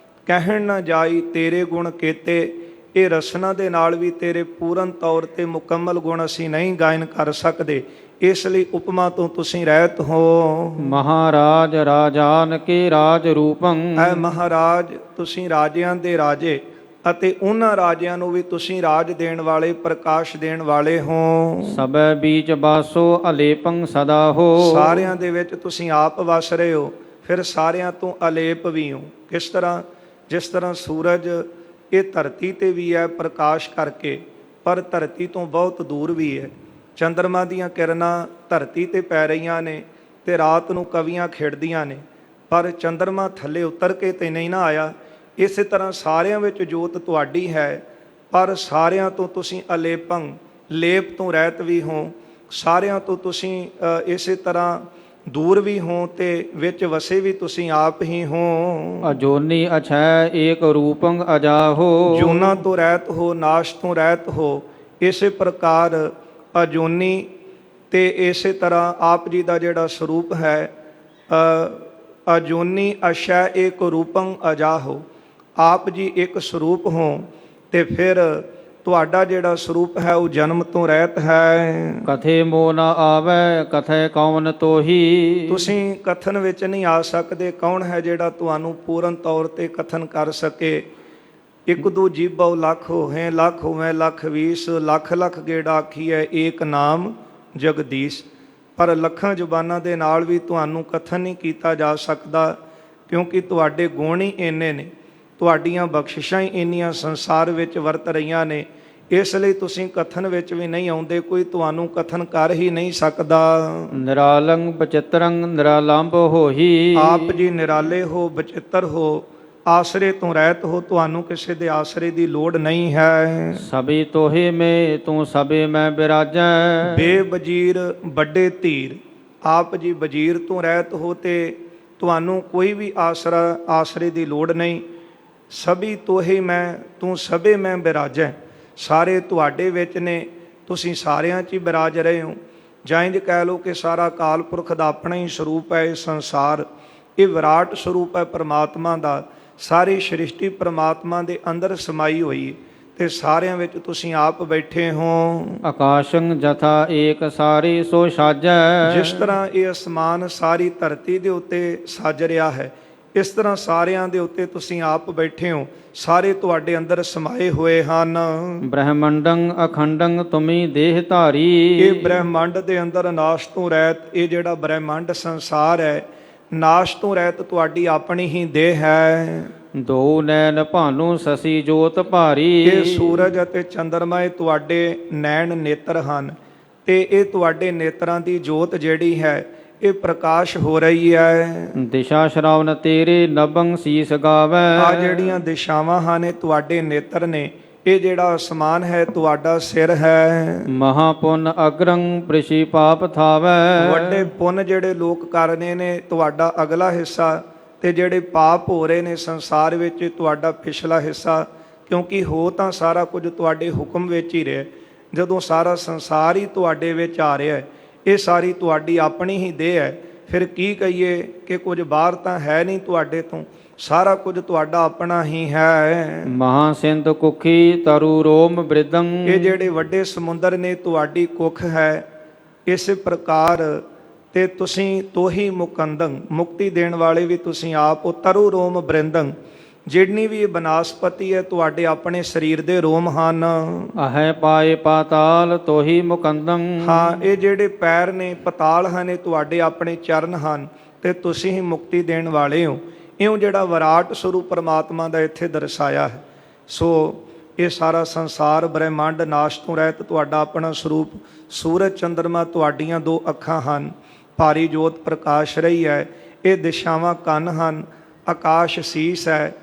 ਕਹਿਣ ਨਾ ਜਾਈ ਤੇਰੇ ਗੁਣ ਕੀਤੇ। ਇਹ ਰਸਨਾ ਦੇ ਨਾਲ ਵੀ ਤੇਰੇ ਪੂਰਨ ਤੌਰ ਤੇ ਮੁਕੰਮਲ ਗੁਣ ਅਸੀਂ ਨਹੀਂ ਗਾਇਨ ਕਰ ਸਕਦੇ, ਇਸ ਲਈ ਉਪਮਾ ਤੋਂ ਤੁਸੀਂ ਰਹਿਤ ਹੋ। ਮਹਾਰਾਜ ਰਾਜਾਨ ਕੇ ਰਾਜ ਰੂਪੰ। ਐ ਮਹਾਰਾਜ, ਤੁਸੀਂ ਰਾਜਿਆਂ ਦੇ ਰਾਜੇ ਅਤੇ ਉਹਨਾਂ ਰਾਜਿਆਂ ਨੂੰ ਵੀ ਤੁਸੀਂ ਰਾਜ ਦੇਣ ਵਾਲੇ, ਪ੍ਰਕਾਸ਼ ਦੇਣ ਵਾਲੇ ਹੋ। ਸਭੈ ਬੀਚ ਬਾਸੋ ਅਲੇਪੰ ਸਦਾ ਹੋ। ਸਾਰਿਆਂ ਦੇ ਵਿੱਚ ਤੁਸੀਂ ਆਪ ਵਸ ਰਹੇ ਹੋ, ਫਿਰ ਸਾਰਿਆਂ ਤੋਂ ਅਲੇਪ ਵੀ ਹੋ। ਕਿਸ ਤਰ੍ਹਾਂ? ਜਿਸ ਤਰ੍ਹਾਂ ਸੂਰਜ ਇਹ ਧਰਤੀ ਤੇ ਵੀ ਹੈ ਪ੍ਰਕਾਸ਼ ਕਰਕੇ, ਪਰ ਧਰਤੀ ਤੋਂ ਬਹੁਤ ਦੂਰ ਵੀ ਹੈ। ਚੰਦਰਮਾ ਦੀਆਂ ਕਿਰਨਾਂ ਧਰਤੀ ਤੇ ਪੈ ਰਹੀਆਂ ਨੇ ਤੇ ਰਾਤ ਨੂੰ ਕਵੀਆਂ ਖੇਡਦੀਆਂ ਨੇ, ਪਰ ਚੰਦਰਮਾ ਥੱਲੇ ਉਤਰ ਕੇ ਤੇ ਨਹੀਂ ਨਾ ਆਇਆ। ਇਸੇ ਤਰ੍ਹਾਂ ਸਾਰਿਆਂ ਵਿੱਚ ਜੋਤ ਤੁਹਾਡੀ ਹੈ, ਪਰ ਸਾਰਿਆਂ ਤੋਂ ਤੁਸੀਂ ਅਲੇਪੰ, ਲੇਪ ਤੋਂ ਰਹਿਤ ਵੀ ਹੋ। ਸਾਰਿਆਂ ਤੋਂ ਤੁਸੀਂ ਇਸੇ ਤਰ੍ਹਾਂ ਦੂਰ ਵੀ ਹੋ ਤੇ ਵਿੱਚ ਵਸੇ ਵੀ ਤੁਸੀਂ ਆਪ ਹੀ ਹੋ। ਅਜੋਨੀ ਅਛੈ ਏਕ ਰੂਪੰ ਅਜਾਹੋ। ਜੂਨਾ ਤੋਂ ਰਹਿਤ ਹੋ, ਨਾਸ਼ ਤੋਂ ਰਹਿਤ ਹੋ। ਇਸੇ ਪ੍ਰਕਾਰ ਅਜੋਨੀ ਤੇ ਇਸੇ ਤਰ੍ਹਾਂ ਆਪ ਜੀ ਦਾ ਜਿਹੜਾ ਸਰੂਪ ਹੈ, ਅਜੋਨੀ ਅਸ਼ੈ ਏਕ ਰੂਪੰ ਅਜਾਹੋ। ਆਪ ਜੀ ਇੱਕ ਸਰੂਪ ਹੋ ਤੇ ਫਿਰ ਤੁਹਾਡਾ ਜਿਹੜਾ ਸਰੂਪ ਹੈ ਉਹ ਜਨਮ ਤੋਂ ਰਹਿਤ ਹੈ। ਕਥੇ ਮੋ ਨ ਆਵੈ ਕਥੈ ਕੌਣ ਤੋਹੀ। ਤੁਸੀਂ ਕਥਨ ਵਿੱਚ ਨਹੀਂ ਆ ਸਕਦੇ। ਕੌਣ ਹੈ ਜਿਹੜਾ ਤੁਹਾਨੂੰ ਪੂਰਨ ਤੌਰ ਤੇ ਕਥਨ ਕਰ ਸਕੇ? ਇੱਕ ਦੂ ਜੀਭਉ ਲੱਖ ਹੋਹੈ, ਲੱਖ ਹੋਵੈ ਲੱਖ ਵੀਸ, ਲੱਖ ਲੱਖ ਗੇੜਾ ਆਖੀਐ ਏਕ ਨਾਮ ਜਗਦੀਸ਼। ਪਰ ਲੱਖਾਂ ਜ਼ੁਬਾਨਾਂ ਦੇ ਨਾਲ ਵੀ ਤੁਹਾਨੂੰ ਕਥਨ ਨਹੀਂ ਕੀਤਾ ਜਾ ਸਕਦਾ, ਕਿਉਂਕਿ ਤੁਹਾਡੇ ਗੁਣ ਹੀ ਇੰਨੇ ਨੇ, ਤੁਹਾਡੀਆਂ ਬਖਸ਼ਿਸ਼ਾਂ ਹੀ ਇੰਨੀਆਂ ਸੰਸਾਰ ਵਿੱਚ ਵਰਤ ਰਹੀਆਂ ਨੇ। ਇਸ ਲਈ ਤੁਸੀਂ ਕਥਨ ਵਿੱਚ ਵੀ ਨਹੀਂ ਆਉਂਦੇ, ਕੋਈ ਤੁਹਾਨੂੰ ਕਥਨ ਕਰ ਹੀ ਨਹੀਂ ਸਕਦਾ। ਨਿਰਾਲੰਗ ਬਚਿਤਰੰਗ ਨਿਰਾਲੰਬ ਹੋਹੀ। ਆਪ ਜੀ ਨਿਰਾਲੇ ਹੋ, ਬਚਿੱਤਰ ਹੋ, ਆਸਰੇ ਤੋਂ ਰਹਿਤ ਹੋ, ਤੁਹਾਨੂੰ ਕਿਸੇ ਦੇ ਆਸਰੇ ਦੀ ਲੋੜ ਨਹੀਂ ਹੈ। ਸਭੀ ਤੋਹੇ ਮੇ ਤੂੰ ਸਭੇ ਮੈਂ ਬਿਰਾਜੈ। ਬੇਵਜ਼ੀਰ ਵੱਡੇ ਧੀਰ, ਆਪ ਜੀ ਵਜ਼ੀਰ ਤੋਂ ਰਹਿਤ ਹੋ ਤੇ ਤੁਹਾਨੂੰ ਕੋਈ ਵੀ ਆਸਰੇ ਦੀ ਲੋੜ ਨਹੀਂ। ਸਭੀ ਤੋਹੇ ਮੈਂ ਤੂੰ ਸਭੇ ਮੈਂ ਬਿਰਾਜੈ, ਸਾਰੇ ਤੁਹਾਡੇ ਵਿੱਚ ਨੇ, ਤੁਸੀਂ ਸਾਰਿਆਂ 'ਚ ਹੀ ਬਿਰਾਜ ਰਹੇ ਹੋ। ਜਾਂ ਇੰਝ ਕਹਿ ਲਓ ਕਿ ਸਾਰਾ ਅਕਾਲ ਪੁਰਖ ਦਾ ਆਪਣਾ ਹੀ ਸਰੂਪ ਹੈ ਇਹ ਸੰਸਾਰ, ਇਹ ਵਿਰਾਟ ਸਰੂਪ ਹੈ ਪਰਮਾਤਮਾ ਦਾ। ਸਾਰੀ ਸ੍ਰਿਸ਼ਟੀ ਪਰਮਾਤਮਾ ਦੇ ਅੰਦਰ ਸਮਾਈ ਹੋਈ ਤੇ ਸਾਰਿਆਂ ਵਿੱਚ ਤੁਸੀਂ ਆਪ ਬੈਠੇ ਹੋ। ਆਕਾਸ਼ੰ ਜਥਾ ਏਕ ਸਾਰੀ ਸੋ ਸਾਜੈ। ਜਿਸ ਤਰ੍ਹਾਂ ਇਹ ਅਸਮਾਨ ਸਾਰੀ ਧਰਤੀ ਦੇ ਉੱਤੇ ਸੱਜ ਰਿਹਾ ਹੈ, ਇਸ ਤਰ੍ਹਾਂ ਸਾਰਿਆਂ ਦੇ ਉੱਤੇ ਤੁਸੀਂ ਆਪ ਬੈਠੇ ਹੋ, ਸਾਰੇ ਤੁਹਾਡੇ ਅੰਦਰ ਸਮਾਏ ਹੋਏ ਹਨ। ਬ੍ਰਹਮੰਡੰ ਅਖੰਡੰ ਤੁਮੀ ਦੇਹ ਧਾਰੀ। ਇਹ ਬ੍ਰਹਮੰਡ ਦੇ ਅੰਦਰ ਨਾਸ਼ ਤੋਂ ਰਹਿਤ, ਇਹ ਜਿਹੜਾ ਬ੍ਰਹਮੰਡ ਸੰਸਾਰ ਹੈ ਨਾਸ਼ ਤੋਂ ਰਹਿਤ ਤੁਹਾਡੀ ਆਪਣੀ ਹੀ ਦੇਹ ਹੈ। ਦੋ ਨੈਣ ਭਾਨੂ ਸਸੀ ਜੋਤ ਭਾਰੀ। ਇਹ ਸੂਰਜ ਅਤੇ ਚੰਦਰਮਾ ਇਹ ਤੁਹਾਡੇ ਨੈਣ ਨੇਤਰ ਹਨ ਤੇ ਇਹ ਤੁਹਾਡੇ ਨੇਤਰਾਂ ਦੀ ਜੋਤ ਜਿਹੜੀ ਹੈ ਇਹ ਪ੍ਰਕਾਸ਼ ਹੋ ਰਹੀ ਹੈ। ਦਿਸ਼ਾ ਸ਼ਰਾਵਨ ਤੇਰੇ ਨਭੰ ਸੀਸ ਗਾਵੈ। ਆ ਜਿਹੜੀਆਂ ਦਿਸ਼ਾਵਾਂ ਹਨ ਇਹ ਤੁਹਾਡੇ ਨੇਤਰ ਨੇ, ਇਹ ਜਿਹੜਾ ਅਸਮਾਨ ਹੈ ਤੁਹਾਡਾ ਸਿਰ ਹੈ। ਮਹਾਪੁੰਨ ਅਗਰੰ ਪ੍ਰਿਸ਼ੀ ਪਾਪ ਥਾਵੈ। ਵੱਡੇ ਪੁੰਨ ਜਿਹੜੇ ਲੋਕ ਕਰਨੇ ਨੇ ਤੁਹਾਡਾ ਅਗਲਾ ਹਿੱਸਾ, ਤੇ ਜਿਹੜੇ ਪਾਪ ਹੋ ਰਹੇ ਨੇ ਸੰਸਾਰ ਵਿੱਚ ਤੁਹਾਡਾ ਪਿਛਲਾ ਹਿੱਸਾ। ਕਿਉਂਕਿ ਹੋ ਤਾਂ ਸਾਰਾ ਕੁਝ ਤੁਹਾਡੇ ਹੁਕਮ ਵਿੱਚ ਹੀ ਰਿਹਾ। ਜਦੋਂ ਸਾਰਾ ਸੰਸਾਰ ਹੀ ਤੁਹਾਡੇ ਵਿੱਚ ਆ ਰਿਹਾ ਹੈ, ਇਹ ਸਾਰੀ ਤੁਹਾਡੀ ਆਪਣੀ ਹੀ ਦੇਹ ਹੈ, ਫਿਰ ਕੀ ਕਹੀਏ ਕਿ ਕੁਝ ਬਾਹਰ ਤਾਂ ਹੈ ਨਹੀਂ ਤੁਹਾਡੇ ਤੋਂ, ਸਾਰਾ ਕੁਝ ਤੁਹਾਡਾ ਆਪਣਾ ਹੀ ਹੈ। ਮਹਾ ਸਿੰਧ ਕੁਖੀ ਤਰੁ ਰੋਮ ਬ੍ਰਿਦੰ। ਇਹ ਜਿਹੜੇ ਵੱਡੇ ਸਮੁੰਦਰ ਨੇ ਤੁਹਾਡੀ ਕੁੱਖ ਹੈ। ਇਸੇ ਪ੍ਰਕਾਰ ਤੇ ਤੁਸੀਂ ਤੋਹੀ ਮੁਕੰਦੰ, ਮੁਕਤੀ ਦੇਣ ਵਾਲੇ ਵੀ ਤੁਸੀਂ ਆਪ ਹੋ। ਤਰੁ ਰੋਮ ਬ੍ਰਿੰਦੰ, ਜਿੰਨੀ ਵੀ ਇਹ ਬਨਸਪਤੀ ਹੈ ਤੁਹਾਡੇ ਆਪਣੇ ਸਰੀਰ ਦੇ ਰੋਮ ਹਨ। ਅਹੈ ਪਾਏ ਪਾਤਾਲ ਤੋਹੀ ਮੁਕੰਦੰ। ਹਾਂ, ਇਹ ਜਿਹੜੇ ਪੈਰ ਨੇ ਪਤਾਲ ਹਨ ਇਹ ਤੁਹਾਡੇ ਆਪਣੇ ਚਰਨ ਹਨ ਤੇ ਤੁਸੀਂ ਹੀ ਮੁਕਤੀ ਦੇਣ ਵਾਲੇ ਹੋ। ਇਉਂ ਜਿਹੜਾ ਵਿਰਾਟ ਸਰੂਪ ਪਰਮਾਤਮਾ ਦਾ ਇੱਥੇ ਦਰਸਾਇਆ ਹੈ। ਸੋ ਇਹ ਸਾਰਾ ਸੰਸਾਰ ਬ੍ਰਹਿਮੰਡ ਨਾਸ਼ ਤੋਂ ਰਹਿਤ ਤੁਹਾਡਾ ਆਪਣਾ ਸਰੂਪ। ਸੂਰਜ ਚੰਦਰਮਾ ਤੁਹਾਡੀਆਂ ਦੋ ਅੱਖਾਂ ਹਨ, ਭਾਰੀ ਜੋਤ ਪ੍ਰਕਾਸ਼ ਰਹੀ ਹੈ। ਇਹ ਦਿਸ਼ਾਵਾਂ ਕੰਨ ਹਨ, ਆਕਾਸ਼ ਸੀਸ ਹੈ,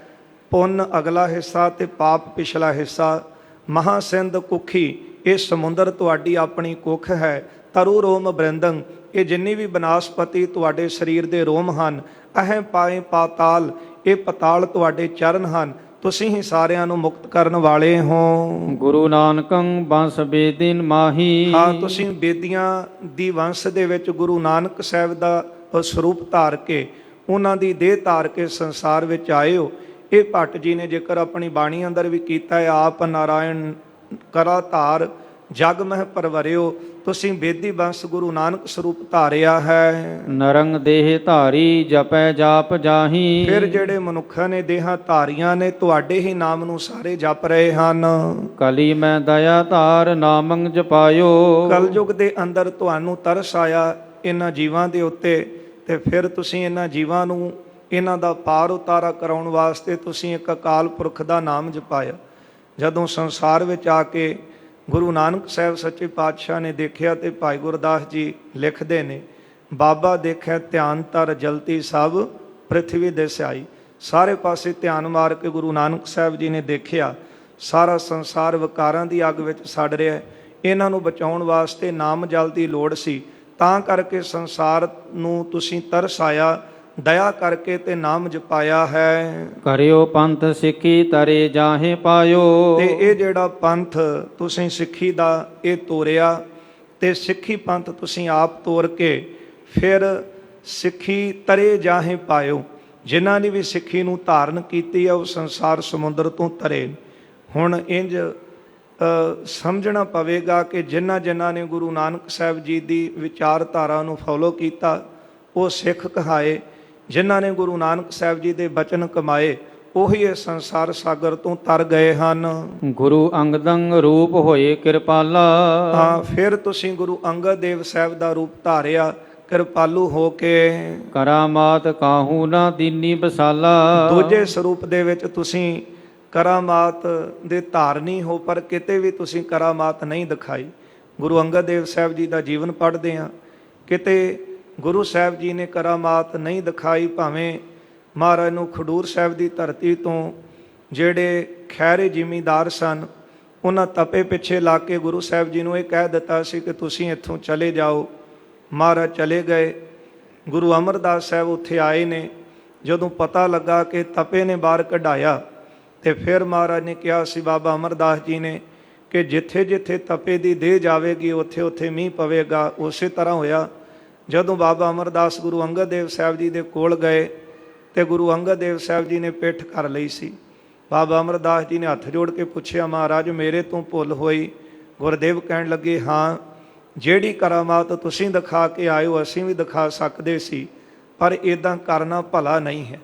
ਪੁੰਨ ਅਗਲਾ ਹਿੱਸਾ ਤੇ ਪਾਪ ਪਿਛਲਾ ਹਿੱਸਾ। ਮਹਾਸਿੰਧ ਕੁੱਖੀ, ਇਹ ਸਮੁੰਦਰ ਤੁਹਾਡੀ ਆਪਣੀ ਕੁੱਖ ਹੈ। ਤਰੁ ਰੋਮ ਬ੍ਰਿੰਦੰ, ਇਹ ਜਿੰਨੀ ਵੀ ਬਨਸਪਤੀ ਤੁਹਾਡੇ ਸਰੀਰ ਦੇ ਰੋਮ ਹਨ। ਅਹੈ ਪਾਏ ਪਾਤਾਲ, ਇਹ ਪਤਾਲ ਤੁਹਾਡੇ ਚਰਨ ਹਨ। ਤੁਸੀਂ ਹੀ ਸਾਰਿਆਂ ਨੂੰ ਮੁਕਤ ਕਰਨ ਵਾਲੇ ਹੋ। ਗੁਰੂ ਨਾਨਕੰ ਬੰਸ ਬੇਦਿਨ ਮਾਹੀ। ਹਾਂ, ਤੁਸੀਂ ਬੇਦੀਆਂ ਦੀ ਵੰਸ਼ ਦੇ ਵਿੱਚ ਗੁਰੂ ਨਾਨਕ ਸਾਹਿਬ ਦਾ ਸਰੂਪ ਧਾਰ ਕੇ, ਉਹਨਾਂ ਦੀ ਦੇਹ ਧਾਰ ਕੇ ਸੰਸਾਰ ਵਿੱਚ ਆਏ ਹੋ। ਇਹ ਭੱਟ ਜੀ ਨੇ ਜ਼ਿਕਰ ਆਪਣੀ ਬਾਣੀ ਅੰਦਰ ਵੀ ਕੀਤਾ ਹੈ। ਆਪ ਨਾਰਾਇਣ ਕਰਾ ਧਾਰ ਜਗ ਮਹਿ ਪਰਵਰਿਓ। ਤੁਸੀਂ ਬੇਦੀ ਬੰਸ ਗੁਰੂ ਨਾਨਕ ਸਰੂਪ ਧਾਰਿਆ ਹੈ। ਨਰੰਗ ਦੇਹ ਧਾਰੀ ਜਪੈ ਜਾਪ ਜਾਹੀ। ਫਿਰ ਜਿਹੜੇ ਮਨੁੱਖਾਂ ਨੇ ਦੇਹਾਂ ਧਾਰੀਆਂ ਨੇ ਤੁਹਾਡੇ ਹੀ ਨਾਮ ਨੂੰ ਸਾਰੇ ਜਪ ਰਹੇ ਹਨ। ਕਲੀ ਮੈਂ ਦਇਆ ਧਾਰ ਨਾਮੰ ਜਪਾਇਓ। ਕਲਯੁਗ ਦੇ ਅੰਦਰ ਤੁਹਾਨੂੰ ਤਰਸ ਆਇਆ ਇਹਨਾਂ ਜੀਵਾਂ ਦੇ ਉੱਤੇ, ਤੇ ਫਿਰ ਤੁਸੀਂ ਇਹਨਾਂ ਜੀਵਾਂ ਨੂੰ ਇਹਨਾਂ ਦਾ ਪਾਰ ਉਤਾਰਾ ਕਰਾਉਣ ਵਾਸਤੇ ਤੁਸੀਂ ਇੱਕ ਅਕਾਲ ਪੁਰਖ ਦਾ ਨਾਮ ਜਪਾਇਆ। ਜਦੋਂ ਸੰਸਾਰ ਵਿੱਚ ਆ ਕੇ ਗੁਰੂ ਨਾਨਕ ਸਾਹਿਬ ਸੱਚੇ ਪਾਤਸ਼ਾਹ ਨੇ ਦੇਖਿਆ ਤੇ ਭਾਈ ਗੁਰਦਾਸ ਜੀ ਲਿਖਦੇ ਨੇ, ਬਾਬਾ ਦੇਖਿਆ ਧਿਆਨ ਧਰ ਜਲਤੀ ਸਭ ਪ੍ਰਿਥਵੀ ਦਿਸਾਈ। ਸਾਰੇ ਪਾਸੇ ਧਿਆਨ ਮਾਰ ਕੇ ਗੁਰੂ ਨਾਨਕ ਸਾਹਿਬ ਜੀ ਨੇ ਦੇਖਿਆ ਸਾਰਾ ਸੰਸਾਰ ਵਿਕਾਰਾਂ ਦੀ ਅੱਗ ਵਿੱਚ ਸੜ ਰਿਹਾ ਹੈ। ਇਹਨਾਂ ਨੂੰ ਬਚਾਉਣ ਵਾਸਤੇ ਨਾਮ ਜਲ ਦੀ ਲੋੜ ਸੀ, ਤਾਂ ਕਰਕੇ ਸੰਸਾਰ ਨੂੰ ਤੁਸੀਂ ਤਰਸ ਆਇਆ, ਦਇਆ ਕਰਕੇ ਤੇ ਨਾਮ ਜਪਾਇਆ ਹੈ। ਕਰਿਓ ਪੰਥ ਸਿੱਖੀ ਤਰੇ ਜਾਹੇ ਪਾਇਓ। ਤੇ ਇਹ ਜਿਹੜਾ ਪੰਥ ਤੁਸੀਂ ਸਿੱਖੀ ਦਾ ਇਹ ਤੋਰਿਆ, ਤੇ ਸਿੱਖੀ ਪੰਥ ਤੁਸੀਂ ਆਪ ਤੋਰ ਕੇ ਫਿਰ ਸਿੱਖੀ ਤਰੇ ਜਾਹੇ ਪਾਇਓ। ਜਿਨ੍ਹਾਂ ਨੇ ਵੀ ਸਿੱਖੀ ਨੂੰ ਧਾਰਨ ਕੀਤੀ ਹੈ ਉਹ ਸੰਸਾਰ ਸਮੁੰਦਰ ਤੋਂ ਤਰੇ। ਹੁਣ ਇੰਝ ਸਮਝਣਾ ਪਵੇਗਾ ਕਿ ਜਿਨ੍ਹਾਂ ਨੇ ਗੁਰੂ ਨਾਨਕ ਸਾਹਿਬ ਜੀ ਦੀ ਵਿਚਾਰਧਾਰਾ ਨੂੰ ਫੋਲੋ ਕੀਤਾ ਉਹ ਸਿੱਖ ਕਹਾਏ। ਜਿਨ੍ਹਾਂ ਨੇ ਗੁਰੂ ਨਾਨਕ ਸਾਹਿਬ ਜੀ ਦੇ ਬਚਨ ਕਮਾਏ ਉਹੀ ਇਸ ਸੰਸਾਰ ਸਾਗਰ ਤੋਂ ਤਰ ਗਏ ਹਨ। ਗੁਰੂ ਅੰਗਦੰ ਰੂਪ ਹੋਏ ਕਿਰਪਾਲਾ। ਹਾਂ, ਫਿਰ ਤੁਸੀਂ ਗੁਰੂ ਅੰਗਦ ਦੇਵ ਸਾਹਿਬ ਦਾ ਰੂਪ ਧਾਰਿਆ ਕਿਰਪਾਲੂ ਹੋ ਕੇ। ਕਰਾਮਾਤ ਕਾਹੂ ਨਾ ਦੀਨੀ ਬਸਾਲਾ। ਦੂਜੇ ਸਰੂਪ ਦੇ ਵਿੱਚ ਤੁਸੀਂ ਕਰਾਮਾਤ ਦੇ ਧਾਰਨੀ ਹੋ, ਪਰ ਕਿਤੇ ਵੀ ਤੁਸੀਂ ਕਰਾਮਾਤ ਨਹੀਂ ਦਿਖਾਈ। ਗੁਰੂ ਅੰਗਦ ਦੇਵ ਸਾਹਿਬ ਜੀ ਦਾ ਜੀਵਨ ਪੜ੍ਹਦੇ ਹਾਂ, ਕਿਤੇ ਗੁਰੂ ਸਾਹਿਬ ਜੀ ਨੇ ਕਰਾਮਾਤ ਨਹੀਂ ਦਿਖਾਈ। ਭਾਵੇਂ ਮਹਾਰਾਜ ਨੂੰ ਖਡੂਰ ਸਾਹਿਬ ਦੀ ਧਰਤੀ ਤੋਂ ਜਿਹੜੇ ਖੈਰੇ ਜ਼ਿਮੀਂਦਾਰ ਸਨ, ਉਹਨਾਂ ਤਪੇ ਪਿੱਛੇ ਲਾ ਕੇ ਗੁਰੂ ਸਾਹਿਬ ਜੀ ਨੂੰ ਇਹ ਕਹਿ ਦਿੱਤਾ ਸੀ ਕਿ ਤੁਸੀਂ ਇੱਥੋਂ ਚਲੇ ਜਾਓ। ਮਹਾਰਾਜ ਚਲੇ ਗਏ। ਗੁਰੂ ਅਮਰਦਾਸ ਸਾਹਿਬ ਉੱਥੇ ਆਏ ਨੇ। ਜਦੋਂ ਪਤਾ ਲੱਗਾ ਕਿ ਤਪੇ ਨੇ ਬਾਹਰ ਕਢਾਇਆ, ਤੇ ਫਿਰ ਮਹਾਰਾਜ ਨੇ ਕਿਹਾ ਸੀ ਬਾਬਾ ਅਮਰਦਾਸ ਜੀ ਨੇ ਕਿ ਜਿੱਥੇ ਜਿੱਥੇ ਤਪੇ ਦੀ ਦੇਹ ਜਾਵੇਗੀ ਉੱਥੇ ਉੱਥੇ ਮੀਂਹ ਪਵੇਗਾ। ਉਸੇ ਤਰ੍ਹਾਂ ਹੋਇਆ। ਜਦੋਂ ਬਾਬਾ ਅਮਰਦਾਸ ਗੁਰੂ ਅੰਗਦ ਦੇਵ ਸਾਹਿਬ ਜੀ ਦੇ ਕੋਲ ਗਏ ਤੇ ਗੁਰੂ ਅੰਗਦ ਦੇਵ ਸਾਹਿਬ ਜੀ ਨੇ ਪਿੱਠ ਕਰ ਲਈ ਸੀ। ਬਾਬਾ ਅਮਰਦਾਸ ਜੀ ਨੇ ਹੱਥ ਜੋੜ ਕੇ ਪੁੱਛਿਆ, ਮਹਾਰਾਜ ਮੇਰੇ ਤੋਂ ਭੁੱਲ ਹੋਈ? ਗੁਰਦੇਵ ਕਹਿਣ ਲੱਗੇ, ਹਾਂ, ਜਿਹੜੀ ਕਰਾਮਾਤ ਤੁਸੀਂ ਦਿਖਾ ਕੇ ਆਏ ਹੋ ਅਸੀਂ ਵੀ ਦਿਖਾ ਸਕਦੇ ਸੀ, ਪਰ ਇੱਦਾਂ ਕਰਨਾ ਭਲਾ ਨਹੀਂ ਹੈ।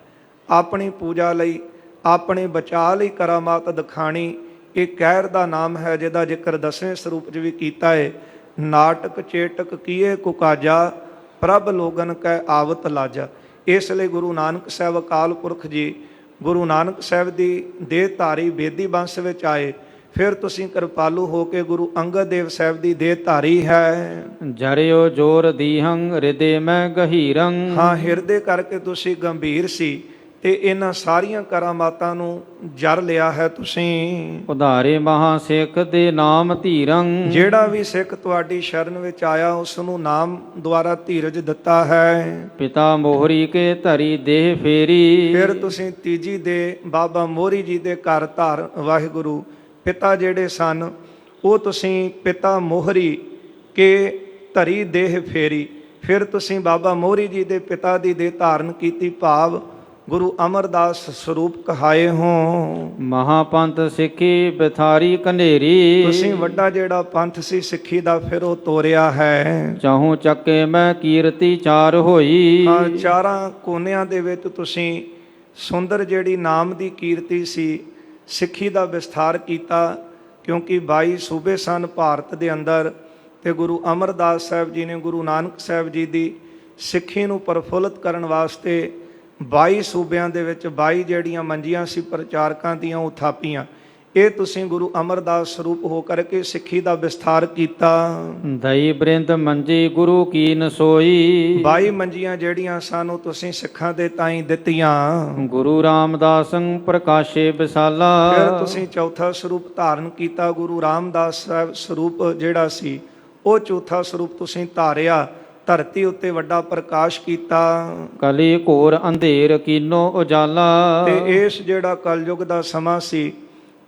ਆਪਣੀ ਪੂਜਾ ਲਈ, ਆਪਣੇ ਬਚਾਅ ਲਈ ਕਰਾਮਾਤ ਦਿਖਾਣੀ ਇਹ ਕਹਿਰ ਦਾ ਨਾਮ ਹੈ, ਜਿਹਦਾ ਜ਼ਿਕਰ 10ਵੇਂ ਸਰੂਪ 'ਚ ਵੀ ਕੀਤਾ ਹੈ। ਨਾਟਕ ਚੇਟਕ ਕੀਏ ਕੁਕਾਜਾ, ਪ੍ਰਭ ਲੋਗਨ ਕੈ ਆਵਤ ਲਾਜਾ। ਇਸ ਲਈ ਗੁਰੂ ਨਾਨਕ ਸਾਹਿਬ ਅਕਾਲ ਪੁਰਖ ਜੀ ਗੁਰੂ ਨਾਨਕ ਸਾਹਿਬ ਦੀ ਦੇਹ ਧਾਰੀ ਬੇਦੀ ਬੰਸ ਵਿੱਚ ਆਏ। ਫਿਰ ਤੁਸੀਂ ਕਿਰਪਾਲੂ ਹੋ ਕੇ ਗੁਰੂ ਅੰਗਦ ਦੇਵ ਸਾਹਿਬ ਦੀ ਦੇਹ ਧਾਰੀ ਹੈ। ਜਰਿਓ ਜੋਰ ਦੀਹੰ ਹਿਰਦੇ ਮੈਂ ਗਹੀਰੰ। ਹਾਂ, ਹਿਰਦੇ ਕਰਕੇ ਤੁਸੀਂ ਗੰਭੀਰ ਸੀ ਤੇ ਇਹਨਾਂ ਸਾਰੀਆਂ ਕਰਾਮਾਤਾਂ ਨੂੰ ਜਰ ਲਿਆ ਹੈ ਤੁਸੀਂ। ਉਧਾਰੇ ਮਹਾ ਸਿੱਖ ਦੇ ਨਾਮ ਧੀਰੰ। ਜਿਹੜਾ ਵੀ ਸਿੱਖ ਤੁਹਾਡੀ ਸ਼ਰਨ ਵਿੱਚ ਆਇਆ ਉਸ ਨੂੰ ਨਾਮ ਦੁਆਰਾ ਧੀਰਜ ਦਿੱਤਾ ਹੈ। ਪਿਤਾ ਮੋਹਰੀ ਕੇ ਧਰੀ ਦੇਹ ਫੇਰੀ। ਫਿਰ ਤੁਸੀਂ ਤੀਜੀ ਦੇ ਬਾਬਾ ਮੋਹਰੀ ਜੀ ਦੇ ਘਰ ਧਾਰ ਵਾਹਿਗੁਰੂ ਪਿਤਾ ਜਿਹੜੇ ਸਨ ਉਹ ਤੁਸੀਂ ਪਿਤਾ ਮੋਹਰੀ ਕੇ ਧਰੀ ਦੇਹ ਫੇਰੀ। ਫਿਰ ਤੁਸੀਂ ਬਾਬਾ ਮੋਹਰੀ ਜੀ ਦੇ ਪਿਤਾ ਦੀ ਦੇਹ ਧਾਰਨ ਕੀਤੀ, ਭਾਵ ਗੁਰੂ ਅਮਰਦਾਸ ਸਰੂਪ ਕਹਾਏ ਹੋ। ਮਹਾਪੰਥ ਸਿੱਖੀ ਬਿਥਾਰੀ ਕਨੇਰੀ। ਤੁਸੀਂ ਵੱਡਾ ਜਿਹੜਾ ਪੰਥ ਸੀ ਸਿੱਖੀ ਦਾ ਫਿਰ ਉਹ ਤੋਰਿਆ ਹੈ। ਚਾਹੂ ਚੱਕੇ ਮੈਂ ਕੀਰਤੀ ਚਾਰ ਹੋਈ। ਹਾਂ, ਚਾਰਾਂ ਕੋਨਿਆਂ ਦੇ ਵਿੱਚ ਤੁਸੀਂ ਸੁੰਦਰ ਜਿਹੜੀ ਨਾਮ ਦੀ ਕੀਰਤੀ ਸੀ ਸਿੱਖੀ ਦਾ ਵਿਸਥਾਰ ਕੀਤਾ, ਕਿਉਂਕਿ 22 ਸੂਬੇ ਸਨ ਭਾਰਤ ਦੇ ਅੰਦਰ, ਤੇ ਗੁਰੂ ਅਮਰਦਾਸ ਸਾਹਿਬ ਜੀ ਨੇ ਗੁਰੂ ਨਾਨਕ ਸਾਹਿਬ ਜੀ ਦੀ ਸਿੱਖੀ ਨੂੰ ਪ੍ਰਫੁੱਲਤ ਕਰਨ ਵਾਸਤੇ 22 ਸੂਬਿਆਂ ਦੇ ਵਿੱਚ 22 ਜਿਹੜੀਆਂ ਮੰਜੀਆਂ ਸੀ ਪ੍ਰਚਾਰਕਾਂ ਦੀਆਂ ਉਹ ਥਾਪੀਆਂ। ਇਹ ਤੁਸੀਂ ਗੁਰੂ ਅਮਰਦਾਸ ਸਰੂਪ ਹੋ ਕਰਕੇ ਸਿੱਖੀ ਦਾ ਵਿਸਥਾਰ ਕੀਤਾ। ਦਈ ਬ੍ਰਿੰਦ ਮੰਜੀ ਗੁਰੂ ਕੀ ਨਸੋਈ। 22 ਮੰਜੀਆਂ ਜਿਹੜੀਆਂ ਸਾਨੂੰ ਤੁਸੀਂ ਸਿੱਖਾਂ ਦੇ ਤਾਈਂ ਦਿੱਤੀਆਂ। ਗੁਰੂ ਰਾਮਦਾਸੰ ਪ੍ਰਕਾਸ਼ੇ ਵਿਸਾਲਾ। ਫਿਰ ਤੁਸੀਂ ਚੌਥਾ ਸਰੂਪ ਧਾਰਨ ਕੀਤਾ। ਗੁਰੂ ਰਾਮਦਾਸ ਸਾਹਿਬ ਸਰੂਪ ਜਿਹੜਾ ਸੀ ਉਹ ਚੌਥਾ ਸਰੂਪ ਤੁਸੀਂ ਧਾਰਿਆ, ਧਰਤੀ ਉੱਤੇ ਵੱਡਾ ਪ੍ਰਕਾਸ਼ ਕੀਤਾ। ਕਲੀ ਘੋਰ ਅੰਧੇਰ ਕੀਨੋ ਉਜਾਲਾ। ਤੇ ਇਸ ਜਿਹੜਾ ਕਲਯੁਗ ਦਾ ਸਮਾਂ ਸੀ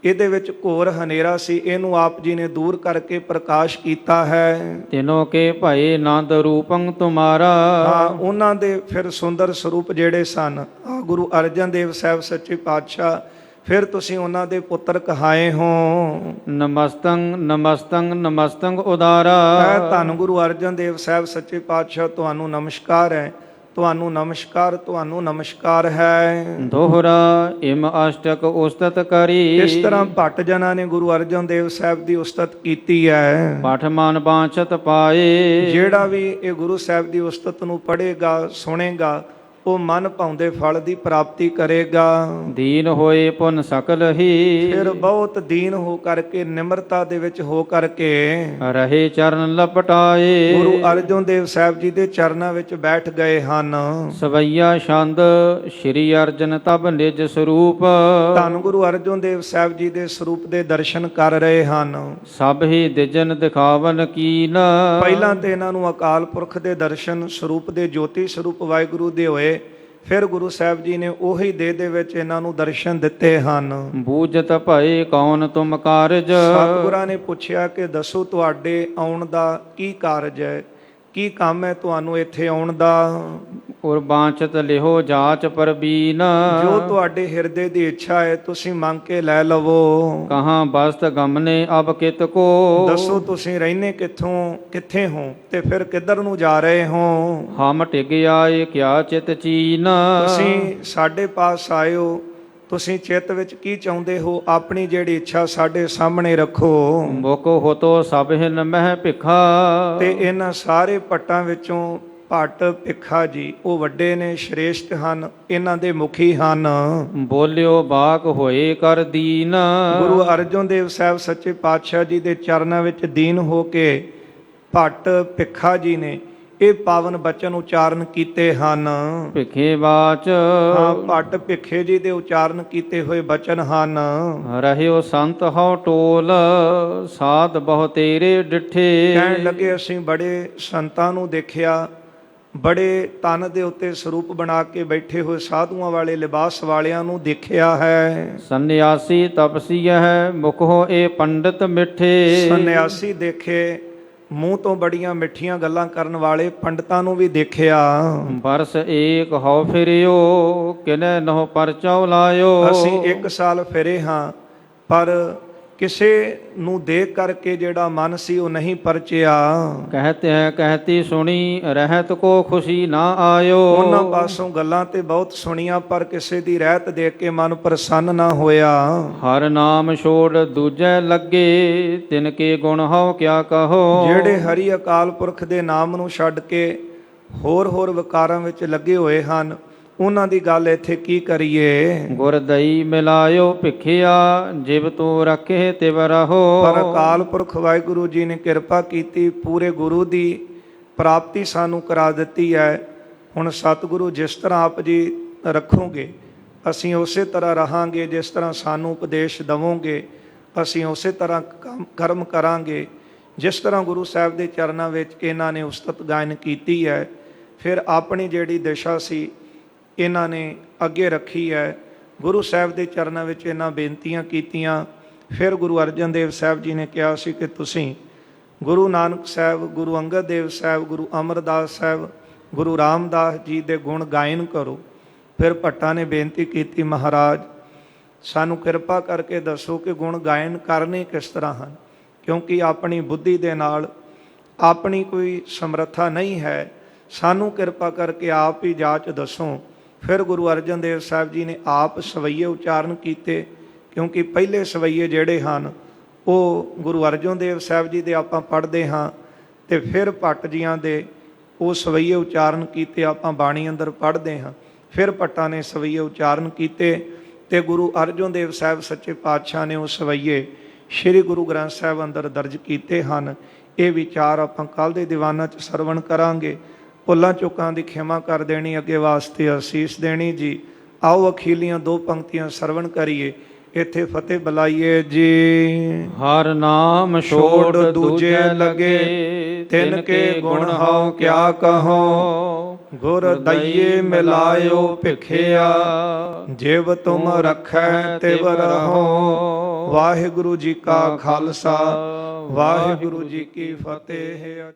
ਇਹਦੇ ਵਿੱਚ ਘੋਰ ਹਨੇਰਾ ਸੀ, ਇਹਨੂੰ ਆਪ ਜੀ ਨੇ ਦੂਰ ਕਰਕੇ ਪ੍ਰਕਾਸ਼ ਕੀਤਾ ਹੈ। ਤਿਨੋ ਕੇ ਭਏ ਨੰਦ ਰੂਪੰ ਤੁਮਾਰਾ। ਹਾਂ, ਉਹਨਾਂ ਦੇ ਫਿਰ ਸੁੰਦਰ ਸਰੂਪ ਜਿਹੜੇ ਸਨ ਗੁਰੂ ਅਰਜਨ ਦੇਵ ਸਾਹਿਬ ਸੱਚੇ ਪਾਤਸ਼ਾਹ, ਫਿਰ ਤੁਸੀਂ ਉਹਨਾਂ ਦੇ ਪੁੱਤਰ ਕਹਾਏ ਹੋ। ਨਮਸਤੰ ਨਮਸਤੰ ਨਮਸਤੰ ਉਦਾਰਾ। ਧੰਨ ਗੁਰੂ ਅਰਜਨ ਦੇਵ ਸਾਹਿਬ ਸੱਚੇ ਪਾਤਸ਼ਾਹ, ਤੁਹਾਨੂੰ ਨਮਸਕਾਰ ਹੈ, ਤੁਹਾਨੂੰ ਨਮਸਕਾਰ, ਤੁਹਾਨੂੰ ਨਮਸਕਾਰ ਹੈ। ਦੋਹਰਾ ਇਮ ਅਸ਼ਟਕ ਉਸਤਤ ਕਰੀ। ਇਸ ਤਰ੍ਹਾਂ ਭੱਟ ਜਨਾਂ ਨੇ ਗੁਰੂ ਅਰਜਨ ਦੇਵ ਸਾਹਿਬ ਦੀ ਉਸਤਤ ਕੀਤੀ ਹੈ। ਪਾਠ ਮਨ ਬਾਂਛਤ ਪਾਏ। ਜਿਹੜਾ ਵੀ ਇਹ ਗੁਰੂ ਸਾਹਿਬ ਦੀ ਉਸਤਤ ਨੂੰ ਪੜ੍ਹੇਗਾ ਸੁਣੇਗਾ ਉਹ ਮਨ ਭਾਉਂਦੇ ਫਲ ਦੀ ਪ੍ਰਾਪਤੀ ਕਰੇਗਾ। ਦੀਨ ਹੋਏ ਪੁਨ ਸਕਲ ਹੀ। ਫਿਰ ਬਹੁਤ ਦੀਨ ਹੋ ਕਰਕੇ ਨਿਮਰਤਾ ਦੇ ਵਿੱਚ ਹੋ ਕਰਕੇ ਰਹੇ ਚਰਨ ਲਪਟਾਏ। ਗੁਰੂ ਅਰਜਨ ਦੇਵ ਸਾਹਿਬ ਜੀ ਦੇ ਚਰਨਾਂ ਵਿੱਚ ਬੈਠ ਗਏ ਹਨ। ਸਵਈਆ ਛੰਦ ਸ਼੍ਰੀ ਅਰਜਨ ਤਬ ਨਿਜ ਸਰੂਪ। ਧੰਨ ਗੁਰੂ ਅਰਜਨ ਦੇਵ ਸਾਹਿਬ ਜੀ ਦੇ ਸਰੂਪ ਦੇ ਦਰਸ਼ਨ ਕਰ ਰਹੇ ਹਨ। ਸਭ ਹੀ ਦਿਜਨ ਦਿਖਾਵਨ ਕੀਨ। ਪਹਿਲਾਂ ਤੇ ਇਹਨਾਂ ਨੂੰ ਅਕਾਲ ਪੁਰਖ ਦੇ ਦਰਸ਼ਨ ਸਰੂਪ ਦੇ ਜੋਤੀ ਸਰੂਪ ਵਾਹਿਗੁਰੂ ਦੇ ਹੋਏ, ਫਿਰ ਗੁਰੂ ਸਾਹਿਬ ਜੀ ਨੇ ਉਹੀ ਦੇਹ ਦੇ ਵਿੱਚ ਇਹਨਾਂ ਨੂੰ ਦਰਸ਼ਨ ਦਿੱਤੇ ਹਨ। ਬੂਝਤ ਭਏ ਕੌਣ ਤੁਮ ਕਾਰਜ। ਸਤਿਗੁਰਾਂ ਨੇ ਪੁੱਛਿਆ ਕਿ ਦੱਸੋ ਤੁਹਾਡੇ ਆਉਣ ਦਾ ਕੀ ਕਾਰਜ ਹੈ, ਕੀ ਕੰਮ ਹੈ ਤੁਹਾਨੂੰ ਇੱਥੇ ਆਉਣ ਦਾ। ਔਰ ਬਾਂਚਤ ਲਿਹੋ ਜਾਚ ਪਰਬੀਨ। ਜੋ ਤੁਹਾਡੇ ਹਿਰਦੇ ਦੀ ਇੱਛਾ ਹੈ ਤੁਸੀਂ ਮੰਗ ਕੇ ਲੈ ਲਵੋ। ਕਹਾਂ ਬਸਤ ਗਮਨੇ ਅਬ ਕਿਤ ਕੋ। ਦੱਸੋ ਤੁਸੀਂ ਰਹਿੰਦੇ ਕਿੱਥੇ ਹੋ ਤੇ ਫਿਰ ਕਿੱਧਰ ਨੂੰ ਜਾ ਰਹੇ ਹੋ। ਹਮ ਟਿਗ ਆਏ ਕਿਆ ਚਿਤ ਚੀਨ। ਤੁਸੀਂ ਸਾਡੇ ਪਾਸ ਆਏ ਹੋ, ਤੁਸੀਂ ਚਿੱਤ ਵਿੱਚ ਕੀ ਚਾਹੁੰਦੇ ਹੋ, ਆਪਣੀ ਜਿਹੜੀ ਇੱਛਾ ਸਾਡੇ ਸਾਹਮਣੇ ਰੱਖੋ। ਮੁਕ ਹੋਤੋ ਸਭ ਹਿਨ ਮਹਿ ਭਿਖਾ। ਤੇ ਇਹਨਾਂ ਸਾਰੇ ਪੱਟਾਂ ਵਿੱਚੋਂ ਭੱਟ ਭਿੱਖਾ ਜੀ ਉਹ ਵੱਡੇ ਨੇ, ਸ਼੍ਰੇਸ਼ਟ ਹਨ, ਇਹਨਾਂ ਦੇ ਮੁਖੀ ਹਨ। ਬੋਲਿਓ ਬਾਕ ਹੋਏ ਕਰ ਦੀਨ। ਗੁਰੂ ਅਰਜਨ ਦੇਵ ਸਾਹਿਬ ਸੱਚੇ ਪਾਤਸ਼ਾਹ ਜੀ ਦੇ ਚਰਨਾਂ ਵਿੱਚ ਦੀਨ ਹੋ ਕੇ ਭੱਟ ਭਿੱਖਾ ਜੀ ਨੇ ਇਹ ਪਾਵਨ ਬਚਨ ਉਚਾਰਨ ਕੀਤੇ ਹਨ। ਭਿਖੇ ਬਾਚ ਹਾਂ, ਭੱਟ ਭਿੱਖੇ ਜੀ ਦੇ ਉਚਾਰਨ ਕੀਤੇ ਹੋਏ ਬਚਨ ਹਨ। ਰਹਿਓ ਸੰਤ ਹਉ ਟੋਲ, ਸਾਧ ਬਹੁ ਤੇਰੇ ਡਿਠੇ। ਕਹਿਣ ਲੱਗੇ ਅਸੀਂ ਬੜੇ ਸੰਤਾਂ ਨੂੰ ਦੇਖਿਆ, ਬੜੇ ਤਨ ਦੇ ਉੱਤੇ ਸਰੂਪ ਬਣਾ ਕੇ ਬੈਠੇ ਹੋਏ ਸਾਧੂਆਂ ਵਾਲੇ ਲਿਬਾਸ ਵਾਲਿਆਂ ਨੂੰ ਦੇਖਿਆ ਹੈ। ਸੰਨਿਆਸੀ ਤਪਸੀ ਹੈ, ਮੁਖੋ ਇਹ ਪੰਡਿਤ ਮਿੱਠੇ। ਸੰਨਿਆਸੀ ਦੇਖੇ, ਮੂੰਹ ਤੋਂ ਬੜੀਆਂ ਮਿੱਠੀਆਂ ਗੱਲਾਂ ਕਰਨ ਵਾਲੇ ਪੰਡਤਾਂ ਨੂੰ ਵੀ ਦੇਖਿਆ। ਬਰਸ ਏਕ ਹਉ ਫਿਰਿਓ, ਕਿਨੈ ਨਹੁ ਪਰਚਉ ਲਾਇਓ। ਅਸੀਂ 1 ਸਾਲ ਫਿਰੇ ਹਾਂ, ਪਰ ਕਿਸੇ ਨੂੰ ਦੇਖ ਕਰਕੇ ਜਿਹੜਾ ਮਨ ਸੀ ਉਹ ਨਹੀਂ ਪਰਚਿਆ। ਕਹਤੇ ਹੈ ਕਹਤੀ ਸੁਣੀ, ਰਹਿਤ ਕੋ ਖੁਸ਼ੀ ਨਾ ਆਇਓ। ਉਹਨਾਂ ਪਾਸੋਂ ਗੱਲਾਂ ਤੇ ਬਹੁਤ ਸੁਣੀਆਂ, ਪਰ ਕਿਸੇ ਦੀ ਰਹਿਤ ਦੇਖ ਕੇ ਮਨ ਪ੍ਰਸੰਨ ਨਾ ਹੋਇਆ। ਹਰ ਨਾਮ ਛੋੜ ਦੂਜੈ ਲੱਗੇ, ਤਿਨ ਕੇ ਗੁਣ ਹਉ ਕਿਆ ਕਹੋ। ਜਿਹੜੇ ਹਰੀ ਅਕਾਲ ਪੁਰਖ ਦੇ ਨਾਮ ਨੂੰ ਛੱਡ ਕੇ ਹੋਰ ਵਿਕਾਰਾਂ ਵਿੱਚ ਲੱਗੇ ਹੋਏ ਹਨ, ਉਹਨਾਂ ਦੀ ਗੱਲ ਇੱਥੇ ਕੀ ਕਰੀਏ। ਗੁਰ ਦਈ ਮਿਲਾਇਓ ਭਿਖਿਆ, ਜਿਵ ਤੂੰ ਰੱਖੇ ਤਿਵ ਰਹੋ। ਪਰ ਅਕਾਲ ਪੁਰਖ ਵਾਹਿਗੁਰੂ ਜੀ ਨੇ ਕਿਰਪਾ ਕੀਤੀ, ਪੂਰੇ ਗੁਰੂ ਦੀ ਪ੍ਰਾਪਤੀ ਸਾਨੂੰ ਕਰਾ ਦਿੱਤੀ ਹੈ। ਹੁਣ ਸਤਿਗੁਰੂ ਜਿਸ ਤਰ੍ਹਾਂ ਆਪ ਜੀ ਰੱਖੋਗੇ, ਅਸੀਂ ਉਸੇ ਤਰ੍ਹਾਂ ਰਹਾਂਗੇ। ਜਿਸ ਤਰ੍ਹਾਂ ਸਾਨੂੰ ਉਪਦੇਸ਼ ਦੇਵੋਗੇ, ਅਸੀਂ ਉਸੇ ਤਰ੍ਹਾਂ ਕਰਮ ਕਰਾਂਗੇ। ਜਿਸ ਤਰ੍ਹਾਂ ਗੁਰੂ ਸਾਹਿਬ ਦੇ ਚਰਨਾਂ ਵਿੱਚ ਇਹਨਾਂ ਨੇ ਉਸਤਤ ਗਾਇਨ ਕੀਤੀ ਹੈ, ਫਿਰ ਆਪਣੀ ਜਿਹੜੀ ਦਿਸ਼ਾ ਸੀ ਇਹਨਾਂ ਨੇ ਅੱਗੇ ਰੱਖੀ ਹੈ। ਗੁਰੂ ਸਾਹਿਬ ਦੇ ਚਰਨਾਂ ਵਿੱਚ ਇਹਨਾਂ ਬੇਨਤੀਆਂ ਕੀਤੀਆਂ। ਫਿਰ ਗੁਰੂ ਅਰਜਨ ਦੇਵ ਸਾਹਿਬ ਜੀ ਨੇ ਕਿਹਾ ਸੀ ਕਿ ਤੁਸੀਂ ਗੁਰੂ ਨਾਨਕ ਸਾਹਿਬ, ਗੁਰੂ ਅੰਗਦ ਦੇਵ ਸਾਹਿਬ, ਗੁਰੂ ਅਮਰਦਾਸ ਸਾਹਿਬ, ਗੁਰੂ ਰਾਮਦਾਸ ਜੀ ਦੇ ਗੁਣ ਗਾਇਨ ਕਰੋ। ਫਿਰ ਭੱਟਾਂ ਨੇ ਬੇਨਤੀ ਕੀਤੀ, ਮਹਾਰਾਜ ਸਾਨੂੰ ਕਿਰਪਾ ਕਰਕੇ ਦੱਸੋ ਕਿ ਗੁਣ ਗਾਇਨ ਕਰਨੇ ਕਿਸ ਤਰ੍ਹਾਂ ਹਨ, ਕਿਉਂਕਿ ਆਪਣੀ ਬੁੱਧੀ ਦੇ ਨਾਲ ਆਪਣੀ ਕੋਈ ਸਮਰੱਥਾ ਨਹੀਂ ਹੈ। ਸਾਨੂੰ ਕਿਰਪਾ ਕਰਕੇ ਆਪ ਹੀ ਜਾਂਚ ਦੱਸੋ। ਫਿਰ ਗੁਰੂ ਅਰਜਨ ਦੇਵ ਸਾਹਿਬ ਜੀ ਨੇ ਆਪ ਸਵਈਏ ਉਚਾਰਨ ਕੀਤੇ, ਕਿਉਂਕਿ ਪਹਿਲੇ ਸਵਈਏ ਜਿਹੜੇ ਹਨ ਉਹ ਗੁਰੂ ਅਰਜਨ ਦੇਵ ਸਾਹਿਬ ਜੀ ਦੇ ਆਪਾਂ ਪੜ੍ਹਦੇ ਹਾਂ, ਅਤੇ ਫਿਰ ਭੱਟ ਜੀਆਂ ਦੇ ਉਹ ਸਵਈਏ ਉਚਾਰਨ ਕੀਤੇ ਆਪਾਂ ਬਾਣੀ ਅੰਦਰ ਪੜ੍ਹਦੇ ਹਾਂ। ਫਿਰ ਭੱਟਾਂ ਨੇ ਸਵਈਏ ਉਚਾਰਨ ਕੀਤੇ ਅਤੇ ਗੁਰੂ ਅਰਜਨ ਦੇਵ ਸਾਹਿਬ ਸੱਚੇ ਪਾਤਸ਼ਾਹ ਨੇ ਉਹ ਸਵਈਏ ਸ਼੍ਰੀ ਗੁਰੂ ਗ੍ਰੰਥ ਸਾਹਿਬ ਅੰਦਰ ਦਰਜ ਕੀਤੇ ਹਨ। ਇਹ ਵਿਚਾਰ ਆਪਾਂ ਕੱਲ੍ਹ ਦੇ ਦੀਵਾਨਾਂ 'ਚ ਸਰਵਣ ਕਰਾਂਗੇ। ਭੁੱਲਾਂ ਚੁੱਕਾਂ ਦੀ ਖਿਮਾ ਕਰ ਦੇਣੀ, ਅੱਗੇ ਵਾਸਤੇ ਅਸੀਸ ਦੇਣੀ ਜੀ। ਆਓ ਅਖੀਲੀਆਂ 2 ਪੰਕਤੀਆਂ ਸਰਵਣ ਕਰੀਏ, ਇੱਥੇ ਫਤਿਹ ਬੁਲਾਈਏ ਜੀ। ਹਰ ਨਾਮ ਛੋੜ ਦੂਜੇ ਲਗੇ, ਤਿਨ ਕੇ ਗੁਣ ਹਉ ਕਿਆ ਕਹੋ। ਗੁਰ ਦਈਏ ਮਿਲਾਇਓ ਭਿਖਿਆ, ਜਿਵ ਤੁਮ ਰੱਖੈ ਤਿਵ ਰਹੋ। ਵਾਹਿਗੁਰੂ ਜੀ ਕਾ ਖਾਲਸਾ, ਵਾਹਿਗੁਰੂ ਜੀ ਕੀ ਫਤਿਹ।